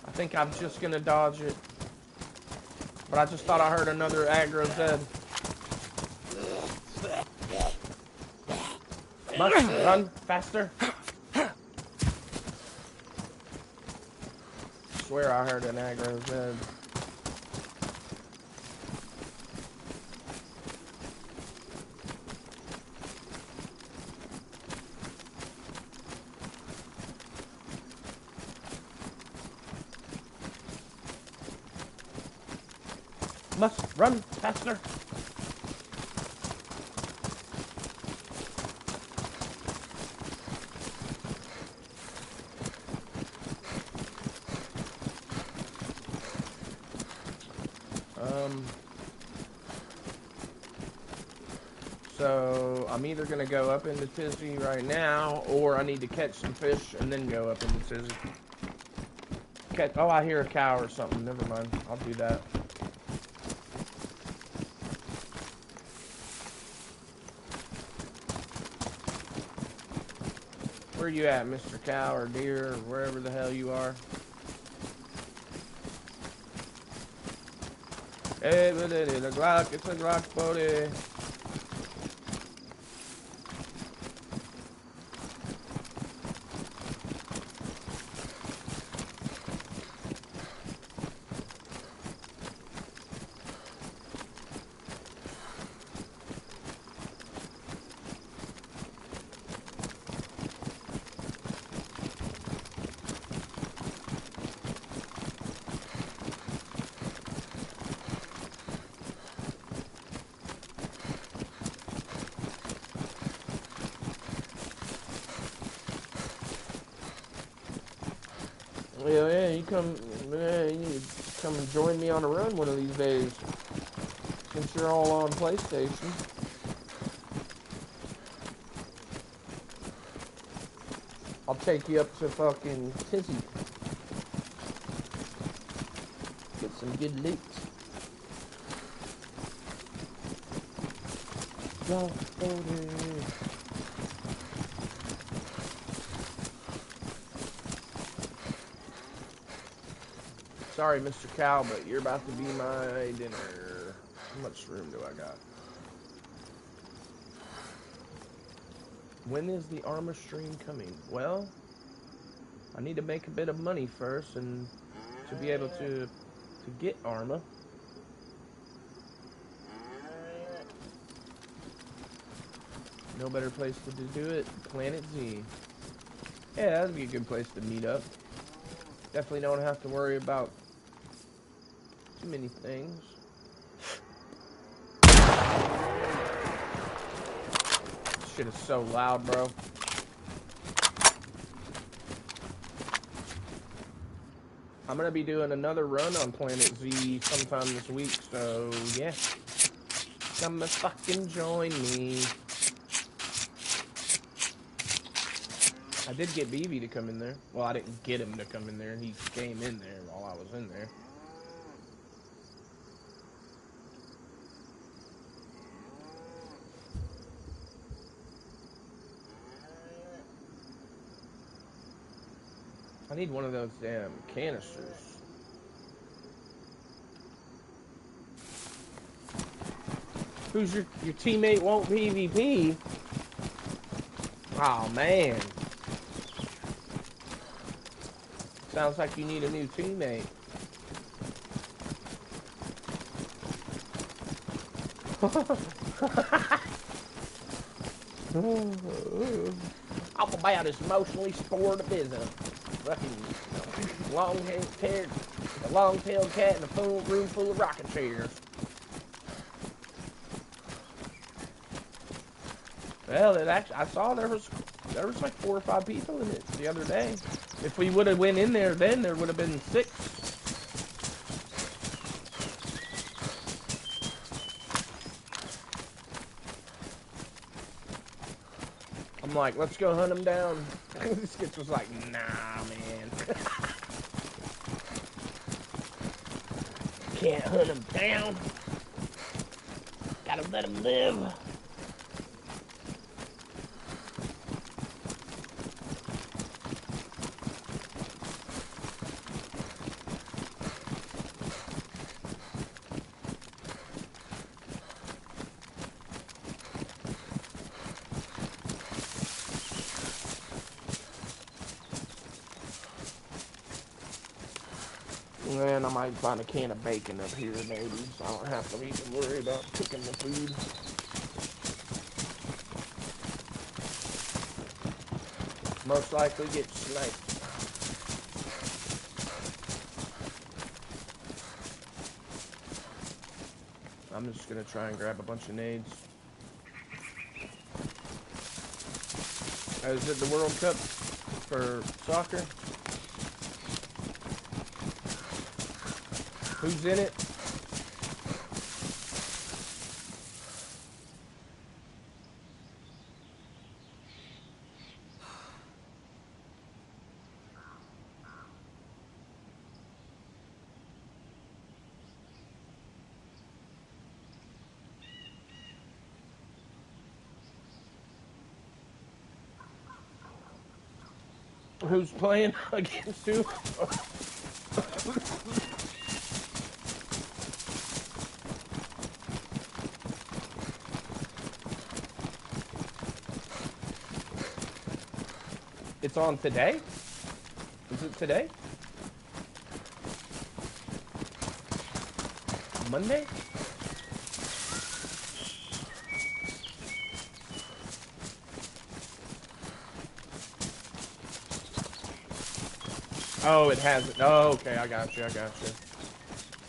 I think I'm just gonna dodge it. But I just thought I heard another aggro Zed. Must run faster. I swear I heard an aggro Zed. Must run faster. So I'm either gonna go up into Tizzy right now, or I need to catch some fish and then go up into Tizzy. Oh, I hear a cow or something. Never mind. I'll do that. Where you at, Mr. Cow or Deer or wherever the hell you are? Hey, but it is a Glock. It's a Glock body. Yeah, you come and join me on a run one of these days. Since you're all on PlayStation. I'll take you up to fucking Tizzy. Get some good loot. Go, Sorry, Mr. Cow, but you're about to be my dinner. How much room do I got? When is the armor stream coming? Well, I need to make a bit of money first, and to be able to get armor. No better place to do it. Planet Z. Yeah, that'd be a good place to meet up. Definitely don't have to worry about too many things. This shit is so loud, bro. I'm gonna be doing another run on Planet Z sometime this week, so yeah. Come and fucking join me. I did get BB to come in there. Well, I didn't get him to come in there. He came in there while I was in there. I need one of those damn canisters. Who's your teammate won't PvP? Oh man. Sounds like you need a new teammate. I'm about as emotionally spoiled a business. Fucking long-tailed cat in a full room full of rocking chairs. Well, it actually, I saw there was like 4 or 5 people in it the other day. If we would have went in there then, there would have been 6. I'm like, let's go hunt them down. This kid was like, nah, man. Can't hunt them down. Gotta let them live. And I might find a can of bacon up here, maybe, so I don't have to even worry about cooking the food. Most likely get sniped. I'm just gonna try and grab a bunch of nades. Is it the World Cup for soccer? Who's in it? Who's playing against who? It's on today? Is it today? Monday? Oh, it hasn't. Oh, okay, I got you.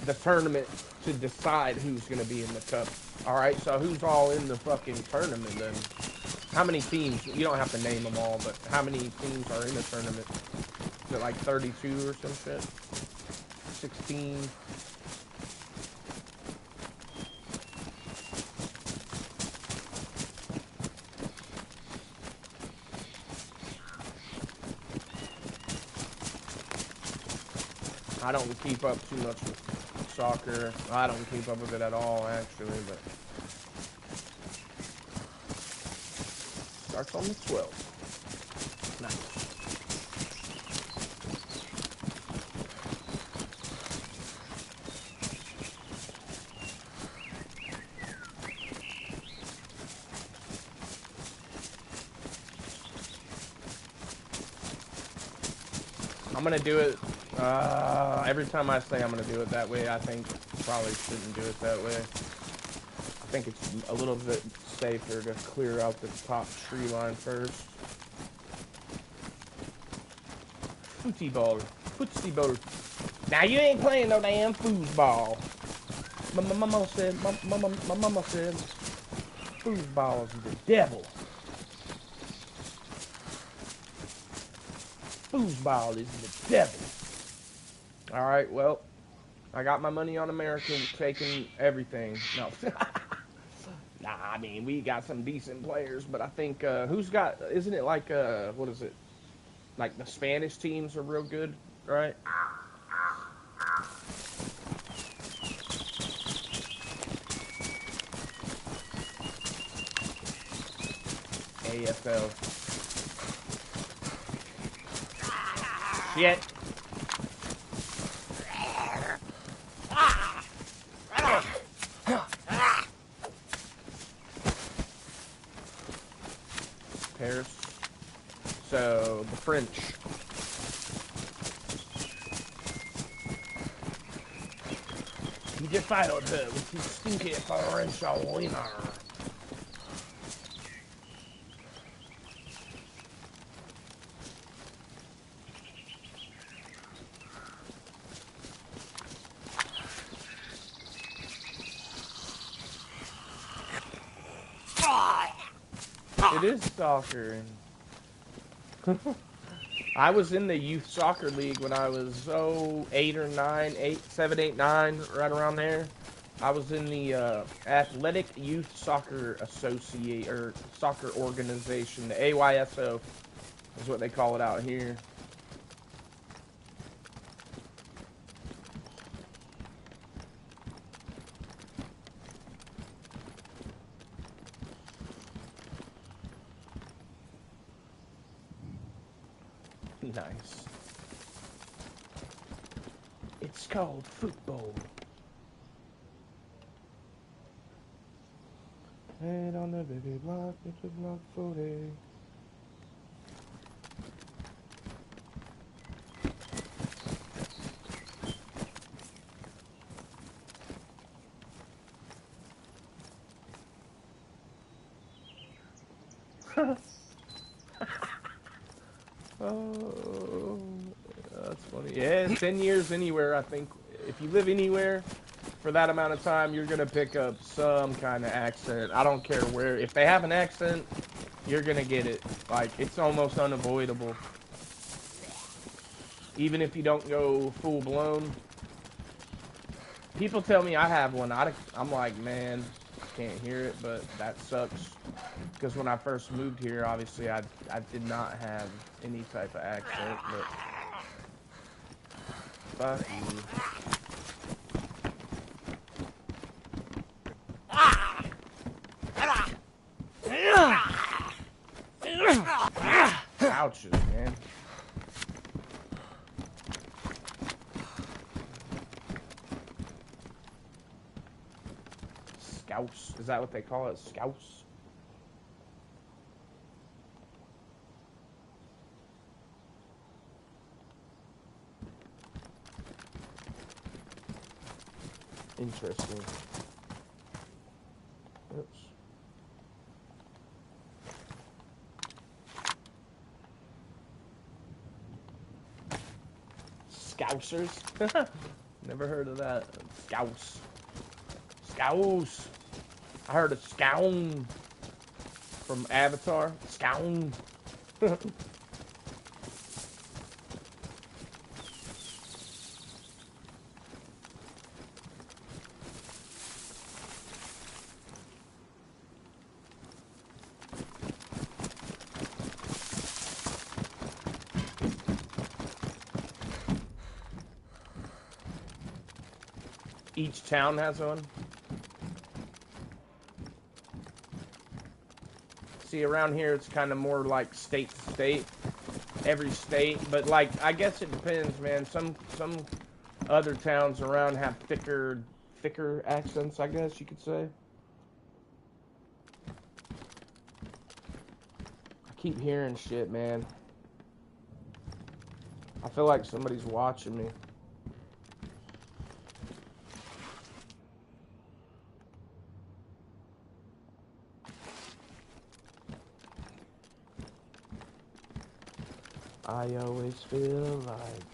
The tournament to decide who's going to be in the cup. Alright, so who's all in the fucking tournament then? How many teams? You don't have to name them all, but how many teams are in the tournament? Is it like 32 or some shit? 16? I don't keep up too much with soccer. I don't keep up with it at all, actually, but starts on the 12th. Nice. I'm gonna do it. Every time I say I'm gonna do it that way, I think probably shouldn't do it that way. I think it's a little bit safer to clear out the top tree line first. Football. Now you ain't playing no damn foosball. My mama said, my mama said, foosball is the devil. Foosball is the devil. Alright, well, I got my money on America taking everything. No. Nah, I mean, we got some decent players, but I think, who's got, isn't it like, what is it? Like the Spanish teams are real good, right? AFL. Shit. Paris. So, the French. He defiled her with his stinky French wiener. It is soccer. I was in the youth soccer league when I was 7, 8, 9, right around there. I was in the Athletic Youth Soccer Associate or Soccer Organization, the AYSO is what they call it out here. Nice. It's called football. Head on the baby block, it's a block 40. Oh, that's funny. Yeah, 10 years anywhere, I think. If you live anywhere for that amount of time, you're going to pick up some kind of accent. I don't care where. If they have an accent, you're going to get it. Like, it's almost unavoidable. Even if you don't go full blown. People tell me I have one. I'm like, man, I can't hear it, but that sucks. Because when I first moved here, obviously, I did not have any type of accent, but fuck you. Ouches, man. Scouse. Is that what they call it? Scouse? Interesting. Oops. Scousers? Never heard of that. Scouse. Scouse. I heard of Scown from Avatar. Scown. Each town has one. See, around here it's kind of more like state to state, every state. But like, I guess it depends, man. Some other towns around have thicker accents, I guess you could say. I keep hearing shit, man. I feel like somebody's watching me. I always feel like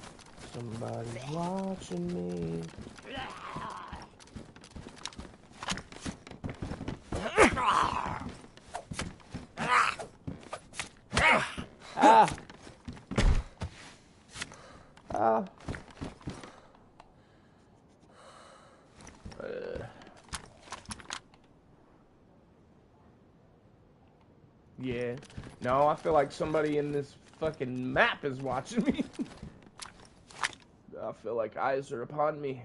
somebody's watching me. Ah! Ah! Yeah. No, I feel like somebody in this fucking map is watching me. I feel like eyes are upon me.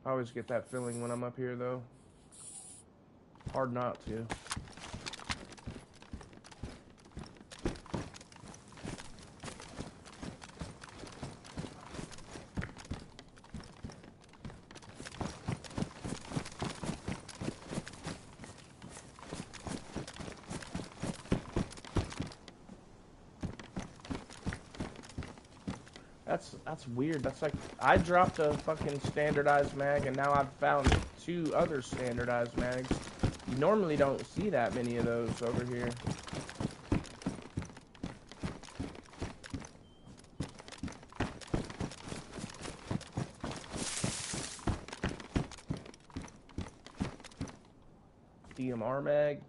I always get that feeling when I'm up here, though. Hard not to. That's weird. That's like, I dropped a fucking standardized mag, and now I've found 2 other standardized mags. You normally don't see that many of those over here. DMR mag.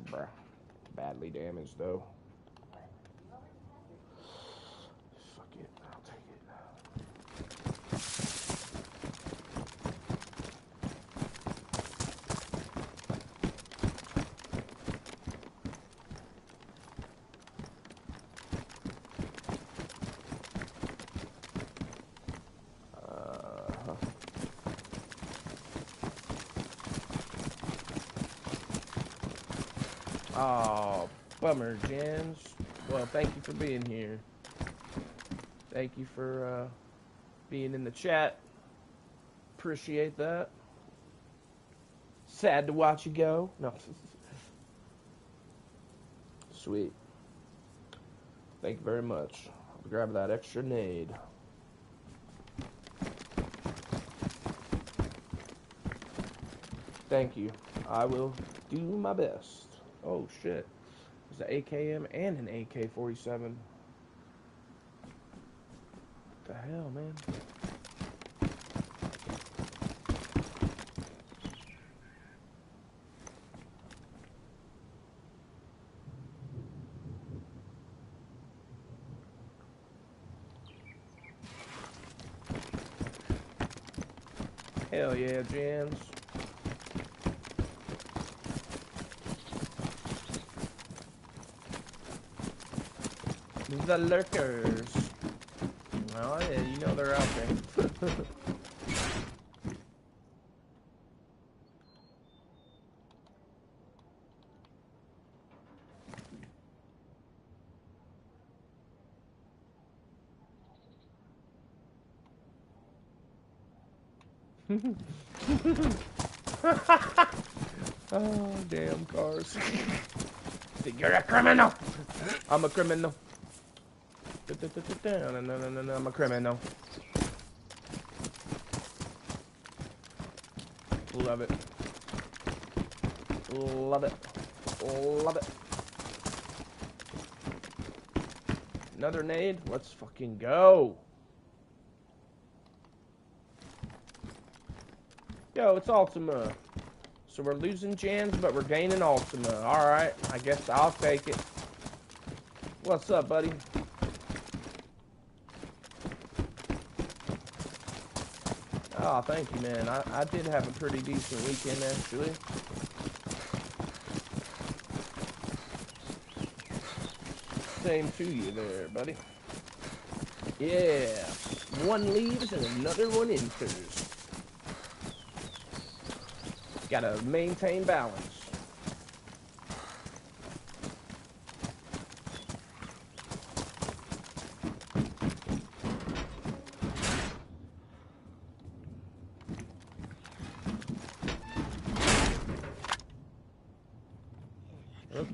Bruh. Badly damaged, though. Fuck it. I'll take it. Oh, bummer, Jens. Well, thank you for being here. Thank you for being in the chat. Appreciate that. Sad to watch you go. No. Sweet. Thank you very much. I'll grab that extra nade. Thank you. I will do my best. Oh shit. There's an AKM and an AK-47. What the hell, man? Hell yeah, Jans. The lurkers. Well, yeah, you know they're out there. Oh, damn cars. You're a criminal. I'm a criminal. No, I'm a criminal. Love it. Love it. Love it. Another nade? Let's fucking go. Yo, it's Ultima. So we're losing Jans, but we're gaining Ultima. Alright, I guess I'll take it. What's up, buddy? Oh, thank you, man. I did have a pretty decent weekend, actually. Same to you there, buddy. Yeah. One leaves and another one enters. Gotta maintain balance. Oops.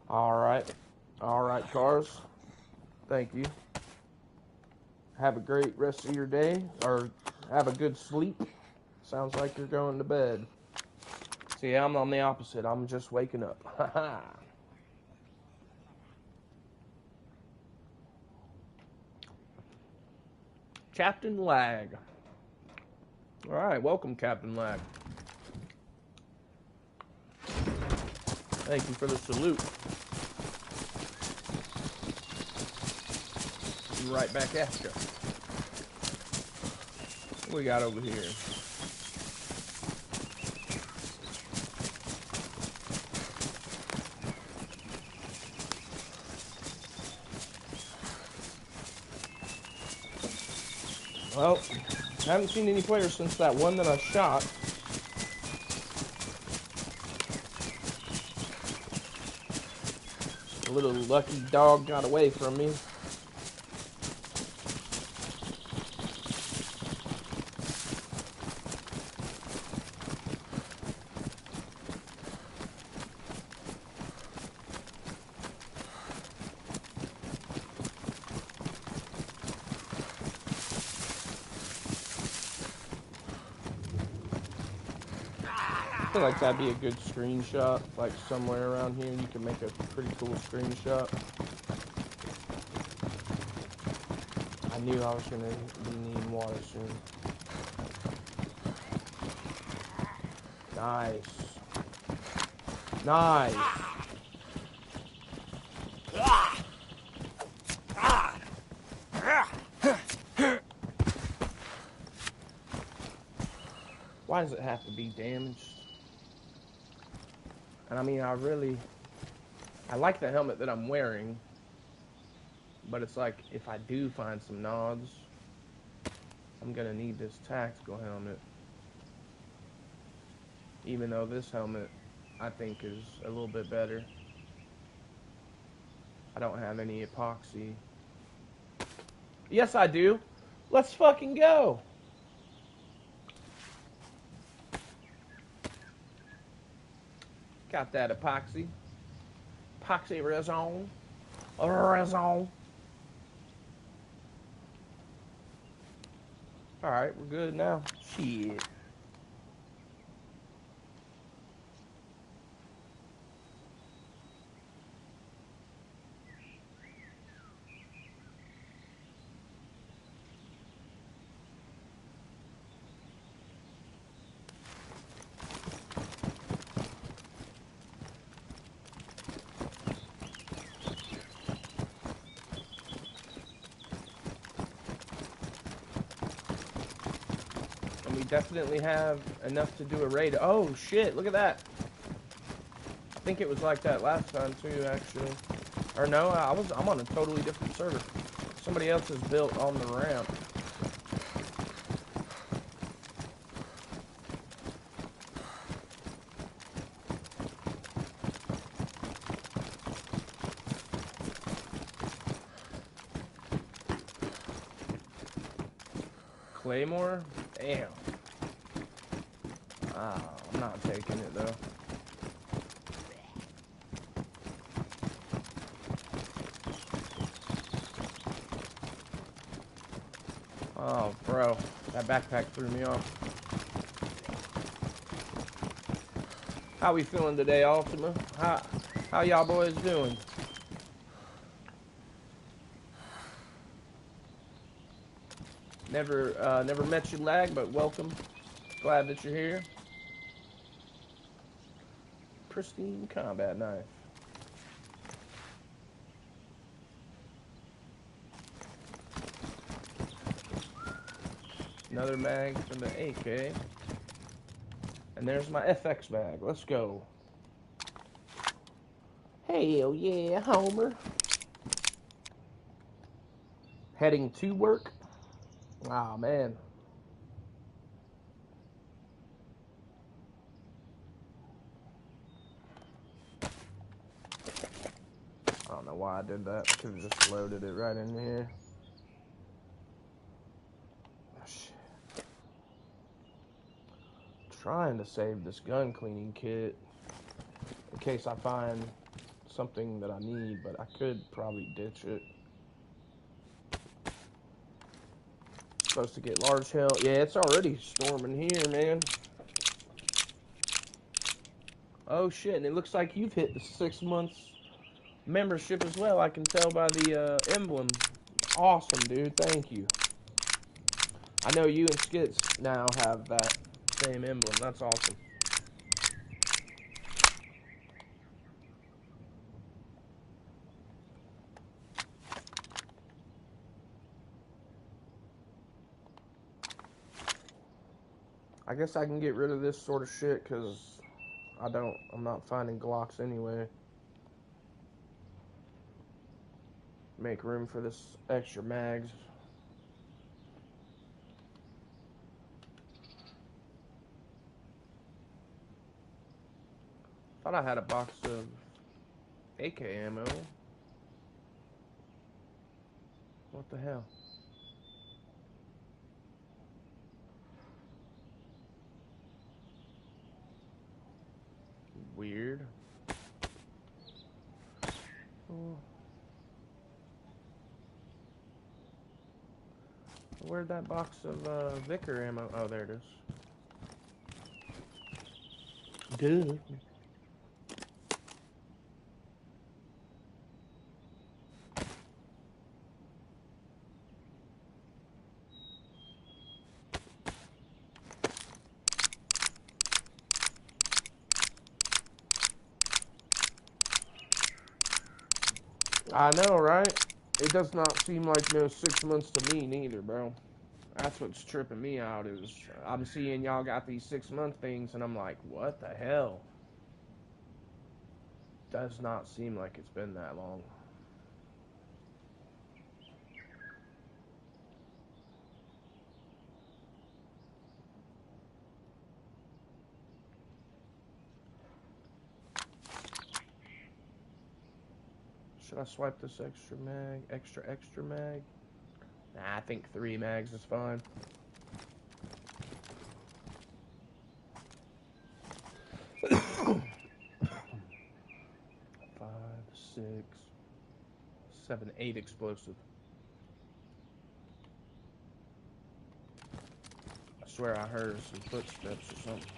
Alright. Alright, cars. Thank you. Have a great rest of your day, or have a good sleep. Sounds like you're going to bed. See, I'm on the opposite. I'm just waking up. Haha. Captain Lag. Alright, welcome, Captain Lag. Thank you for the salute. Be right back at you. What we got over here? Well, I haven't seen any players since that one that I shot. A little lucky dog got away from me. I feel like that'd be a good screenshot, like somewhere around here you can make a pretty cool screenshot. I knew I was gonna be needing water soon. Nice. Nice. Why does it have to be damaged? And I mean, I like the helmet that I'm wearing, but it's like, if I do find some nods, I'm gonna need this tactical helmet. Even though this helmet, I think, is a little bit better. I don't have any epoxy. Yes, I do. Let's fucking go. Got that epoxy. Epoxy resin. Resin. Alright, we're good now. Shit. We definitely have enough to do a raid. Oh shit, look at that. I think it was like that last time too, actually. Or no, I'm on a totally different server. Somebody else has built on the ramp. Claymore? Damn. Oh, I'm not taking it though. Oh, bro. That backpack threw me off. How we feeling today, Ultima? How y'all boys doing? Never met you, Lag, but welcome. Glad that you're here. Pristine combat knife. Another mag for the AK. And there's my FX mag. Let's go. Hell yeah, Homer. Heading to work. Oh, man. I don't know why I did that. I could have just loaded it right in here. trying to save this gun cleaning kit in case I find something that I need, but I could probably ditch it. Supposed to get large hail. Yeah, it's already storming here, man. Oh shit, and it looks like you've hit the 6 months membership as well. I can tell by the emblem. Awesome, dude. Thank you. I know you and Skits now have that same emblem. That's awesome. I guess I can get rid of this sort of shit because I'm not finding Glocks anyway. Make room for this extra mags. Thought I had a box of AK ammo. What the hell? Weird. Oh. Where'd that box of Vicar ammo? Oh, there it is. Dude. I know, right? It does not seem like no 6 months to me neither, bro. That's what's tripping me out is I'm seeing y'all got these 6 month things and I'm like, what the hell? Does not seem like it's been that long. Should I swipe this extra mag? Extra mag? Nah, I think 3 mags is fine. 5, 6, 7, 8 explosive. I swear I heard some footsteps or something.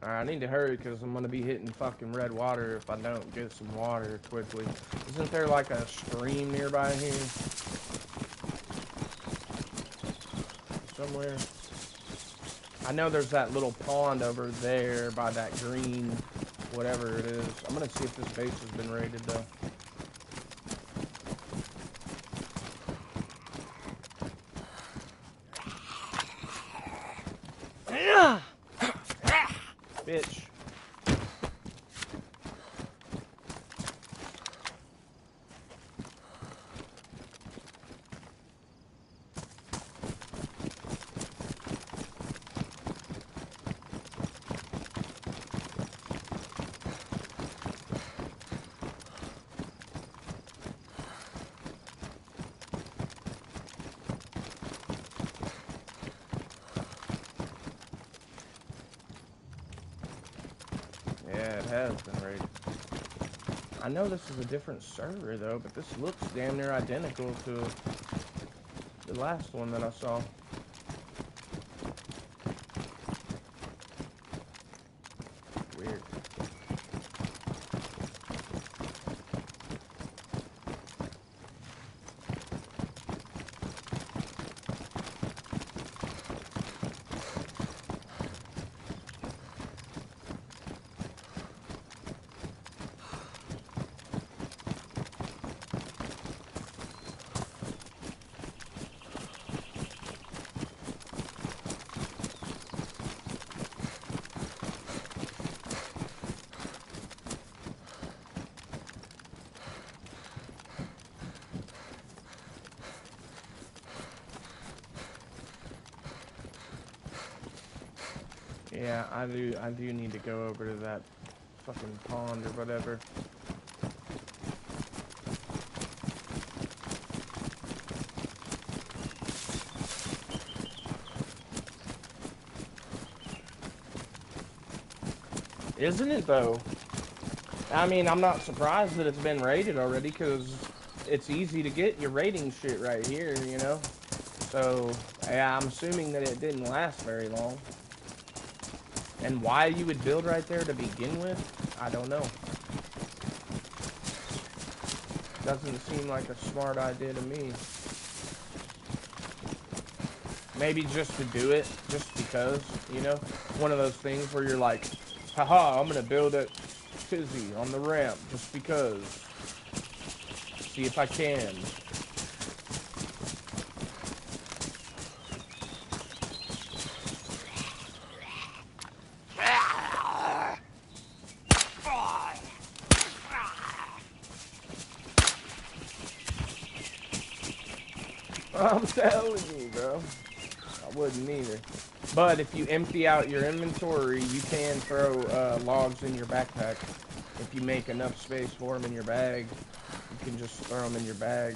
I need to hurry because I'm going to be hitting fucking red water if I don't get some water quickly. Isn't there like a stream nearby here? Somewhere? I know there's that little pond over there by that green, whatever it is. I'm going to see if this base has been raided though. Bitch. Yeah, it has been raided. I know this is a different server though, but this looks damn near identical to the last one that I saw. Weird. Yeah, I do need to go over to that fucking pond or whatever. Isn't it though? I mean, I'm not surprised that it's been rated already, because it's easy to get your rating shit right here, you know? So, yeah, I'm assuming that it didn't last very long. And why you would build right there to begin with, I don't know. Doesn't seem like a smart idea to me. Maybe just to do it, just because, you know? One of those things where you're like, haha, I'm gonna build a tizzy on the ramp just because. See if I can. I'm telling you, bro. I wouldn't either. But if you empty out your inventory, you can throw logs in your backpack. If you make enough space for them in your bag, you can just throw them in your bag.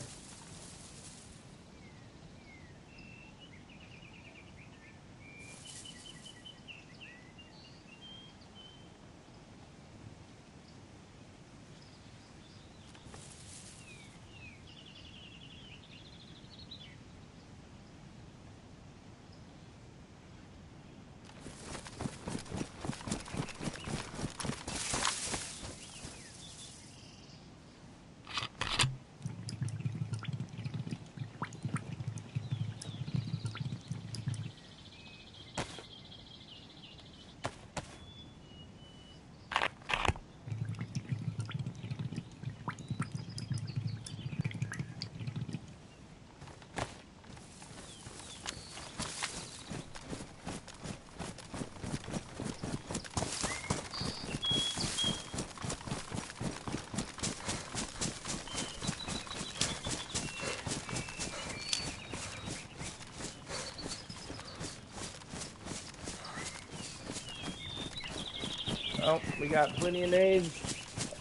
Oh, we got plenty of nades,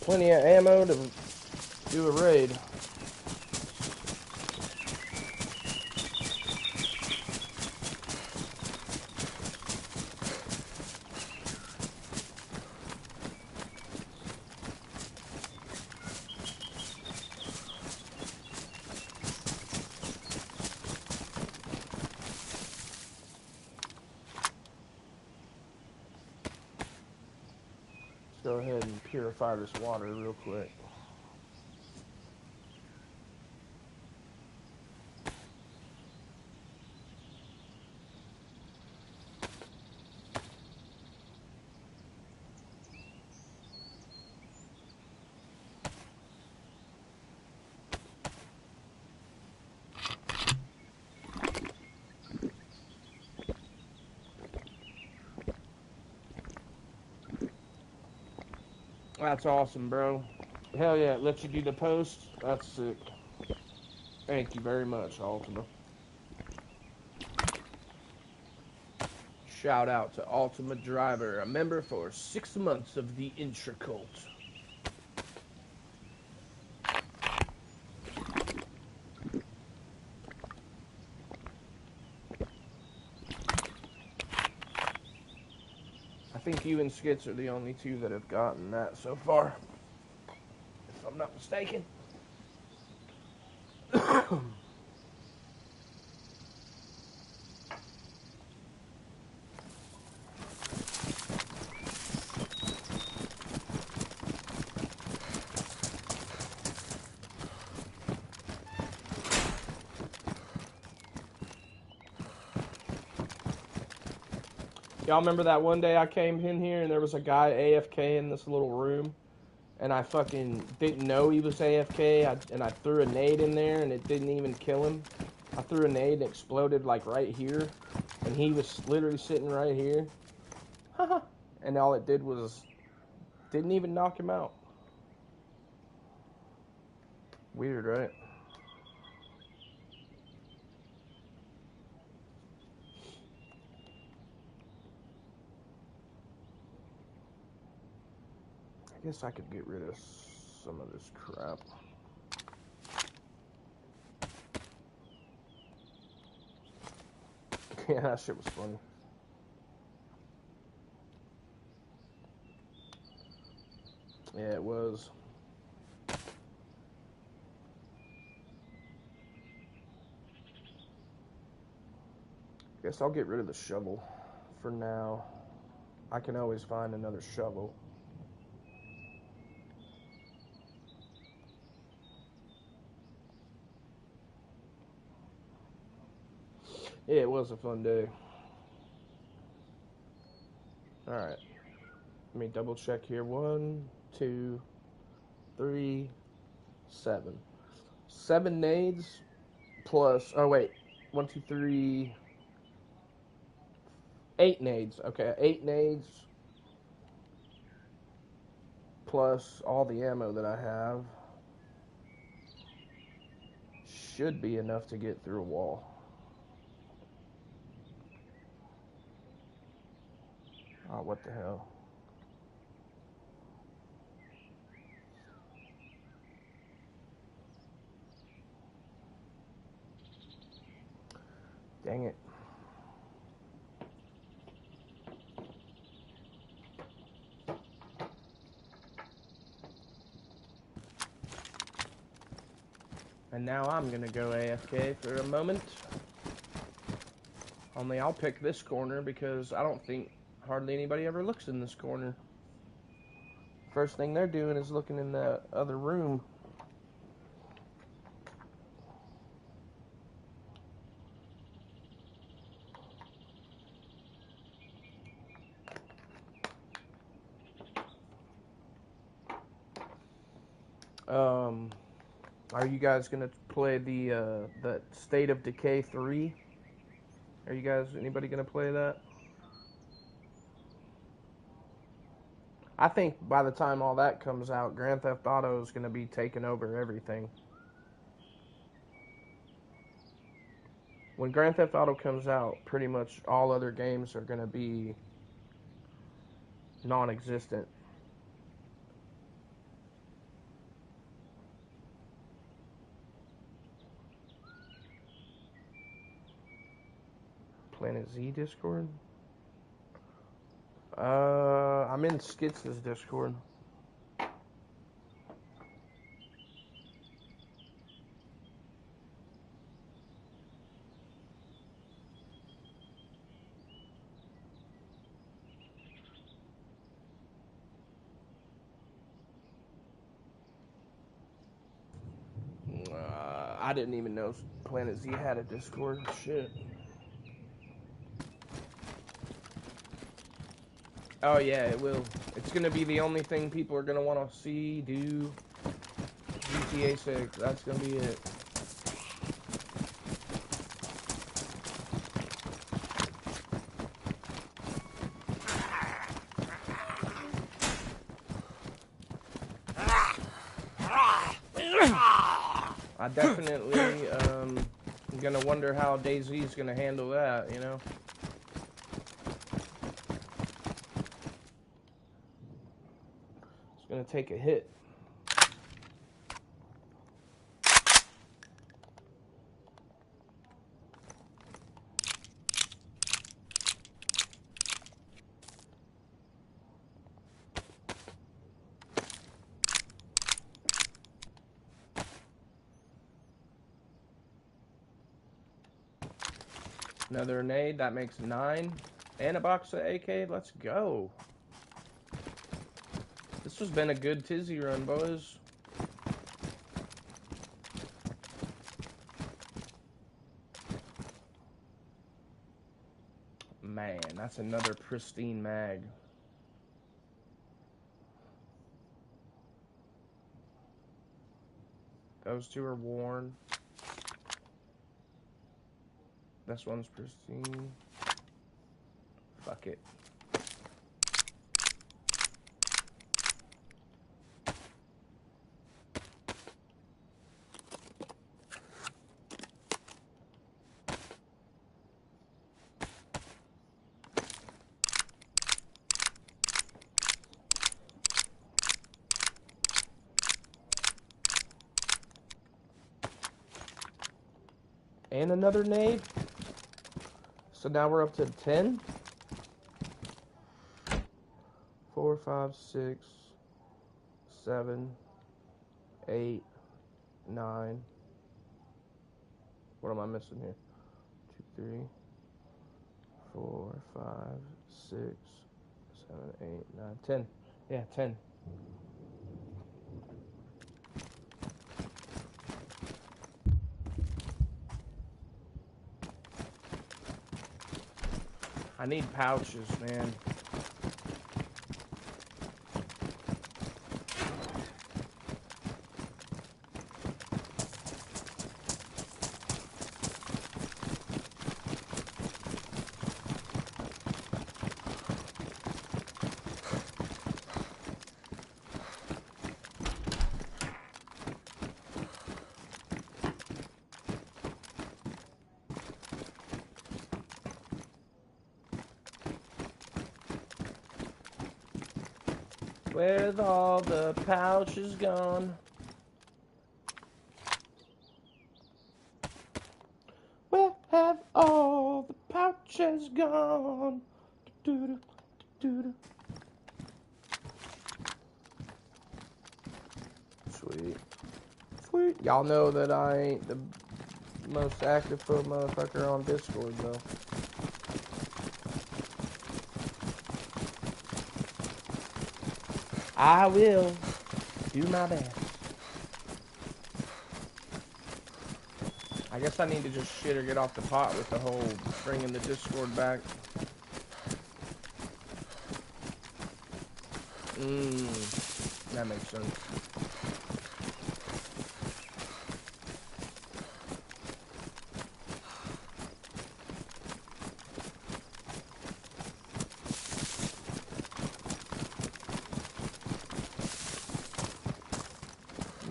plenty of ammo to do a raid. Let's go ahead and purify this water real quick. That's awesome, bro. Hell yeah, it lets you do the post. That's sick. Thank you very much, Ultima. Shout out to Ultima Driver, a member for 6 months of the Intra Cult. I think you and Skits are the only two that have gotten that so far, if I'm not mistaken. Y'all remember that one day I came in here and there was a guy AFK in this little room, and I fucking didn't know he was AFK, and I threw a nade in there and it didn't even kill him. I threw a nade and it exploded like right here, and he was literally sitting right here. And all it did was, didn't even knock him out. Weird, right? I guess I could get rid of some of this crap. Yeah, that shit was funny. Yeah, it was. Guess I'll get rid of the shovel for now. I can always find another shovel. Yeah, it was a fun day. Alright. Let me double check here. 1, 2, 3, 7. 7 nades plus. Oh, wait. 1, 2, 3. 8 nades. Okay, 8 nades plus all the ammo that I have should be enough to get through a wall. Oh, what the hell? Dang it. And now I'm going to go AFK for a moment. Only I'll pick this corner because I don't think hardly anybody ever looks in this corner. First thing they're doing is looking in the other room. Are you guys gonna play the State of Decay 3? Are you guys, anybody gonna play that? I think by the time all that comes out, Grand Theft Auto is gonna be taking over everything. When Grand Theft Auto comes out, pretty much all other games are gonna be non-existent. Planet Z Discord? I'm in Skits' Discord. I didn't even know Planet Z had a Discord. Shit. Oh yeah, it will. It's gonna be the only thing people are gonna want to see, do. GTA 6. That's gonna be it. I definitely am gonna wonder how DayZ is gonna handle that. You know. It's gonna take a hit. Another nade, that makes 9. And a box of AK, let's go. This has been a good tizzy run, boys. Man, that's another pristine mag. Those two are worn. This one's pristine. Fuck it. And another nade. So now we're up to 10. 4, 5, 6, 7, 8, 9. What am I missing here? 2, 3, 4, 5, 6, 7, 8, 9, 10. Yeah, 10. I need pouches, man. Where's all the pouches gone? Where have all the pouches gone? Sweet. Sweet. Y'all know that I ain't the most active foot motherfucker on Discord, though. I will do my best. I guess I need to just shit or get off the pot with the whole bringing the Discord back. That makes sense.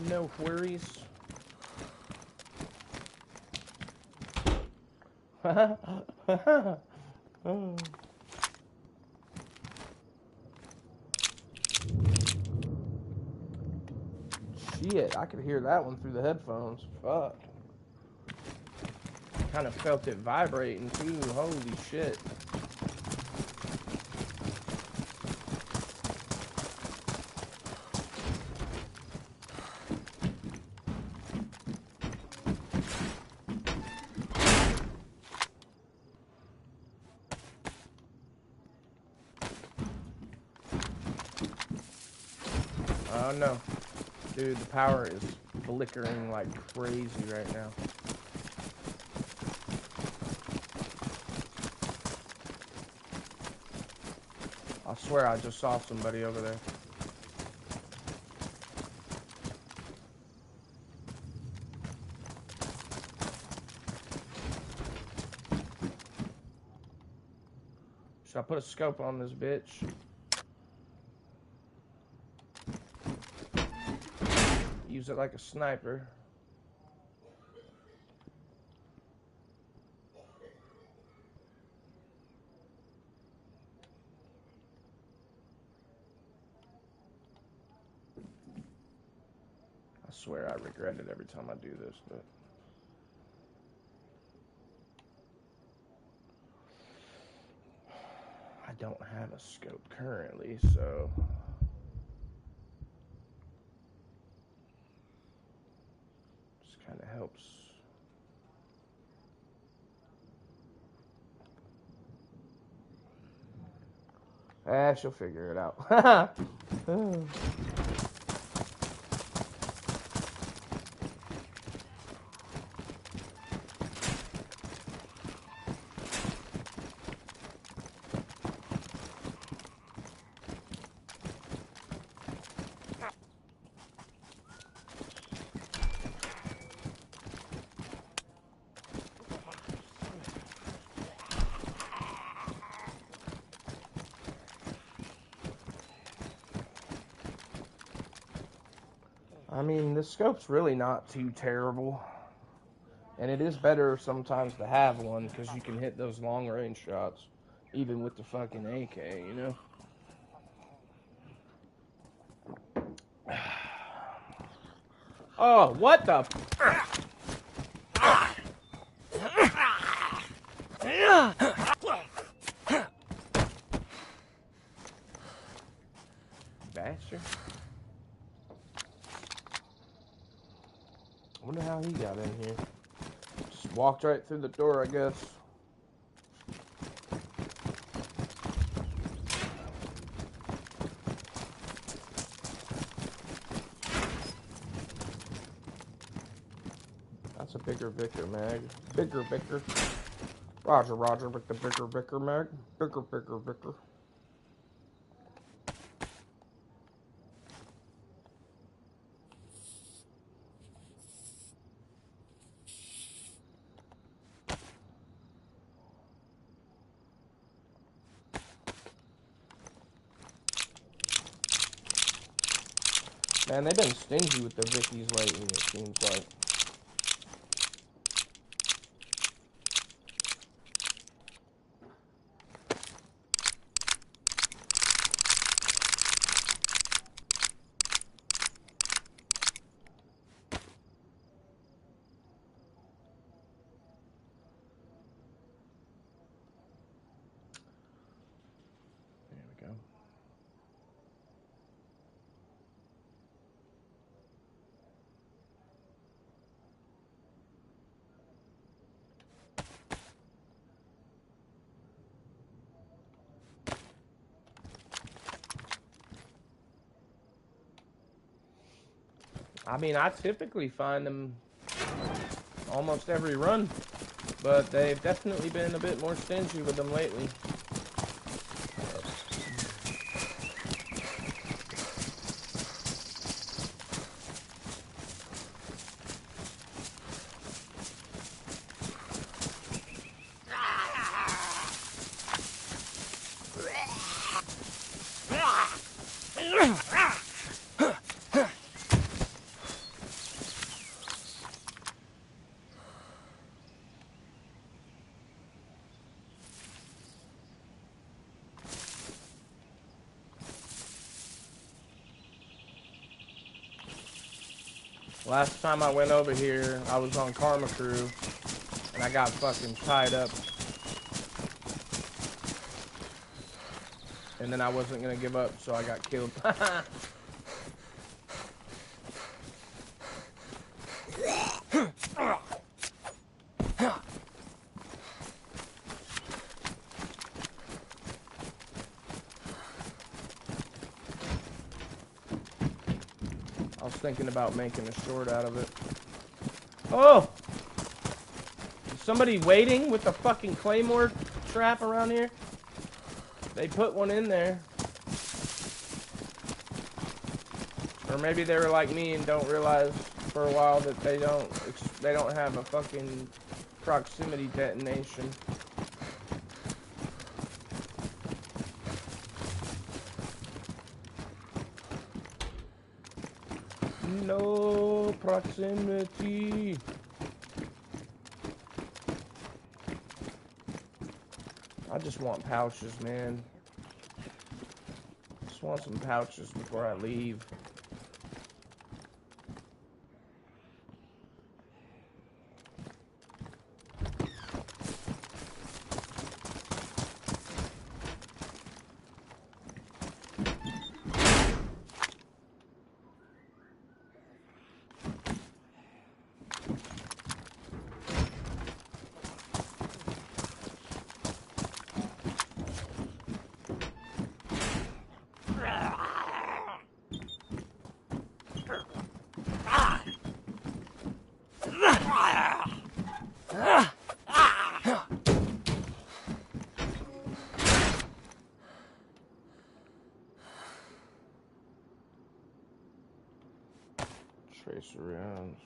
No worries. Oh. Shit, I could hear that one through the headphones. Fuck. Kind of felt it vibrating too. Holy shit. Oh no. Dude, the power is flickering like crazy right now. I swear I just saw somebody over there. Should I put a scope on this bitch? Use it like a sniper. I swear I regret it every time I do this, but I don't have a scope currently, so just kind of helps. She'll figure it out. I mean, the scope's really not too terrible. And it is better sometimes to have one, because you can hit those long-range shots, even with the fucking AK, you know? Oh, what the... Bastard. I wonder how he got in here. Just walked right through the door, I guess. That's a bigger Vicar mag. Bigger Vicar. Roger, Roger, with the bigger Vicar mag. Bigger Vicar. Man, they've been stingy with the Vickies lately, it seems like. There we go. I mean, I typically find them almost every run, but they've definitely been a bit more stingy with them lately. Last time I went over here, I was on Karma Crew, and I got fucking tied up. And then I wasn't gonna give up, so I got killed. I was thinking about making a short out of it. Oh! Is somebody waiting with a fucking claymore trap around here? They put one in there. Or maybe they were like me and don't realize for a while that they don't have a fucking proximity detonation. No proximity. I just want pouches, man. Just want some pouches before I leave. Tracer rounds.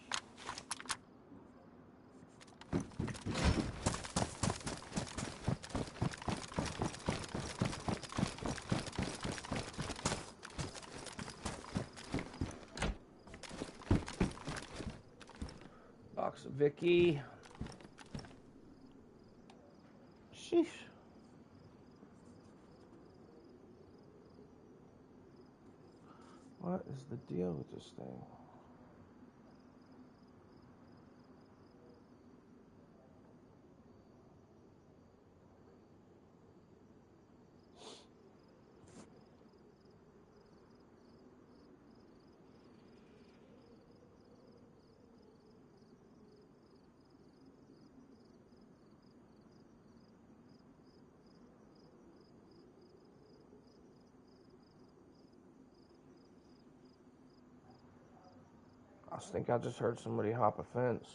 Box of Vicky. Sheesh. What is the deal with this thing? I think I just heard somebody hop a fence.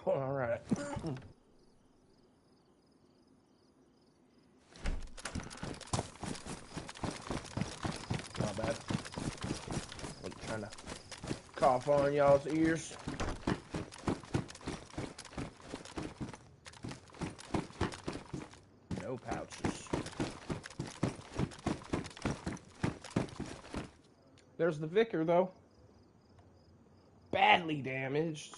All right. Not bad. I'm trying to cough on y'all's ears. No pouches. There's the Vicar, though. Badly damaged.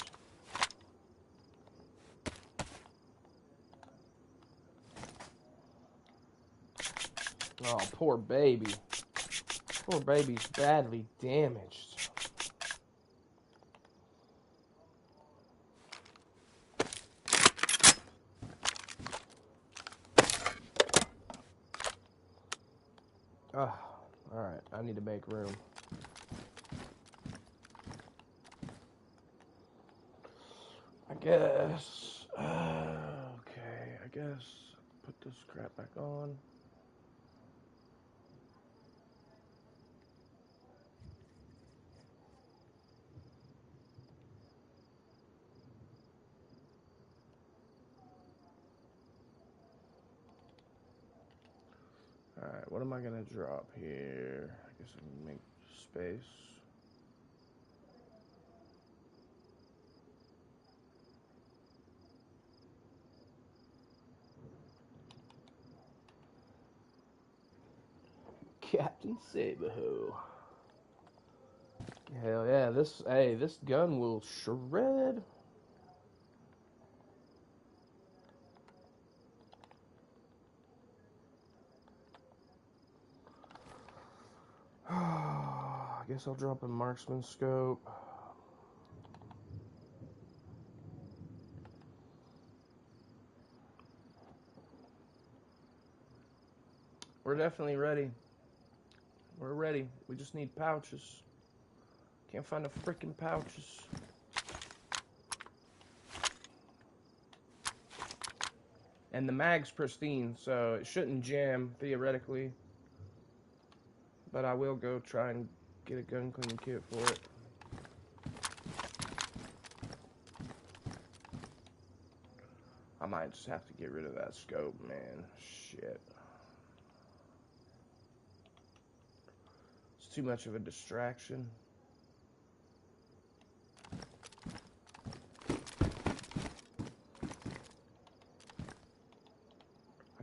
Oh, poor baby. Poor baby's badly damaged. Oh, alright. I need to make room. I guess. Okay, I guess. Put this crap back on. Alright, what am I gonna drop here? I guess I can make space. Captain Saberho. Hell yeah, this gun will shred. I guess I'll drop a marksman scope. We're definitely ready. We're ready. We just need pouches. Can't find the freaking pouches. And the mag's pristine, so it shouldn't jam, theoretically. But I will go try and get a gun cleaning kit for it. I might just have to get rid of that scope, man. Shit. It's too much of a distraction. I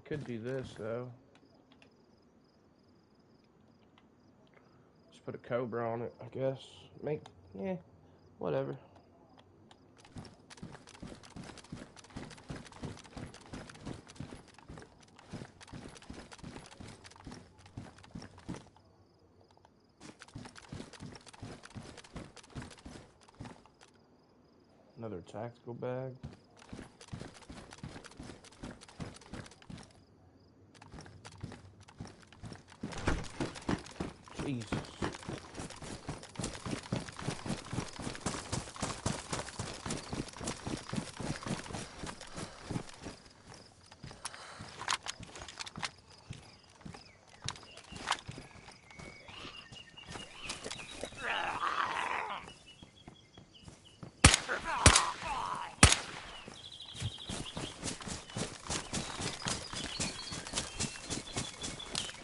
could do this, though. Just put a Cobra on it, I guess. Yeah, whatever. Another tactical bag. Jesus.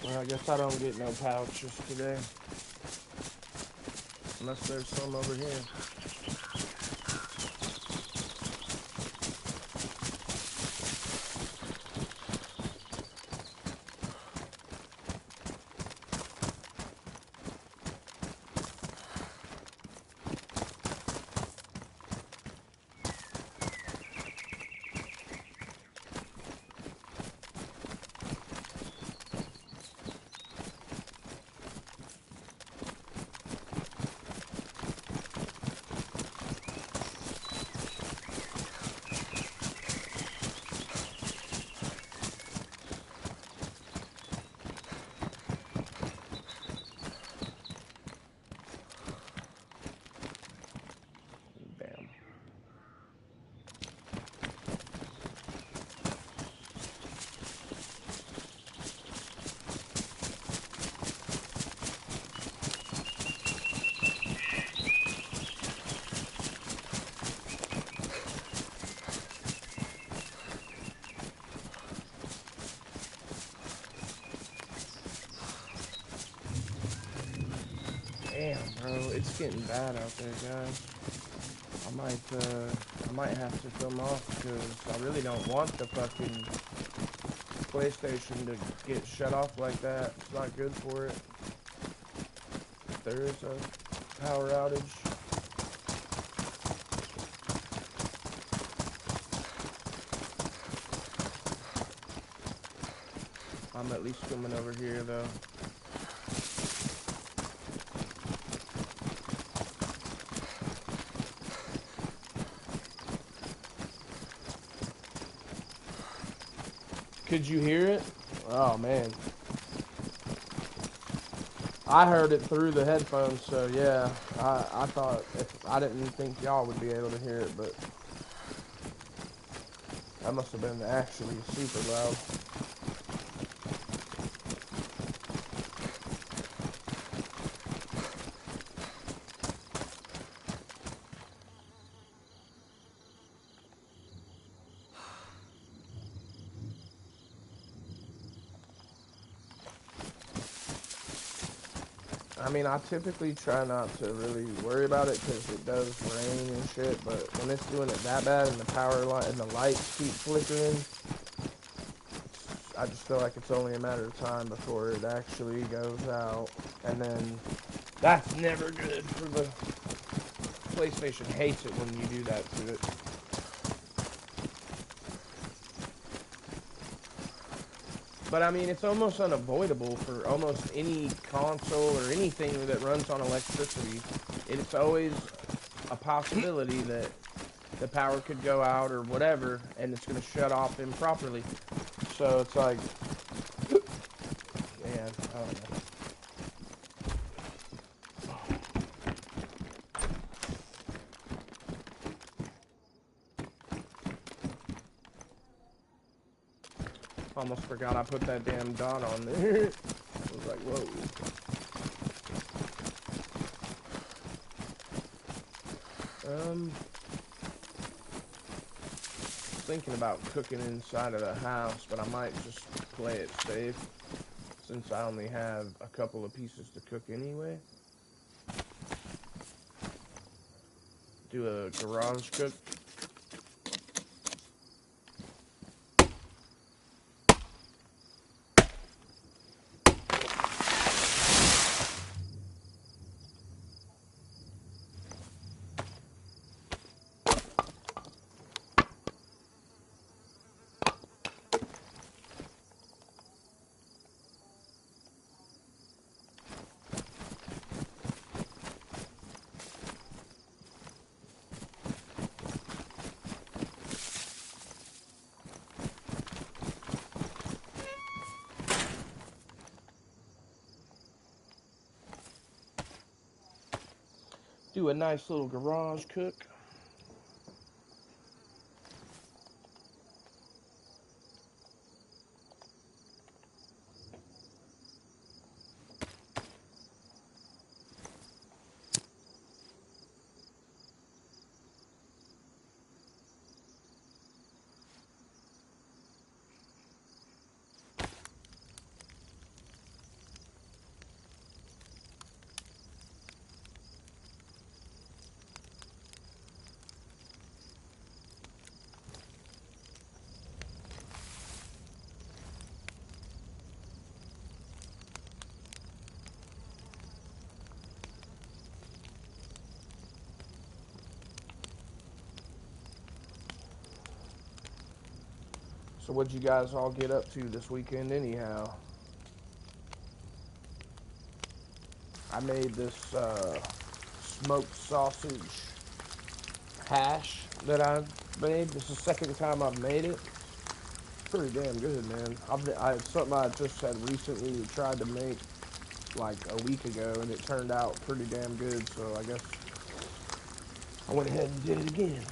Well, I guess I don't get no pouches today. Unless there's some over here. Damn, bro, it's getting bad out there, guys. I might have to film off because I really don't want the fucking PlayStation to get shut off like that. It's not good for it. If there is a power outage. I'm at least filming over here, though. Could you hear it? Oh, man. I heard it through the headphones, so yeah. I thought, I didn't think y'all would be able to hear it, but that must have been actually super loud. I mean, I typically try not to really worry about it because it does rain and shit, but when it's doing it that bad and the power light and the lights keep flickering, I just feel like it's only a matter of time before it actually goes out, and then that's never good for the PlayStation. Hates it when you do that to it. But I mean, it's almost unavoidable for almost any console or anything that runs on electricity. It's always a possibility that the power could go out or whatever, and it's going to shut off improperly. So it's like, man, I don't know. Almost forgot I put that damn dot on there. I was like, whoa. Thinking about cooking inside of the house, but I might just play it safe since I only have a couple of pieces to cook anyway. Do a garage cook. Do a nice little garage cook. So what'd you guys all get up to this weekend anyhow? I made this smoked sausage hash that I made. This is the second time I've made it. Pretty damn good, man. It's something I just had recently tried to make like a week ago, and it turned out pretty damn good. So I guess I went ahead and did it again.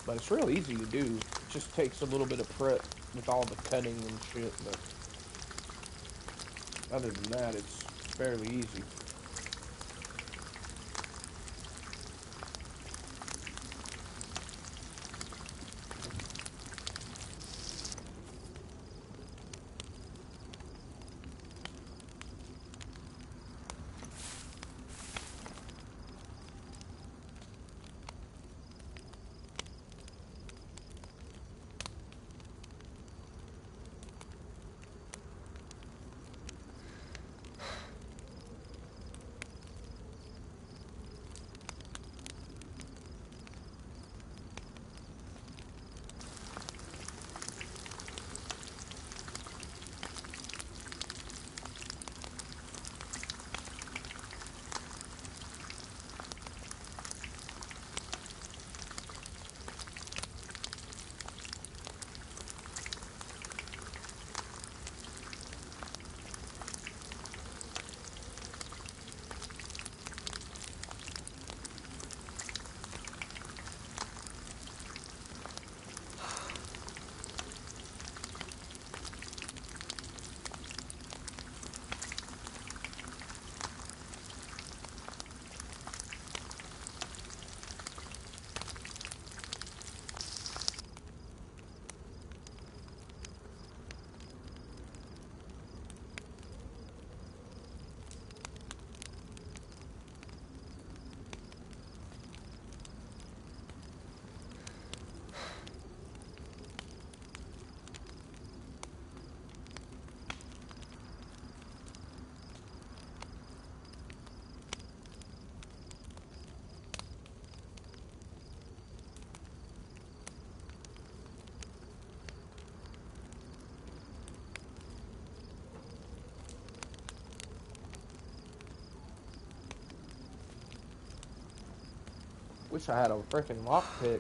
But it's real easy to do. It just takes a little bit of prep with all the cutting and shit. But other than that, it's fairly easy. Wish I had a freaking lockpick.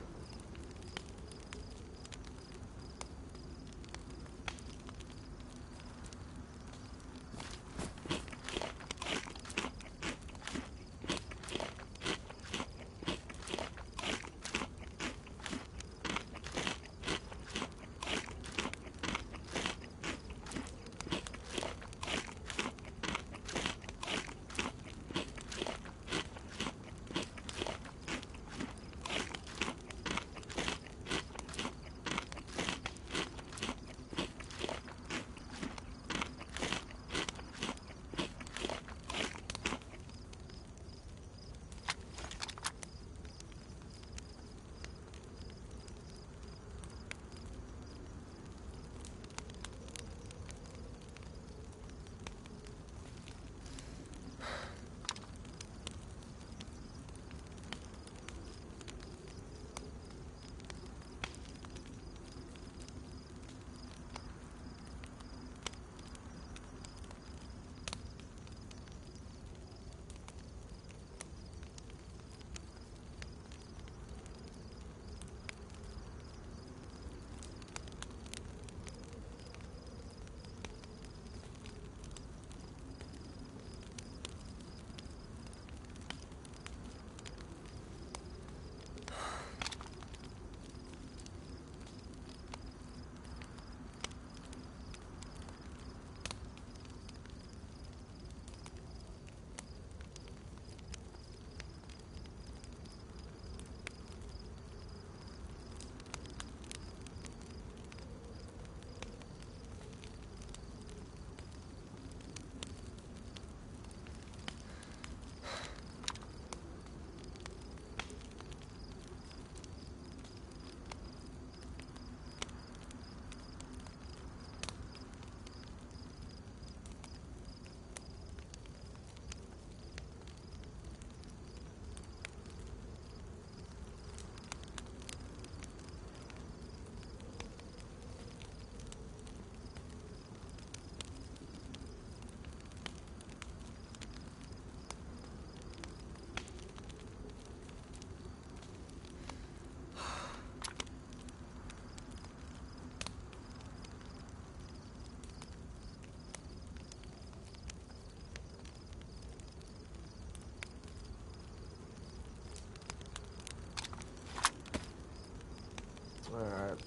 Alright.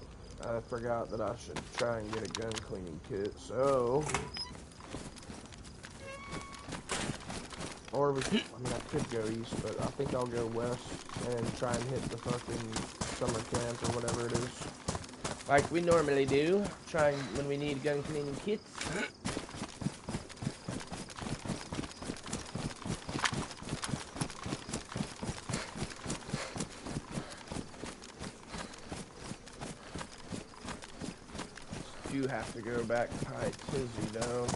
I forgot that I should try and get a gun cleaning kit, so... Or I mean, I could go east, but I think I'll go west and try and hit the fucking summer camp or whatever it is. Like we normally do, trying when we need gun cleaning kits. Do have to go back to High Tizzy though.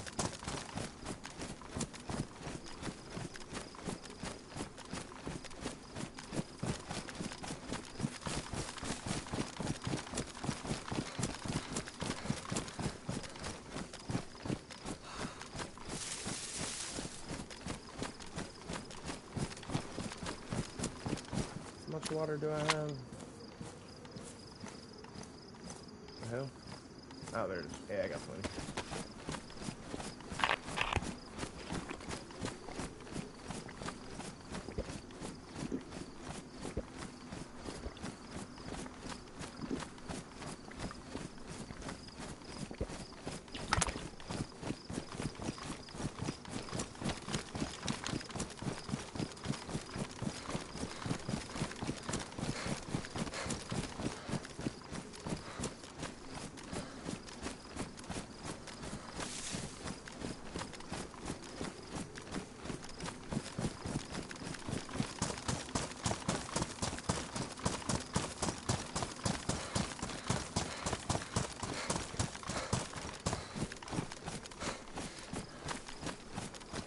How much water do I have? The hell? Oh, there it is. Yeah, I got plenty.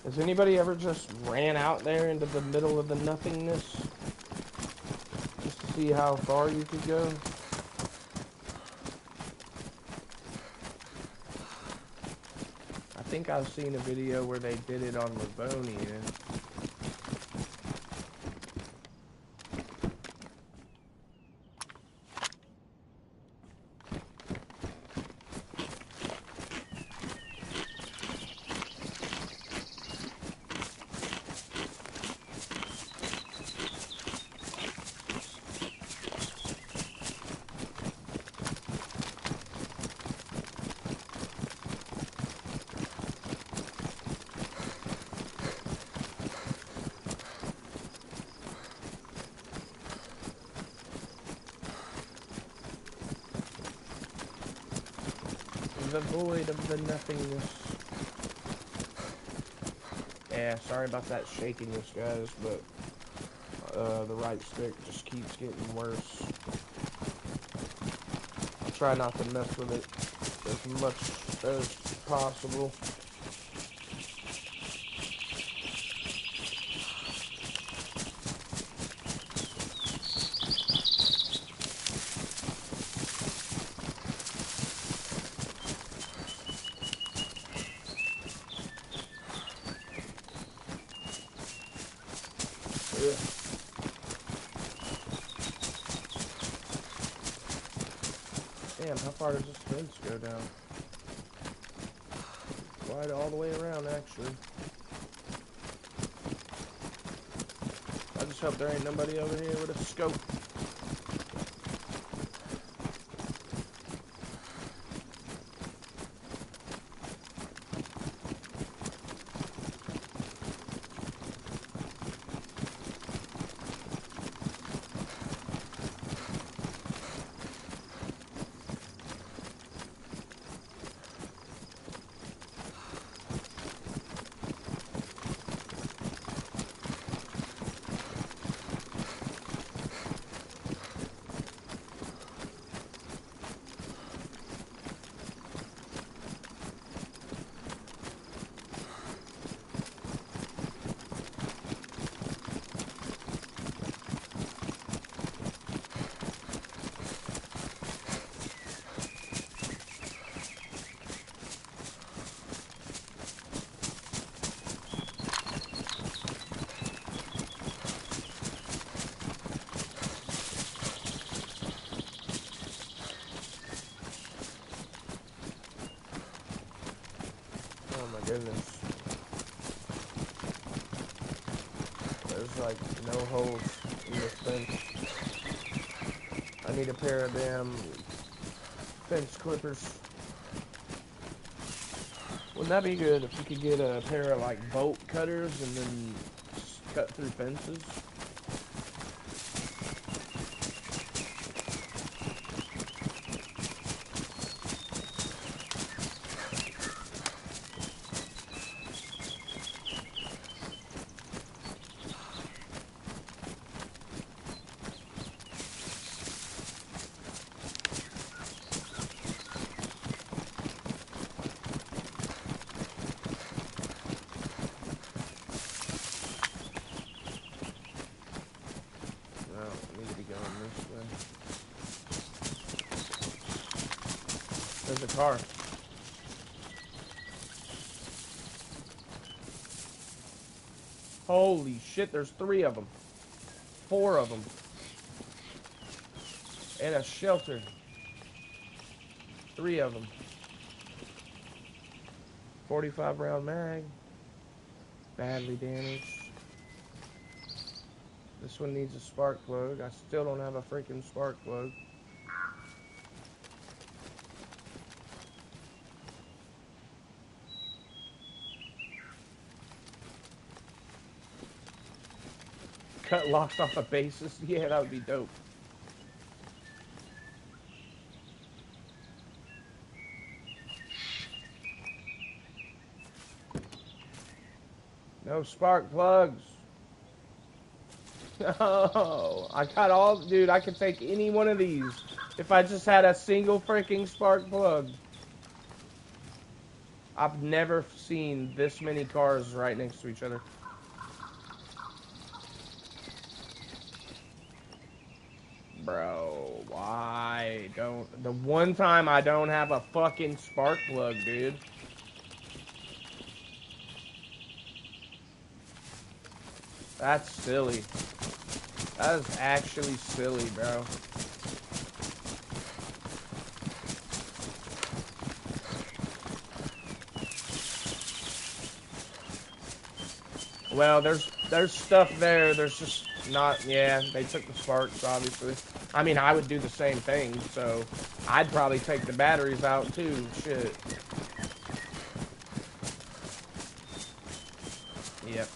Has anybody ever just ran out there into the middle of the nothingness? Just to see how far you could go? I think I've seen a video where they did it on Livonia. The void of the nothingness. Yeah, sorry about that shakiness, guys, but the right stick just keeps getting worse. I'll try not to mess with it as much as possible. Damn, how far does this fence go down? Quite all the way around, actually. I just hope there ain't nobody over here with a scope. Goodness. There's like no holes in this fence. I need a pair of them fence clippers. Wouldn't that be good if you could get a pair of like bolt cutters and then cut through fences? There's a car. Holy shit, there's 3 of them. 4 of them. And a shelter. 3 of them. 45 round mag. Badly damaged. This one needs a spark plug. I still don't have a freaking spark plug. Cut locks off a basis. Yeah, that would be dope. No spark plugs. No, I got all, dude, I could take any one of these if I just had a single freaking spark plug. I've never seen this many cars right next to each other. Bro, why don't, the one time I don't have a fucking spark plug, dude. That's silly. That is actually silly, bro. Well, there's stuff there. There's just not, yeah, they took the sparks, obviously. I mean, I would do the same thing, so I'd probably take the batteries out, too. Shit. Yep.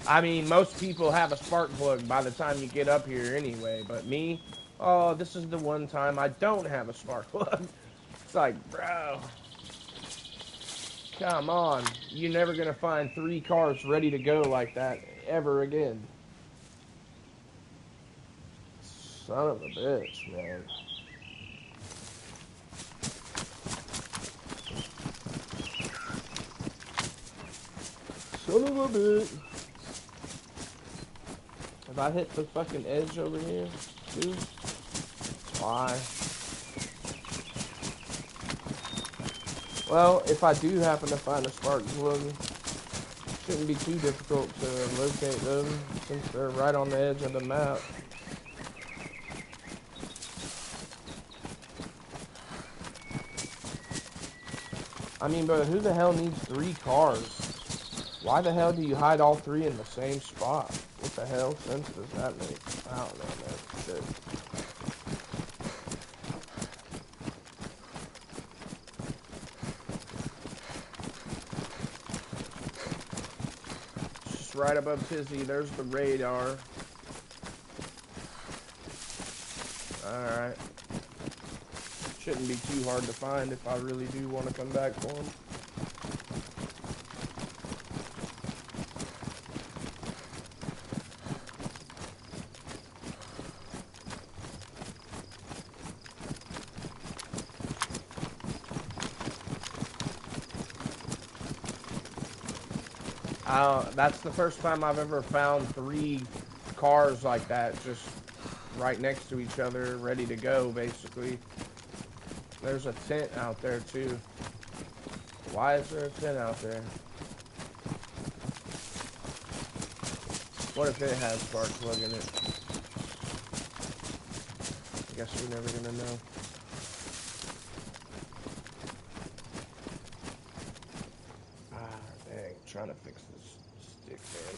I mean, most people have a spark plug by the time you get up here anyway, but me, oh, this is the one time I don't have a spark plug. It's like, bro, come on. You're never going to find 3 cars ready to go like that ever again. Son of a bitch, man. Son of a bitch. Have I hit the fucking edge over here, too? Why? Well, if I do happen to find a spark plug, it shouldn't be too difficult to locate them since they're right on the edge of the map. I mean, but who the hell needs 3 cars? Why the hell do you hide all 3 in the same spot? What the hell sense does that make? I don't know, man. Shit. Just right above Tizzy, there's the radar. Alright. Shouldn't be too hard to find if I really do want to come back for him. That's the first time I've ever found 3 cars like that, just right next to each other, ready to go, basically. There's a tent out there, too. Why is there a tent out there? What if it has spark plug in it? I guess we're never gonna know. Ah, dang. I'm trying to fix this stick, man.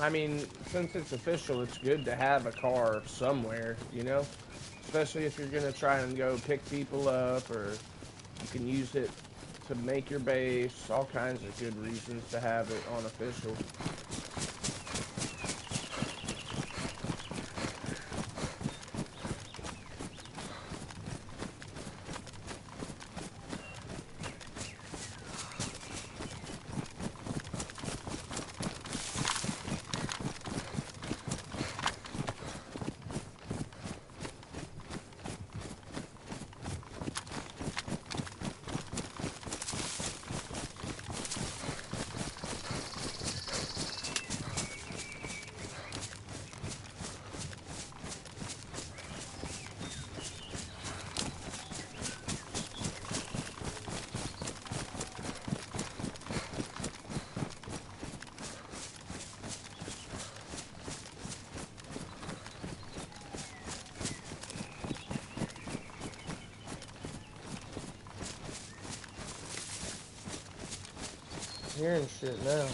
I mean, since it's official, it's good to have a car somewhere, you know? Especially if you're gonna try and go pick people up, or you can use it to make your base, all kinds of good reasons to have it on official. Hearing shit now.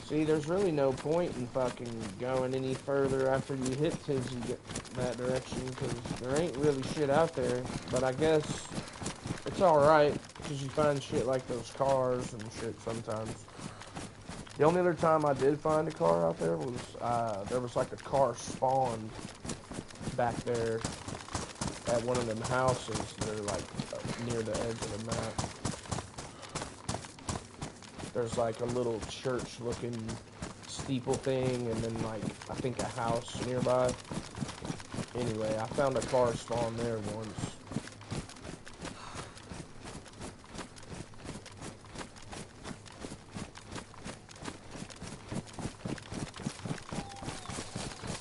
See, there's really no point in fucking going any further after you hit Tizzy that direction, because there ain't really shit out there. But I guess it's alright, because you find shit like those cars and shit sometimes. The only other time I did find a car out there was like a car spawned back there at one of them houses that are like near the edge of the map. There's like a little church looking steeple thing, and then like I think a house nearby. Anyway, I found a car spawn there once.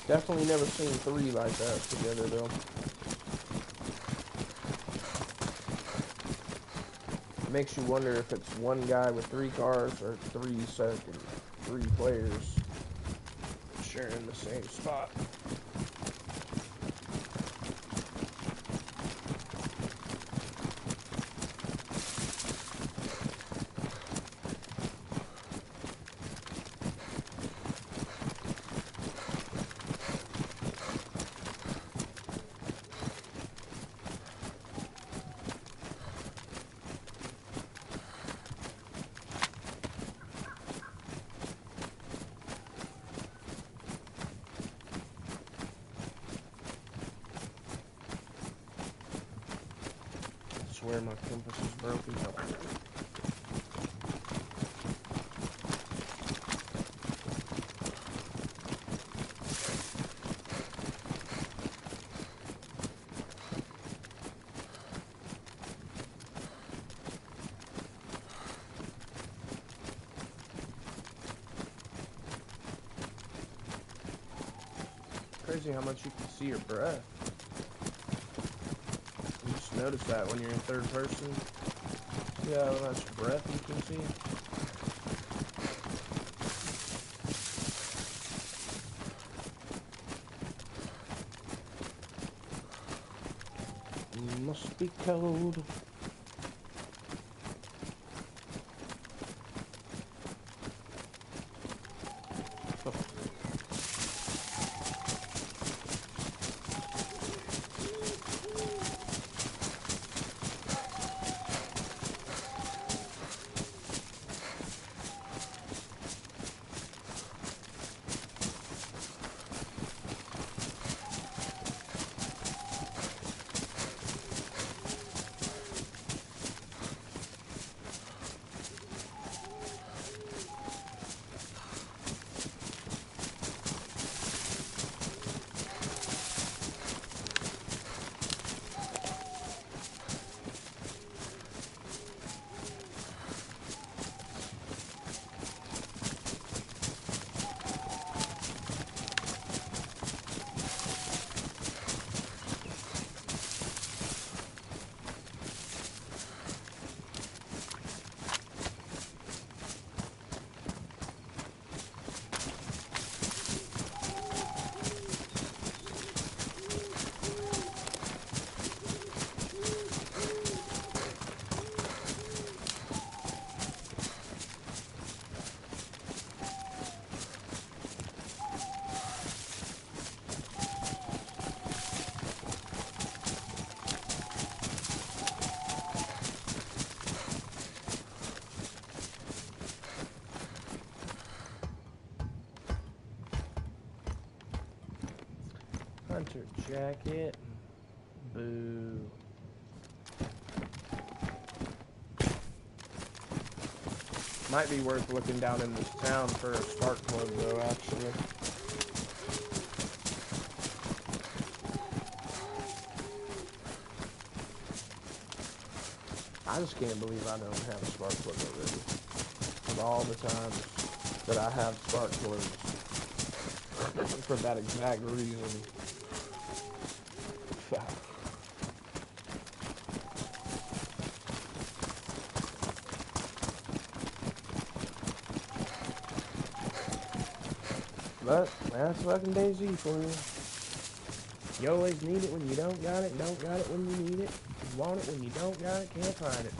Definitely never seen three like that together though. It makes you wonder if it's one guy with three cars or three players sharing the same spot. crazy how much you can see your breath. You just notice that when you're in third person. See how much breath you can see? Must be cold. Hunter jacket. Boo. Might be worth looking down in this town for a spark plug though, actually. I just can't believe I don't have a spark plug already. Of all the times that I have spark plugs. For that exact reason. But that's fucking DayZ for you. You always need it when you don't got it when you need it. You want it when you don't got it, can't find it.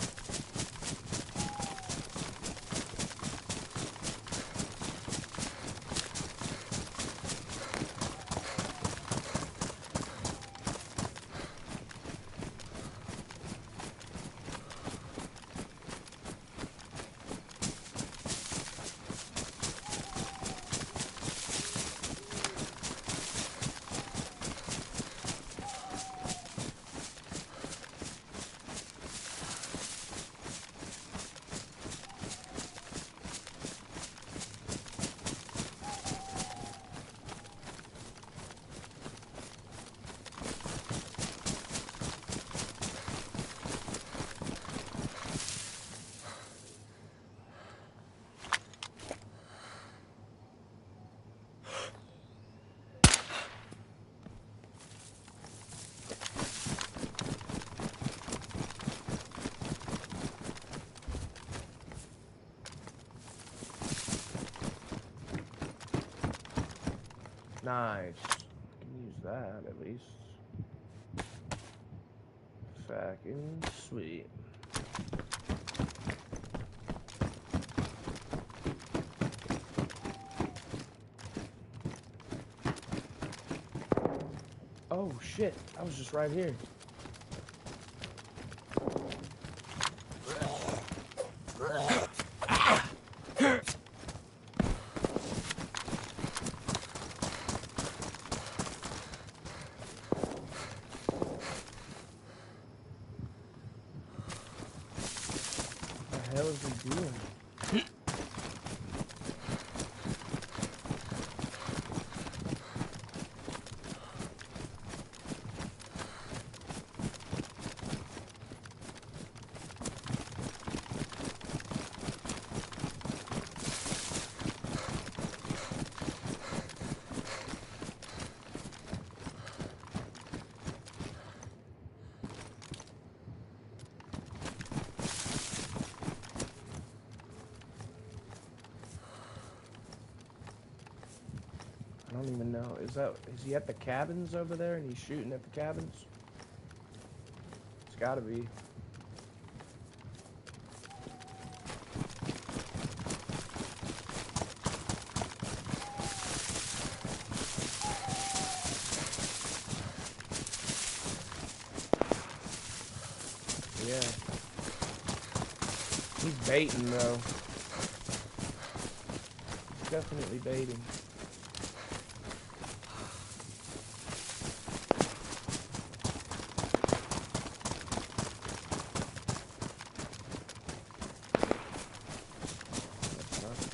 Nice. I can use that at least. Fucking sweet. Oh shit, I was just right here. What the hell is he doing? don't even know. Is he at the cabins over there and he's shooting at the cabins? It's gotta be. Yeah. He's baiting though. He's definitely baiting.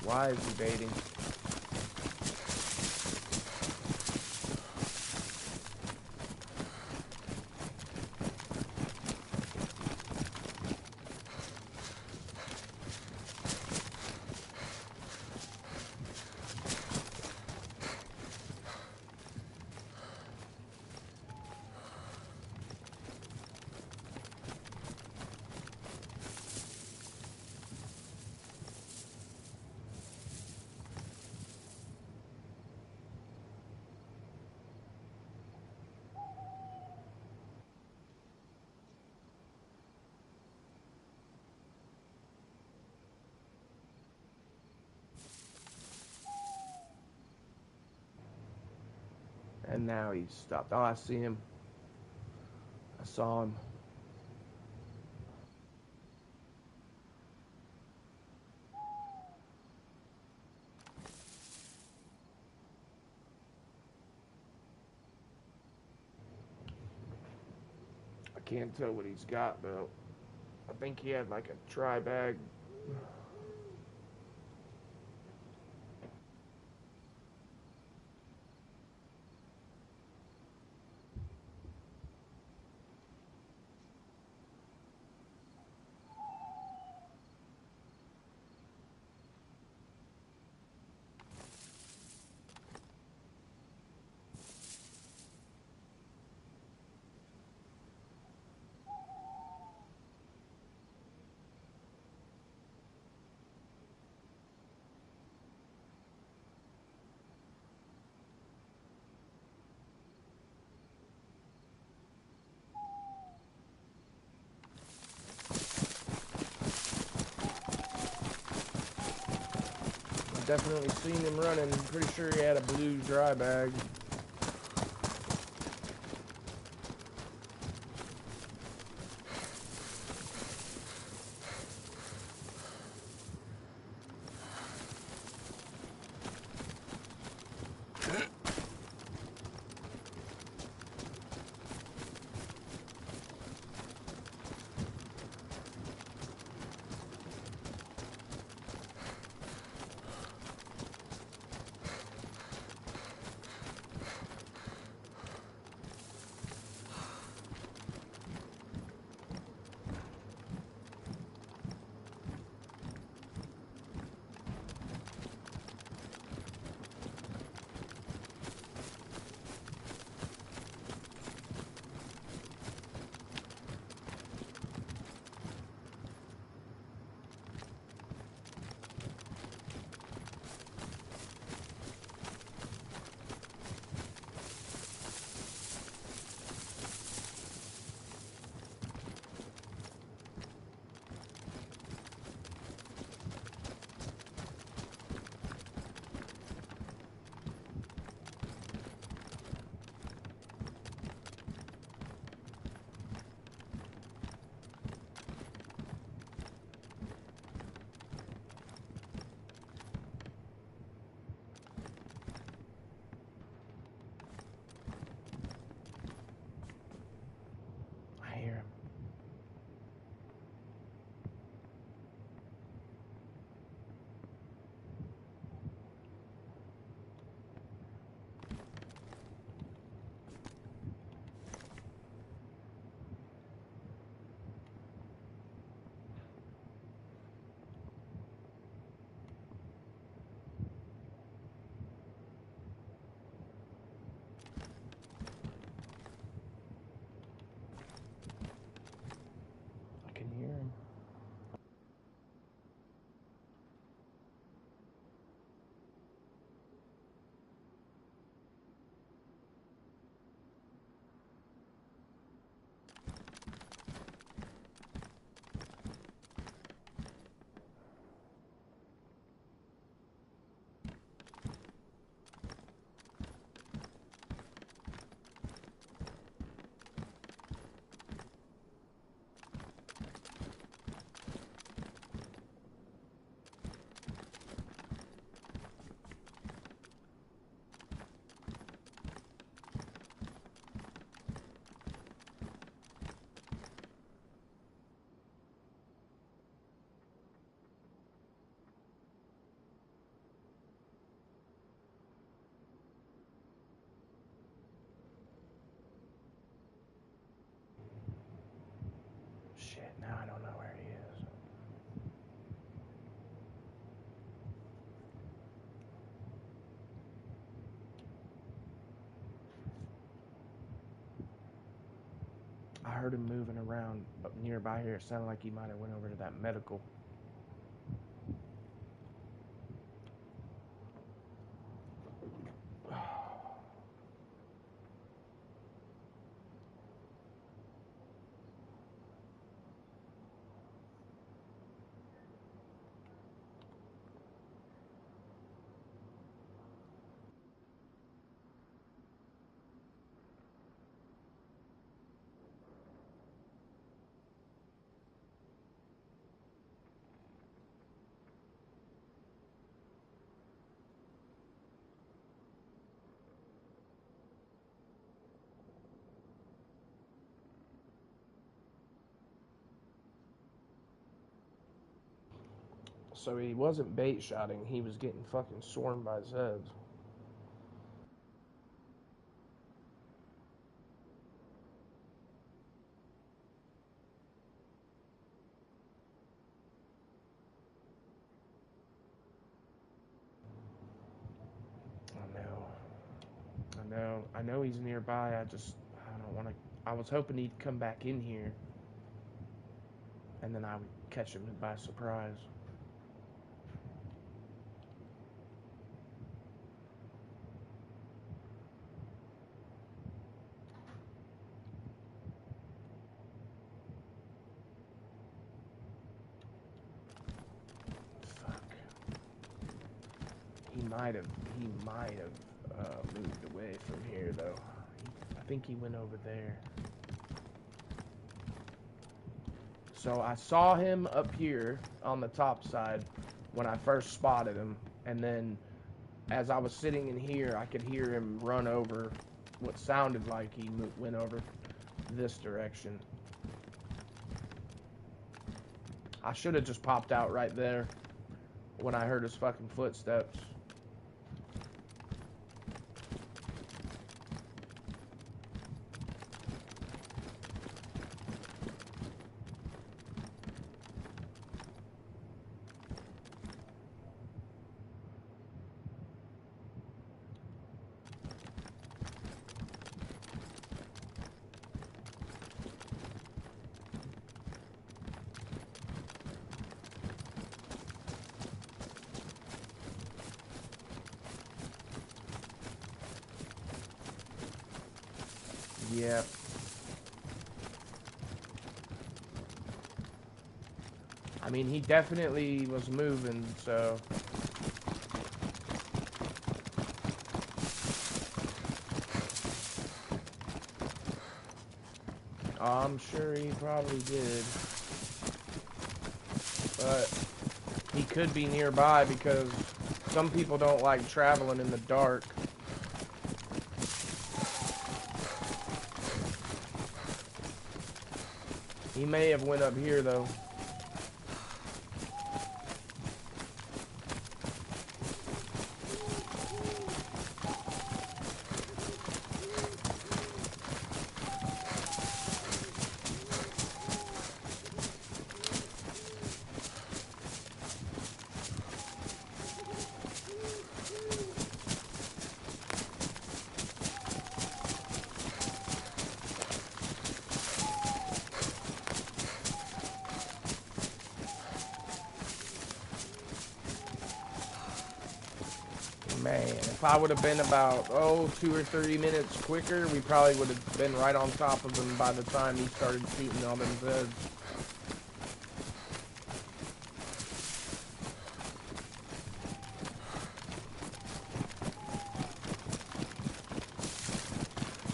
Why is he baiting? And now he's stopped. Oh, I see him. I saw him. I can't tell what he's got, though. I think he had like a dry bag. I've definitely seen him running. Pretty sure he had a blue dry bag. heard him moving around up nearby here. It sounded like he might have went over to that medical. So he wasn't bait shotting, he was getting fucking swarmed by Zeds. I know he's nearby. I don't want to. I was hoping he'd come back in here, and then I would catch him by surprise. Fuck. He might have moved away from here though. I think he went over there. So I saw him up here on the top side when I first spotted him, and then as I was sitting in here, I could hear him run over what sounded like he went over this direction. I should have just popped out right there when I heard his fucking footsteps. Yeah. I mean, he definitely was moving, so... I'm sure he probably did. But he could be nearby because some people don't like traveling in the dark. He may have went up here though. Man, if I would have been about, 2 or 3 minutes quicker, we probably would have been right on top of him by the time he started shooting all them Zeds.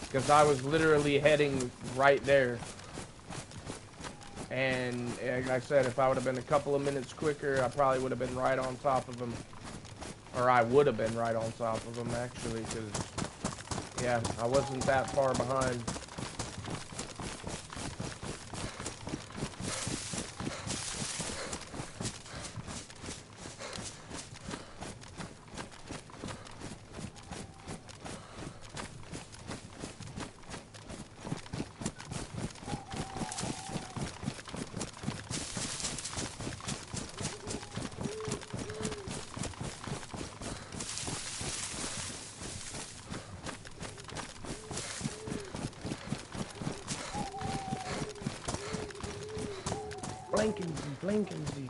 Because I was literally heading right there. And like I said, if I would have been a couple of minutes quicker, I probably would have been right on top of him. Or I would have been right on top of him, actually, because, yeah, I wasn't that far behind. Blankinsy.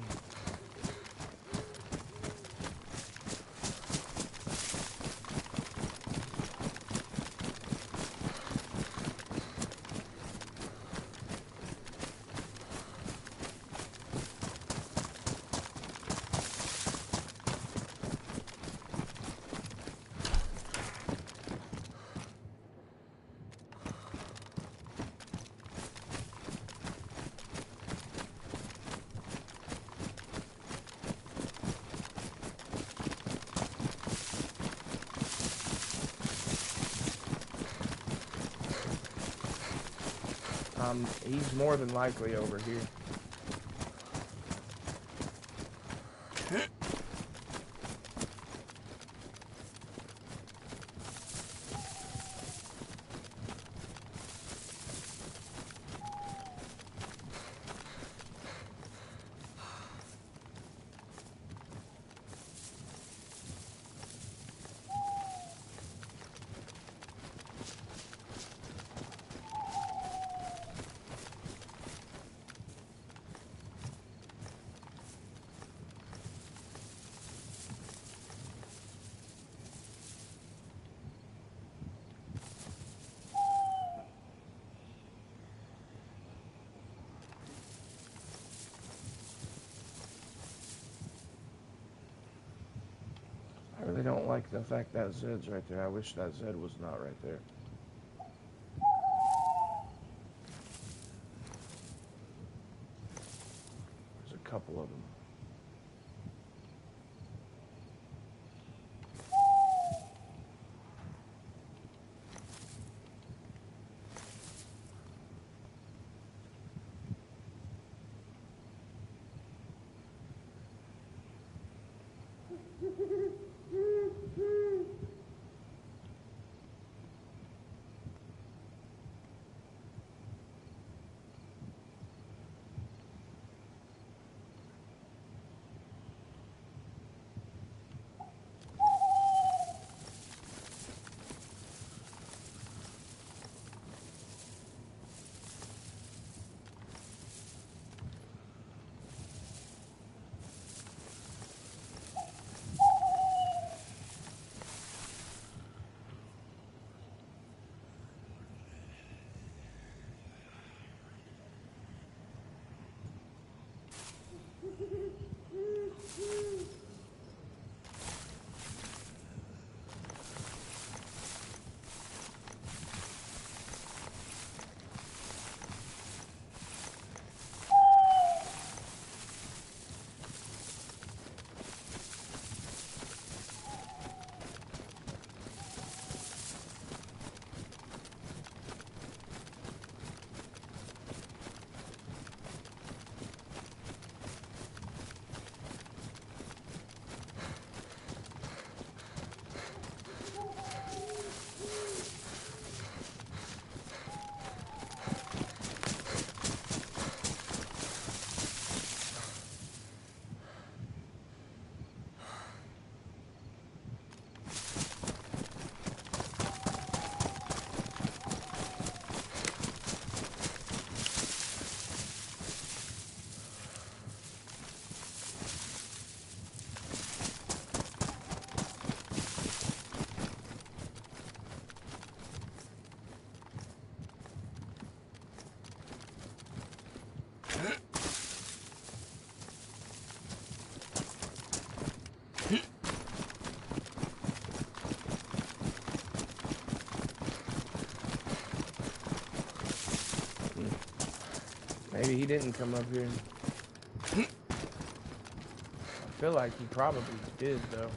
He's more than likely over here. I really don't like the fact that Zed's right there. I wish that Zed was not right there. There's a couple of them. Maybe he didn't come up here. I feel like he probably did, though.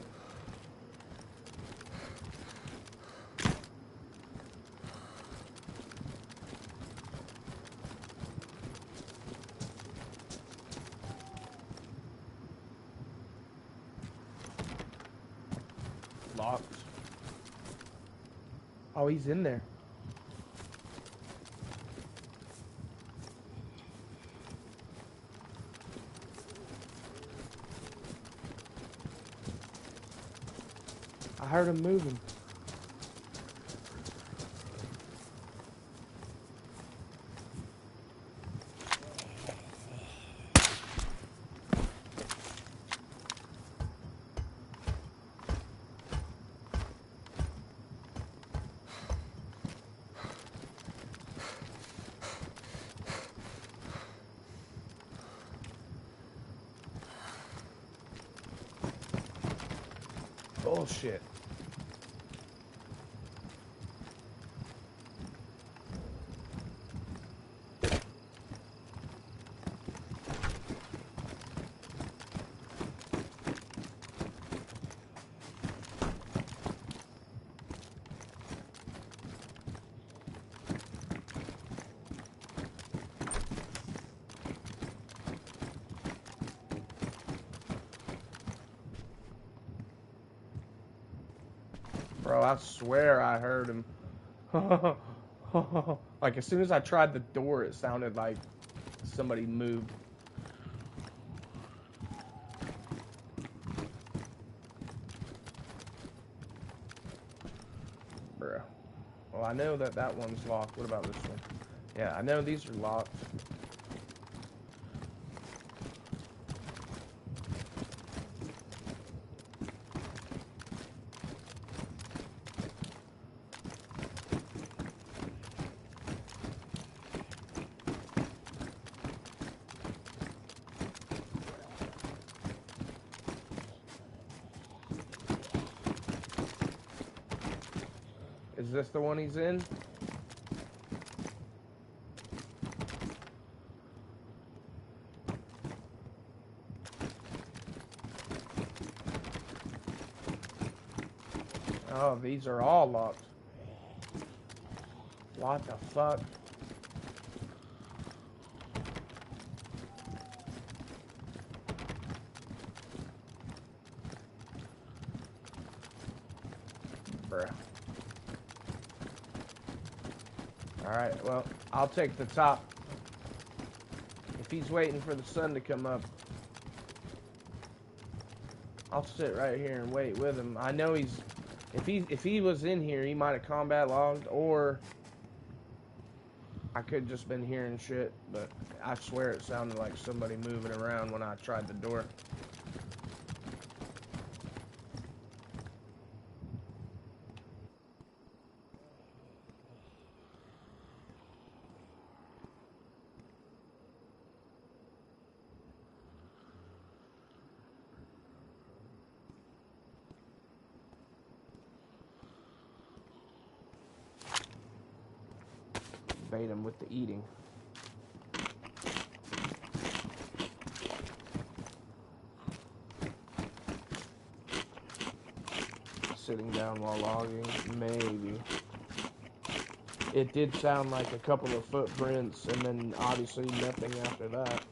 Locked. Oh, he's in there. I heard him moving. bullshit. Bro, I swear I heard him. Like, as soon as I tried the door, it sounded like somebody moved. Bro. Well, I know that that one's locked. What about this one? Yeah, I know these are locked. Is this the one he's in? Oh, these are all locked. What the fuck? Bruh. Alright, well, I'll take the top. If he's waiting for the sun to come up, I'll sit right here and wait with him. I know he's... If he was in here, he might have combat logged, or I could just been hearing shit, but I swear it sounded like somebody moving around when I tried the door. Bait him with the eating. Sitting down while logging, maybe. It did sound like a couple of footprints, and then obviously nothing after that.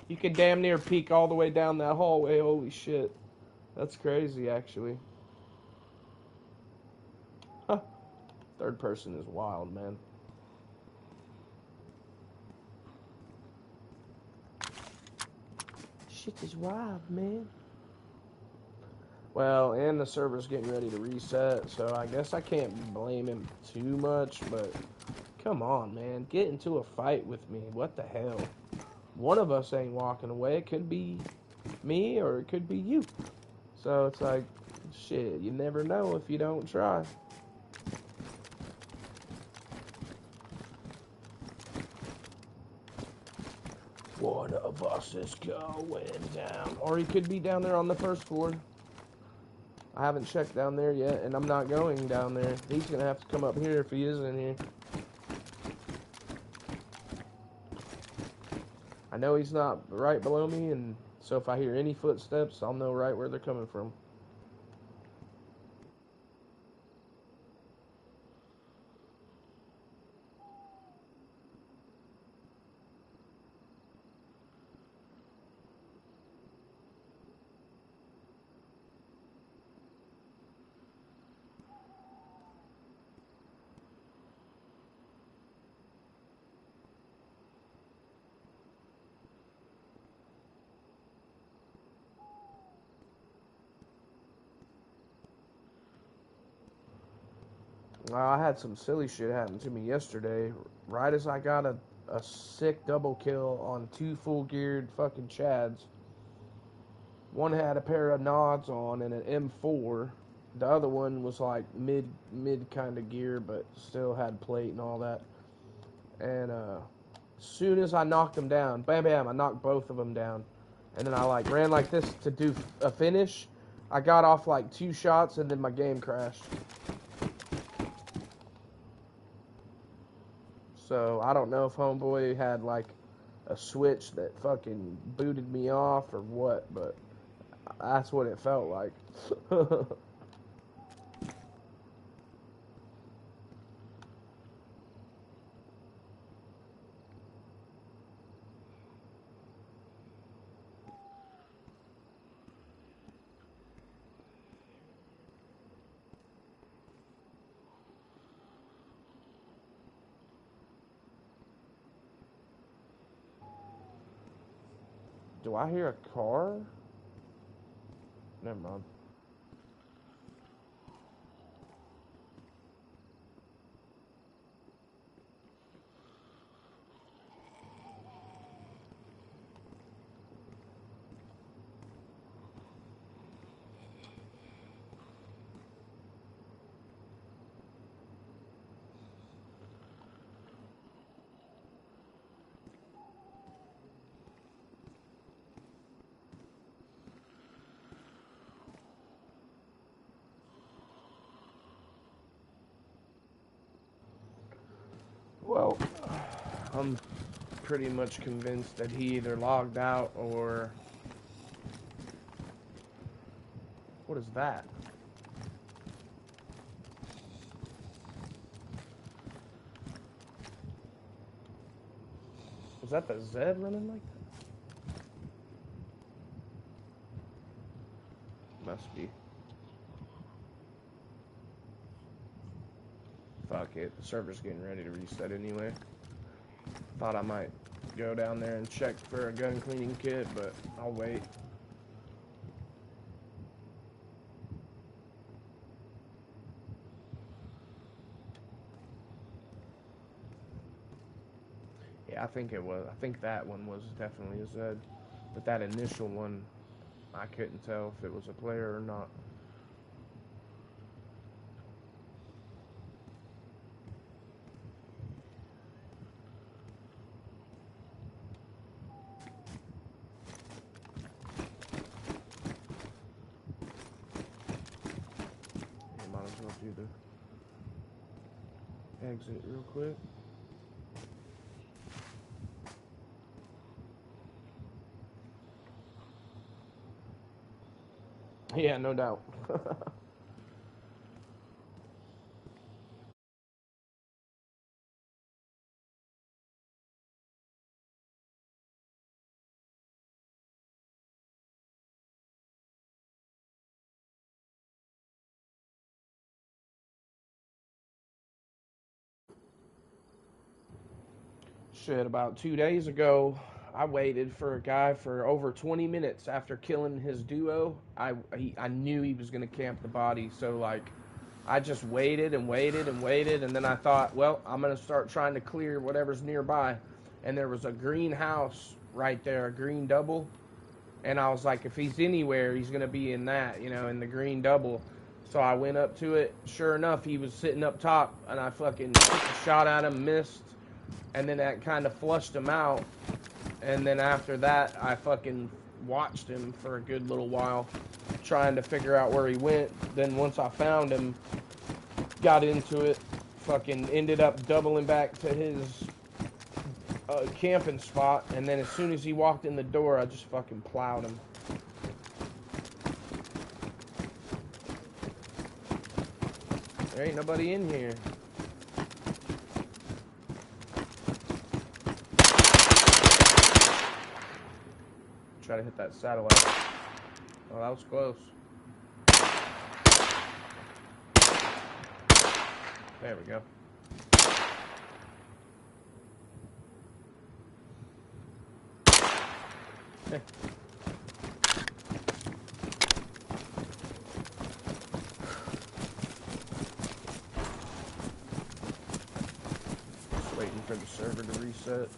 You could damn near peek all the way down that hallway. Holy shit. That's crazy, actually. Huh. Third person is wild, man. Shit is wild, man. Well, and the server's getting ready to reset, so I guess I can't blame him too much, but come on, man. Get into a fight with me. What the hell? One of us ain't walking away. It could be me or it could be you. So it's like, shit, you never know if you don't try. One of us is going down. Or he could be down there on the first floor. I haven't checked down there yet, and I'm not going down there. He's going to have to come up here if he is in here. I know he's not right below me, and so if I hear any footsteps, I'll know right where they're coming from. I had some silly shit happen to me yesterday. Right as I got a sick double kill on 2 full geared fucking Chads. One had a pair of nods on and an M4. The other one was like mid kind of gear, but still had plate and all that. And as soon as I knocked them down, bam bam, I knocked both of them down. And then I like ran like this to do a finish. I got off like 2 shots and then my game crashed. So I don't know if homeboy had like a switch that fucking booted me off or what, but that's what it felt like. Do I hear a car? Never mind. Well, I'm pretty much convinced that he either logged out or... What is that? Was that the Z running like that? Must be. Fuck it, the server's getting ready to reset anyway. Thought I might go down there and check for a gun cleaning kit, but I'll wait. Yeah, I think it was. I think that one was definitely a Z. But that initial one, I couldn't tell if it was a player or not. Might as well do the exit real quick. Yeah, no doubt. Shit, about 2 days ago, I waited for a guy for over 20 minutes after killing his duo. I knew he was gonna camp the body, so like, I just waited and waited and waited, and then I thought, well, I'm gonna start trying to clear whatever's nearby. And there was a green house right there, a green double, and I was like, if he's anywhere, he's gonna be in that, you know, in the green double. So I went up to it. Sure enough, he was sitting up top, and I fucking took a shot at him, missed. And then that kind of flushed him out. And then after that, I fucking watched him for a good little while, trying to figure out where he went. Then once I found him, got into it, fucking ended up doubling back to his camping spot. And then as soon as he walked in the door, I just fucking plowed him. There ain't nobody in here. Try to hit that satellite. Oh, that was close. There we go. Hey. Just waiting for the server to reset.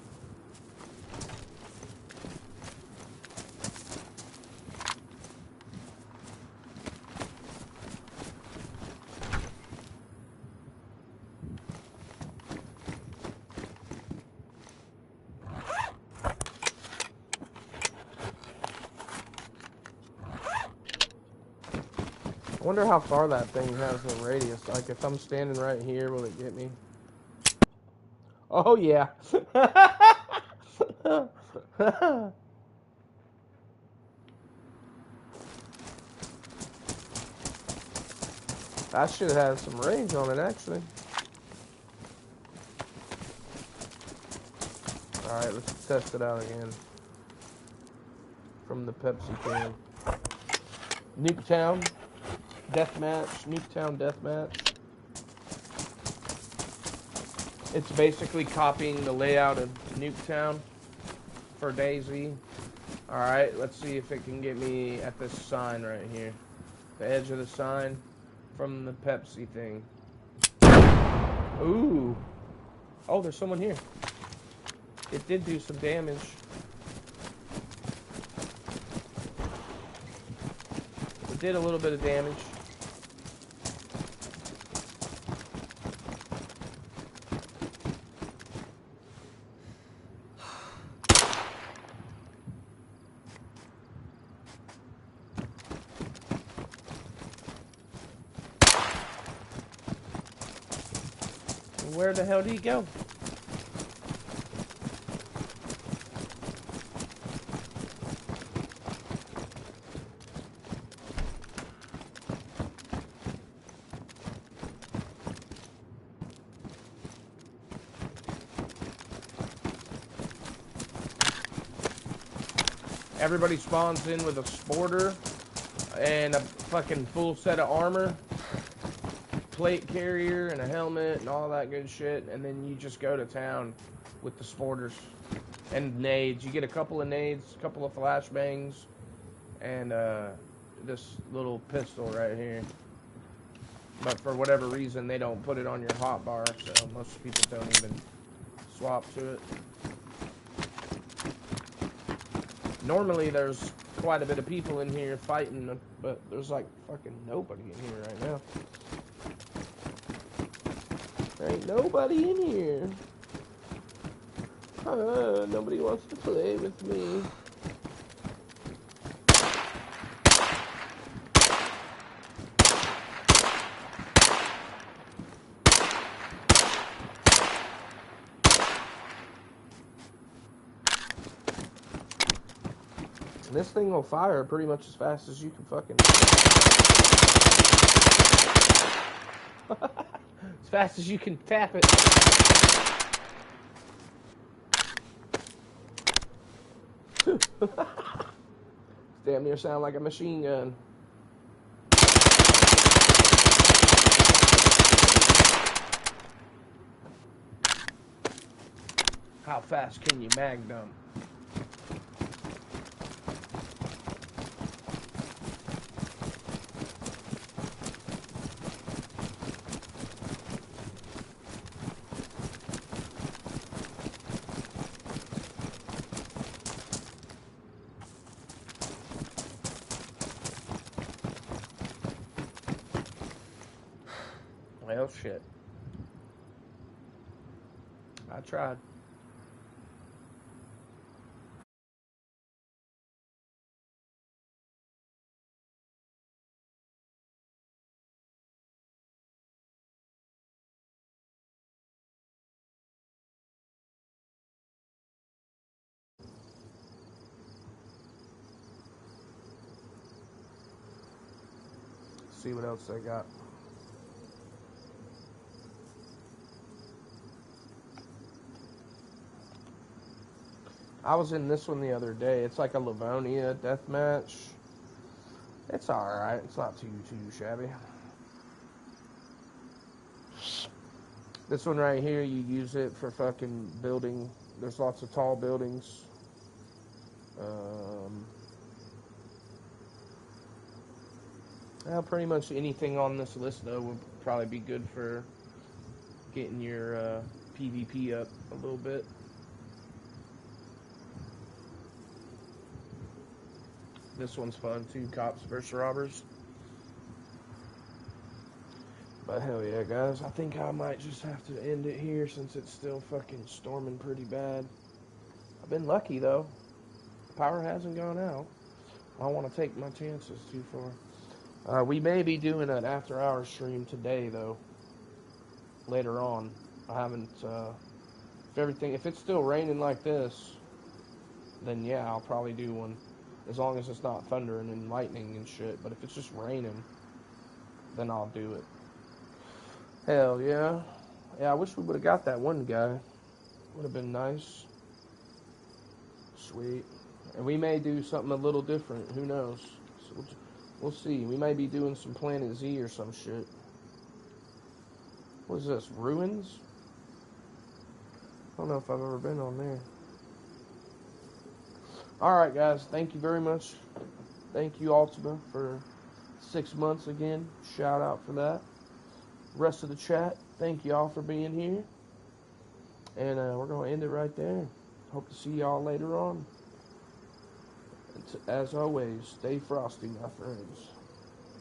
I wonder how far that thing has a radius. Like, if I'm standing right here, will it get me? Oh, yeah. That should have some range on it, actually. Alright, let's test it out again. From the Pepsi can. Nuketown Deathmatch. Nuketown Deathmatch. It's basically copying the layout of Nuketown for DayZ. Alright, let's see if it can get me at this sign right here. The edge of the sign from the Pepsi thing. Ooh. Oh, there's someone here. It did do some damage. It did a little bit of damage. Where the hell did he go? Everybody spawns in with a sporter and a fucking full set of armor, plate carrier and a helmet and all that good shit, and then you just go to town with the sporters and nades. You get a couple of nades, a couple of flashbangs, and this little pistol right here. But for whatever reason, they don't put it on your hotbar, so most people don't even swap to it. Normally, there's quite a bit of people in here fighting, but there's like fucking nobody in here right now. There ain't nobody in here. Nobody wants to play with me. This thing will fire pretty much as fast as you can fucking... as fast as you can tap it. Damn near sound like a machine gun. How fast can you mag dump? Well, shit. I tried. See what else they got. I was in this one the other day. It's like a Livonia deathmatch. It's alright. It's not too shabby. This one right here, you use it for fucking building. There's lots of tall buildings. Well, pretty much anything on this list, though, would probably be good for getting your PvP up a little bit. This one's fun, too. Cops versus robbers. But hell yeah, guys. I think I might just have to end it here since it's still fucking storming pretty bad. I've been lucky, though. Power hasn't gone out. I don't want to take my chances too far. We may be doing an after-hours stream today, though. Later on, I haven't. If it's still raining like this, then yeah, I'll probably do one. As long as it's not thundering and lightning and shit. But if it's just raining, then I'll do it. Hell yeah. Yeah, I wish we would have got that one guy. Would have been nice. Sweet. And we may do something a little different. Who knows? So we'll see. We may be doing some Planet Z or some shit. What is this? Ruins? I don't know if I've ever been on there. Alright, guys. Thank you very much. Thank you, Ultima, for 6 months again. Shout out for that. Rest of the chat, thank y'all for being here. And we're going to end it right there. Hope to see y'all later on. And as always, stay frosty, my friends.